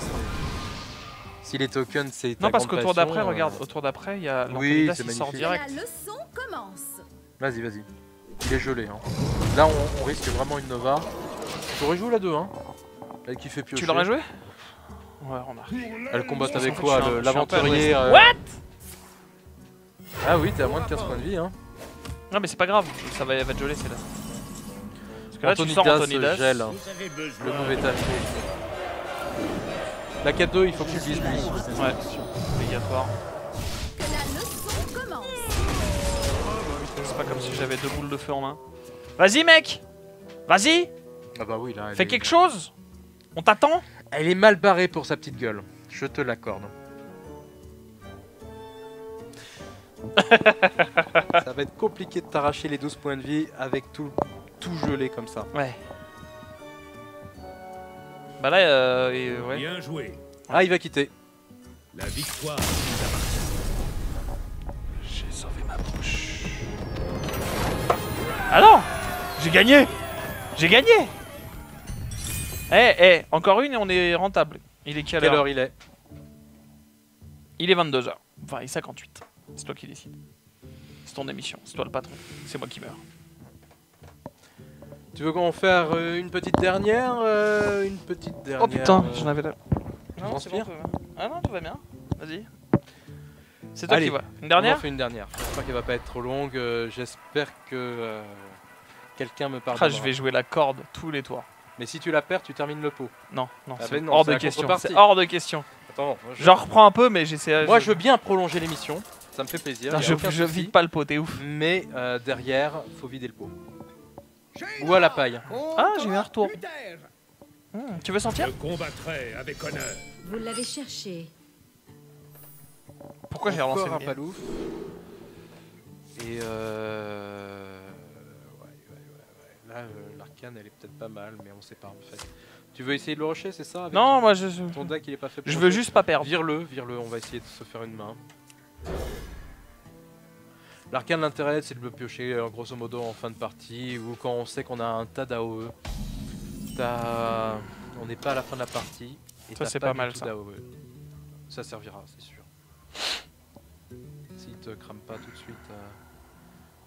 Si les tokens c'est ta Non parce grande qu'au tour passion, d'après, regarde, au tour d'après, il y a Oui, l'Antonidas c'est qui sort magnifique. direct. La leçon commence. Vas-y, vas-y. Il est gelé. Hein. Là, on risque vraiment une Nova. J'aurais joué la 2, hein. Elle qui fait piocher. Tu l'aurais joué? Ouais, remarque. Elle combatte De toute avec façon, quoi je suis un peu l'aventurier agressif. What? Ah oui, t'es à moins de 15 points de vie, hein. Non mais c'est pas grave, ça va être gelé c'est là. Parce que là tu sors Antonidas. gèle. Vous avez besoin. Le mauvais tâche. La 4-2, il faut que tu le vises plus. Ouais, obligatoire. Que la leçon commence. C'est pas comme si j'avais 2 boules de feu en main. Vas-y mec! Vas-y! Ah bah oui, là. Fais quelque chose! On t'attend! Elle est mal barrée pour sa petite gueule. Je te l'accorde. Ça va être compliqué de t'arracher les 12 points de vie avec tout gelé comme ça. Ouais. Bah là, ouais. Bien joué. Ah, il va quitter. La victoire. J'ai sauvé ma bouche. Ah non! J'ai gagné! J'ai gagné! Encore une et on est rentable. Il est quelle Quelle heure? heure il est? Il est 22h. Enfin, il est 58. C'est toi qui décides. C'est ton émission. C'est toi le patron. C'est moi qui meurs. Tu veux qu'on fasse une petite dernière Une petite dernière. Oh putain, j'en avais là. Non, c'est bon, tout Ah non, tout va bien. Vas-y. C'est toi Allez, qui vois. Une On en dernière? fait une dernière. J'espère qu'elle va pas être trop longue. J'espère que quelqu'un me Ah, pardonnera. je vais jouer la corde tous les toits. Mais si tu la perds, tu termines le pot. Non, non, Ah c'est ben non, hors c'est de la question. contrepartie. C'est hors de question. Attends, J'en reprends un peu, mais j'essaie. moi je veux bien prolonger l'émission. Ça me fait plaisir. Non, y a je aucun souci. vide pas le pot, t'es ouf. Mais derrière, faut vider le pot. Ou à la paille. Ah, j'ai eu un retour. Tu veux sentir? Je combattrai avec honneur. Vous l'avez cherché. Pourquoi j'ai relancé Encore le un game? palouf. Et là, l'arcane elle est peut-être pas mal, mais on sait pas en fait. Tu veux essayer de le rusher, c'est ça avec Non, moi ton deck il est pas fait pour je veux rusher. juste pas perdre. Vire-le, on va essayer de se faire une main. L'arcane l'intérêt c'est de le piocher grosso modo en fin de partie ou quand on sait qu'on a un tas d'AOE. On n'est pas à la fin de la partie. Et Ça, t'as c'est pas du mal, tout ça. d'AOE. Ça servira, c'est sûr. S'il te crame pas tout de suite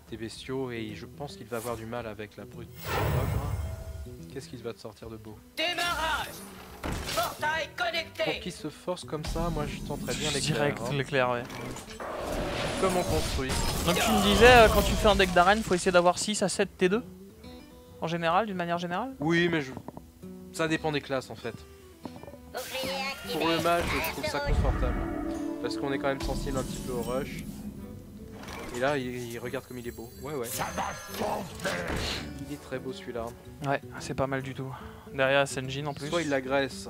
tes bestiaux et je pense qu'il va avoir du mal avec la brute ogre. Qu'est-ce qu'il va te sortir de beau? Démarrage. Portail Pour connecté. qu'il se force comme ça, moi je tenterais bien l'éclair. Direct, hein. l'éclair, ouais. Comme on construit. Donc tu me disais, quand tu fais un deck d'arène, faut essayer d'avoir 6 à 7 T2? En général, d'une manière générale? Oui, mais ça dépend des classes en fait. Pour le mage, je trouve ça confortable. Parce qu'on est quand même sensible un petit peu au rush. Et là, il regarde comme il est beau. Ouais, ouais. Il est très beau celui-là. Ouais, c'est pas mal du tout. Derrière Senjin en plus. Soit il l'agresse,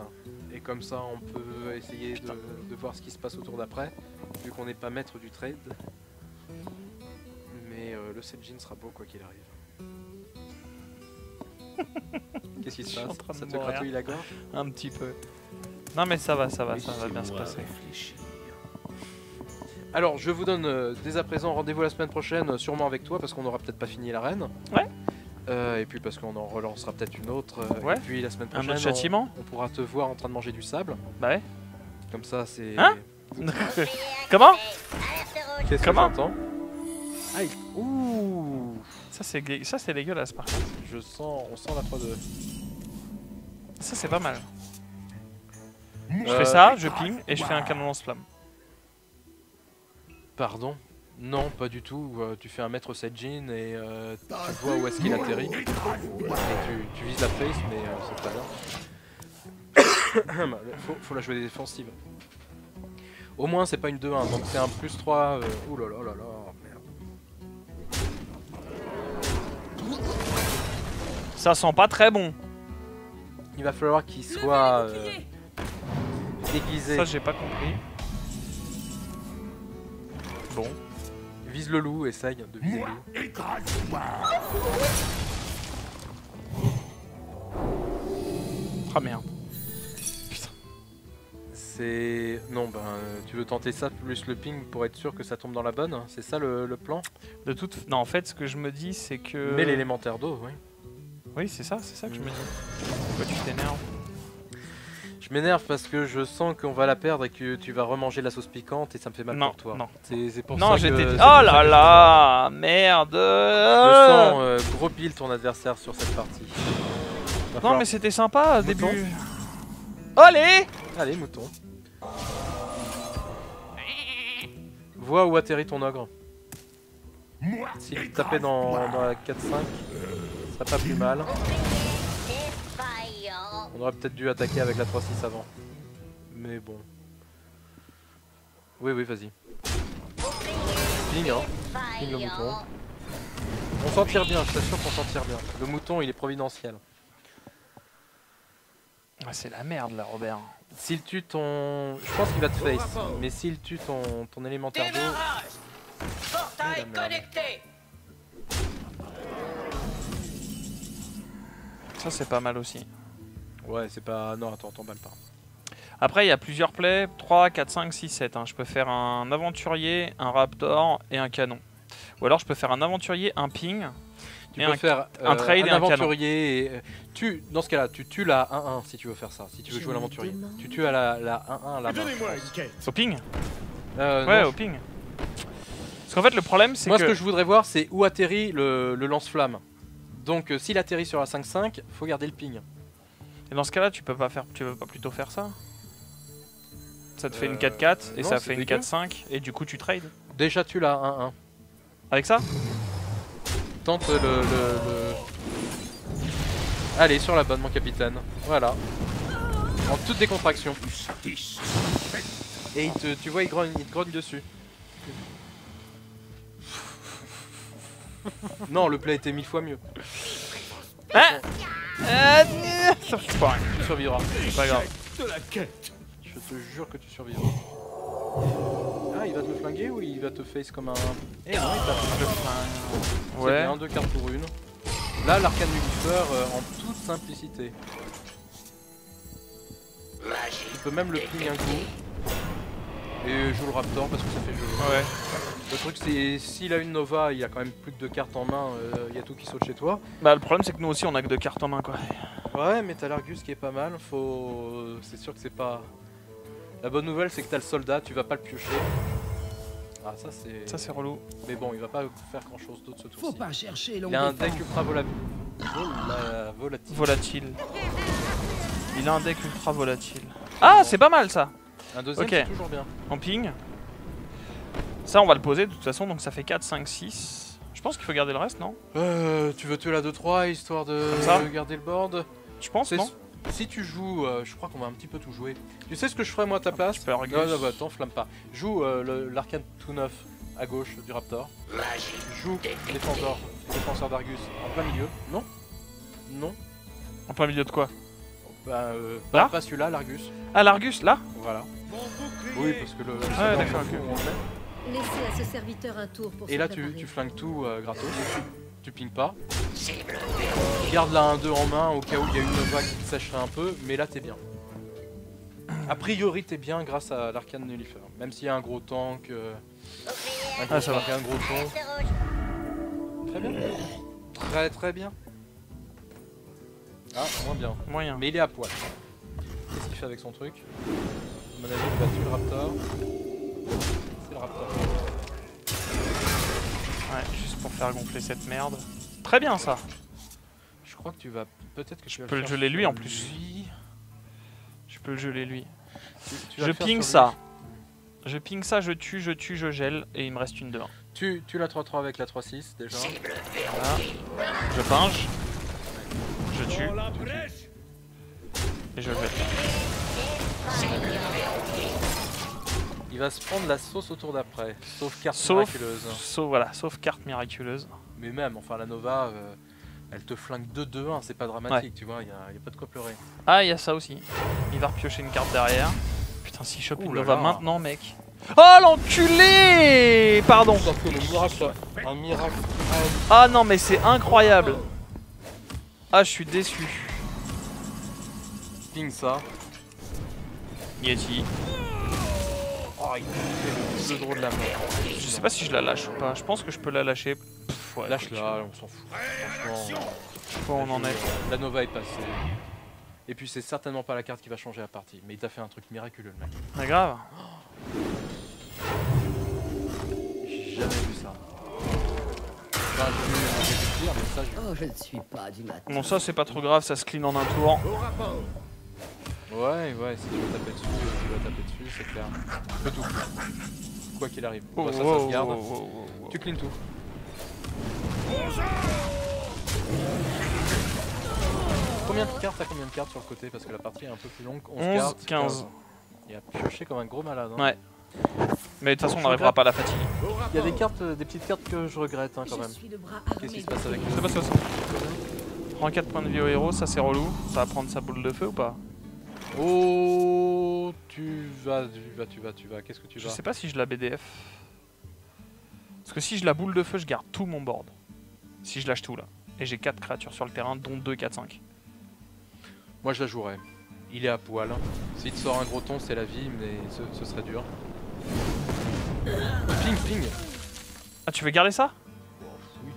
et comme ça on peut essayer de voir ce qui se passe au tour d'après, vu qu'on n'est pas maître du trade. Mais le Senjin sera beau quoi qu'il arrive. Qu'est-ce qui se Je suis en passe? train de Ça te mourir. gratouille la gorge? Un petit peu. Non mais ça va bien se passer. Alors je vous donne dès à présent rendez-vous la semaine prochaine, sûrement avec toi, parce qu'on n'aura peut-être pas fini l'arène. Ouais. Et puis parce qu'on en relancera peut-être une autre. Ouais. Et puis la semaine Un prochaine, autre châtiment. on pourra te voir en train de manger du sable. Bah ouais. Comme ça c'est... Hein Comment? Qu'est-ce que Comment? j'entends? Aïe. Ouh. Ça c'est dégueulasse par contre. On sent la 3-2. Ça c'est pas mal. Je fais ça, je ping et je fais un canon lance-flamme. Pardon? Non, pas du tout. Tu fais un maître Senjin et tu vois où est-ce qu'il atterrit. Et tu vises la face, mais c'est pas bien. faut la jouer défensive. Au moins, c'est pas une 2-1, donc c'est un +3. Ouh là là là là, merde. Ça sent pas très bon. Il va falloir qu'il soit déguisé. Ça j'ai pas compris. Bon. Vise le loup, essaye de viser le loup. Ah merde. C'est... Non, ben, tu veux tenter ça plus le ping pour être sûr que ça tombe dans la bonne? C'est ça le plan? De toute... Non en fait ce que je me dis c'est que... Mais l'élémentaire d'eau, oui. Oui c'est ça que je me dis. Pourquoi tu t'énerves? Je m'énerve parce que je sens qu'on va la perdre et que tu vas remanger la sauce piquante et ça me fait mal Non, pour toi. non. C'est pour Non ça j'étais... que... Oh là là. Merde. Je sens gros pile ton adversaire sur cette partie. Va Non falloir- mais c'était sympa au Mouton. début. Allez. Allez, mouton. Vois où atterrit ton ogre. S'il tapait dans la 4-5, ça serait pas plus mal. On aurait peut-être dû attaquer avec la 3-6 avant. Mais bon. Oui, vas-y. Ping, hein. Ping le mouton. On s'en tire bien, je t'assure qu'on s'en tire bien. Le mouton, il est providentiel. Ah, c'est la merde là Robert. S'il tue ton... Je pense qu'il va te face. Mais s'il tue ton élémentaire d'eau... Portail merde. connecté. Ça c'est pas mal aussi. Ouais, c'est pas... Non, attends, t'emballes pas. Après il y a plusieurs plays. 3, 4, 5, 6, 7. Hein. Je peux faire un aventurier, un raptor et un canon. Ou alors je peux faire un aventurier, un ping. Tu Et peux un- faire un trade et un aventurier et, dans ce cas-là, tu tues la 1-1 si tu veux faire ça, si tu veux jouer l'aventurier. Tu tues à la 1-1 à la main. Donnez-moi une quête. Au ping? Ouais, Ouais, au ping. Parce qu'en fait le problème c'est Moi, que... ce que je voudrais voir, c'est où atterrit le lance-flamme. Donc, s'il atterrit sur la 5-5, faut garder le ping. Et dans ce cas-là, tu peux pas plutôt faire ça? Ça te fait une 4-4 et non, ça c'est fait une dégueu. 4-5 et du coup tu trades. Déjà, tu la 1-1. Avec ça? Tente Allez, sur la bonne, mon capitaine. Voilà. En toute décontraction. Et tu vois, il te grogne dessus. Non, le play était 1000 fois mieux. Hein? Ça je pas rien. Tu survivras. C'est pas grave. De la quête. Je te jure que tu survivras. Ah, il va te le flinguer ou il va te face comme un... Eh non, il t'a fait. Ouais. C'est bien, 2 cartes pour une. Là, l'arcane nullifieur en toute simplicité. Tu peux même le ping un coup. Et joue le raptor parce que ça fait jeu. Ouais. Le truc, c'est s'il a une Nova, il a quand même plus que 2 cartes en main, il y a tout qui saute chez toi. Bah le problème c'est que nous aussi on a que 2 cartes en main quoi. Ouais, mais t'as l'Argus qui est pas mal. C'est sûr que c'est pas... La bonne nouvelle, c'est que t'as le soldat, tu vas pas le piocher. Ah, ça c'est... Ça c'est relou. Mais bon, il va pas faire grand chose d'autre ce Faut tour-ci. pas chercher Il a un deck ultra volatile. Volatile. Il a un deck ultra volatile. Ah c'est pas mal ça. Un deuxième, Ok. c'est toujours bien. En ping. Ça on va le poser de toute façon donc ça fait 4, 5, 6. Je pense qu'il faut garder le reste non? Tu veux tuer la 2-3 histoire de Comme ça garder le board? Je pense C'est- non? Si tu joues, je crois qu'on va un petit peu tout jouer. Tu sais ce que je ferais moi à ta place? Super Argus. Non, non, bah t'enflamme pas. Joue l'arcane tout neuf à gauche du Raptor. Joue défenseur d'Argus en plein milieu. Non. Non. En plein milieu de quoi? Bah, Là pas celui-là, l'Argus. Ah, l'Argus, là? Voilà. Mon bouclier. Oui, parce que le. Ouais, d'accord, ok. on le met. Laissez à ce serviteur un tour pour Et se là, préparer. tu flingues tout gratos. Tu pings pas. Garde la 1-2 en main au cas où il y a une Nova qui te sècherait un peu, mais là t'es bien. A priori t'es bien grâce à l'arcane Nullifer. Même s'il y a un gros tank, un gros Ah, ça va. tank, un gros ton. Très bien. Très très bien. Ah, moins bien. Moyen. Mais il est à poil. Qu'est-ce qu'il fait avec son truc? À mon avis, il va tuer le Raptor. C'est le Raptor. Ouais, juste pour faire gonfler cette merde. Très bien ça. Je crois que tu vas peut-être que tu vas peux le faire geler lui, sur en plus. lui. Je peux le geler lui. Tu vas Je le faire ping sur ça. Je ping ça, je tue, je gèle et il me reste une 2-1. lui. Tu la 3-3 avec la 3-6 déjà. Voilà. Je pinge. Je tue Dans la brèche. et je jette. Il va se prendre la sauce au tour d'après. Sauf carte Sauf, miraculeuse. voilà, sauf carte miraculeuse. Mais même, enfin la Nova, elle te flingue 2-2-1, c'est pas dramatique, tu vois, y a pas de quoi pleurer. Ah, il y a ça aussi. Il va repiocher une carte derrière. Putain, s'il chope Ouh une là Nova là. maintenant, mec. Oh l'enculé! Pardon. Ça fait le miracle, un miracle. Ah non, mais c'est incroyable. Ah, je suis déçu. Ping ça. Yeti. Oh, il fait le drôle de la mort. Je sais pas si je la lâche ou pas. Je pense que je peux la lâcher. Pff, ouais, Lâche-la, on s'en fout. Franchement, Je sais pas où on en est. la Nova est passée. Et puis c'est certainement pas la carte qui va changer la partie. Mais il t'a fait un truc miraculeux, le mec. Mais grave. J'ai jamais vu ça. Enfin, j'ai vu du pire, mais ça, j'ai... Oh, je ne suis pas du matin. Bon, ça c'est pas trop grave, ça se clean en un tour. Au rapport. Ouais, si tu veux taper dessus, tu vas taper dessus, c'est clair. Tu peux tout. Quoi qu'il arrive. Oh, Bah, ça oh, se garde. oh, oh, oh, oh. Tu clean tout. Combien de cartes? T'as combien de cartes sur le côté? Parce que la partie est un peu plus longue. 11 11, cartes, 15. Il a pioché comme un gros malade. Hein. Ouais. Mais de toute façon, on Je n'arrivera regrette. pas à la fatiguer. Au Il y a rapport. des cartes, des petites cartes que je regrette hein, quand Je même. suis le bras Qu'est-ce armé qui se de- passe avec C'est pas ça. Prends 4 points de vie au héros, ça c'est relou. Ça va prendre sa boule de feu ou pas? Oh, tu vas. Qu'est-ce que tu Je vas? sais pas si je la BDF. Parce que si je la boule de feu, je garde tout mon board. Si je lâche tout là. Et j'ai 4 créatures sur le terrain, dont 2, 4, 5. Moi je la jouerais. Il est à poil. S'il te sort un gros ton, c'est la vie, mais ce serait dur. Ping. Ah, tu veux garder ça? Oui.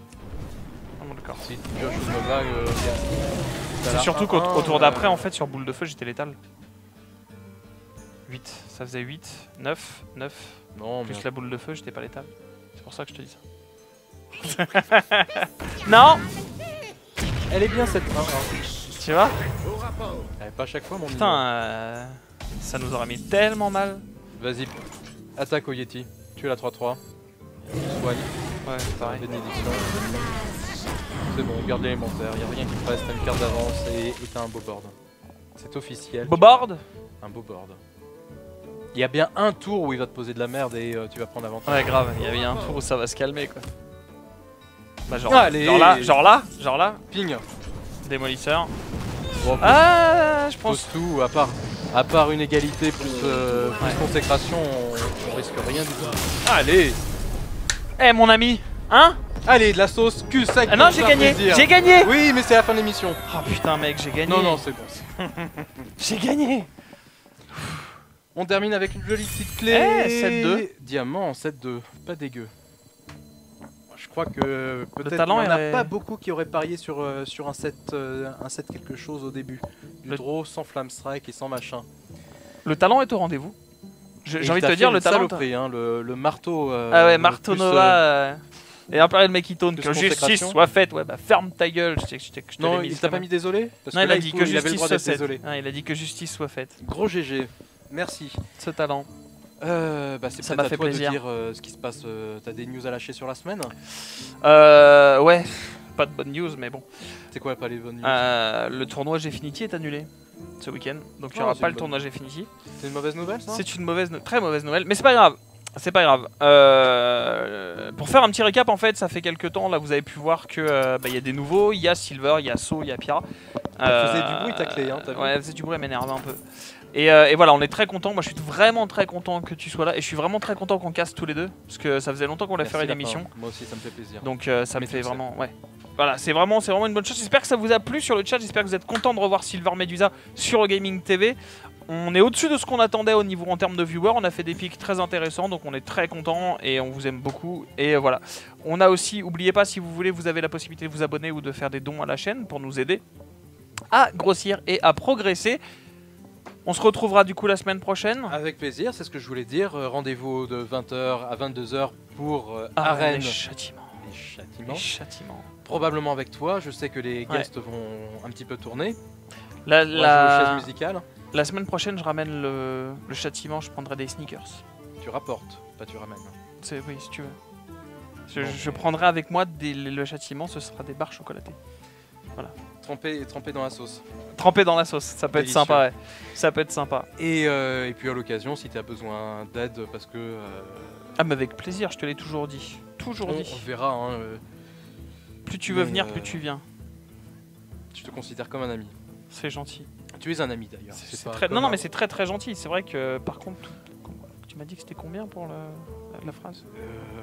Ah bon, d'accord. Si tu pioches une Nova, C'est surtout qu'au tour d'après, en fait, sur boule de feu, j'étais létal. 8, ça faisait 8, 9, 9. Non, mais. Plus la boule de feu, j'étais pas létal. C'est pour ça que je te dis ça. Non! Elle est bien cette 1-1. Tu vois? Au rapport. Elle est pas à chaque fois mon Putain, ça nous aurait mis tellement mal. Vas-y, attaque au Yeti. Tu es la 3-3. Soigne. Ouais, c'est pareil. Bénédiction. C'est bon, garde l'élémentaire. Y'a rien qui te reste. T'as une carte d'avance et t'as un beau board. C'est officiel. Bobard? Un beau board. Il y a bien un tour où il va te poser de la merde et tu vas prendre l'avantage. Ouais, grave, il y avait un tour où ça va se calmer quoi. Bah, Allez. genre là, Ping. démolisseur. Bon, Ah, je pose pense. tout, à part une égalité plus consécration, on risque rien du tout. Allez. Eh, mon ami, hein? Allez, de la sauce, cul sec. Ah non, pour j'ai faire gagné, plaisir. j'ai gagné. Oui, mais c'est la fin de l'émission. Oh putain, mec, j'ai gagné. Non, c'est bon. J'ai gagné. On termine avec une jolie petite clé. 7-2. Diamant, 7-2. Pas dégueu. Je crois que peut-être qu'il talent n'y en a est- pas beaucoup qui auraient parié sur un set quelque chose au début. Du Le- draw sans flamme strike et sans machin. Le talent est au rendez-vous. J'ai Et envie il de t'a te dire, fait le une talent. saloperie, hein, le marteau. Ah ouais, le Marteau plus, Nova. Et Imperial Mekitone, plus que justice consécration. soit faite. Ouais, bah ferme ta gueule. Je te Non, l'ai mis il t'a pas justement. mis désolé parce Non, il là, a dit que il avait le justice droit soit d'être faite. désolé. Ah, il a dit que justice soit faite. Gros GG. Merci. Ce talent. Bah, c'est Ça peut-être m'a à fait toi plaisir. de dire ce qui se passe. T'as des news à lâcher sur la semaine? Ouais, pas de bonne news, mais bon. C'est quoi pas les bonnes news? Le tournoi Gfinity est annulé ce week-end. Donc il n'y Oh, aura c'est pas une le bonne tournoi Gfinity. C'est une mauvaise nouvelle ça? C'est une très mauvaise nouvelle, mais c'est pas grave. C'est pas grave. Pour faire un petit récap, en fait, ça fait quelques temps, là, vous avez pu voir que y a des nouveaux. Il y a Silver, il y a So, il y a Pia. Elle faisait du bruit ta clé, hein, t'as vu? Ouais, elle faisait du bruit, elle m'énerve un peu. Et voilà, on est très content. Moi, je suis vraiment très content que tu sois là. Et je suis vraiment très content qu'on casse tous les deux. Parce que ça faisait longtemps qu'on voulait faire une émission. Moi aussi, ça me fait plaisir. Donc ça me fait vraiment... Ouais. Voilà, c'est vraiment une bonne chose. J'espère que ça vous a plu sur le chat. J'espère que vous êtes content de revoir Silver Medusa sur Gaming TV. On est au-dessus de ce qu'on attendait au niveau en termes de viewers. On a fait des pics très intéressants, donc on est très content et on vous aime beaucoup. Et voilà. On a aussi, n'oubliez pas, si vous voulez, vous avez la possibilité de vous abonner ou de faire des dons à la chaîne pour nous aider à grossir et à progresser. On se retrouvera du coup la semaine prochaine. Avec plaisir, c'est ce que je voulais dire. Rendez-vous de 20h à 22h pour Arène. Arène. Les châtiments. Les châtiments. Les châtiments. Probablement avec toi. Je sais que les guests vont un petit peu tourner. La chaise musicale. La semaine prochaine, je ramène le châtiment, je prendrai des sneakers. Tu rapportes, pas tu ramènes. Oui, si tu veux. Je prendrai avec moi le châtiment, ce sera des barres chocolatées. Voilà. Trempé dans la sauce. Trempé dans la sauce, ça peut Délicieux. être sympa, ouais. Ça peut être sympa. Et puis à l'occasion, si tu as besoin d'aide, parce que... Ah mais avec plaisir, je te l'ai toujours dit. Toujours dit. On verra. Hein, plus tu veux mais, venir, plus tu viens. Je te considère comme un ami. C'est gentil. Tu es un ami d'ailleurs. Non, mais c'est très très gentil. C'est vrai que par contre, tu m'as dit que c'était combien pour la phrase?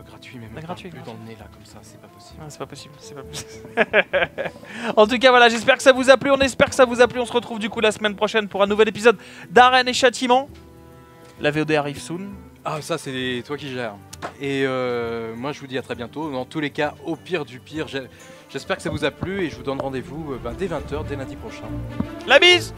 Gratuit, mais gratuit, plus dans le nez là, comme ça, c'est pas possible. Ah, c'est pas possible, c'est pas possible. En tout cas, voilà, j'espère que ça vous a plu. On espère que ça vous a plu. On se retrouve du coup la semaine prochaine pour un nouvel épisode d'Arène et Châtiment. La VOD arrive soon. Ah, ça, c'est toi qui gères. Et moi, je vous dis à très bientôt. Dans tous les cas, au pire du pire, j'espère que ça vous a plu et je vous donne rendez-vous dès 20h, dès lundi prochain. La bise!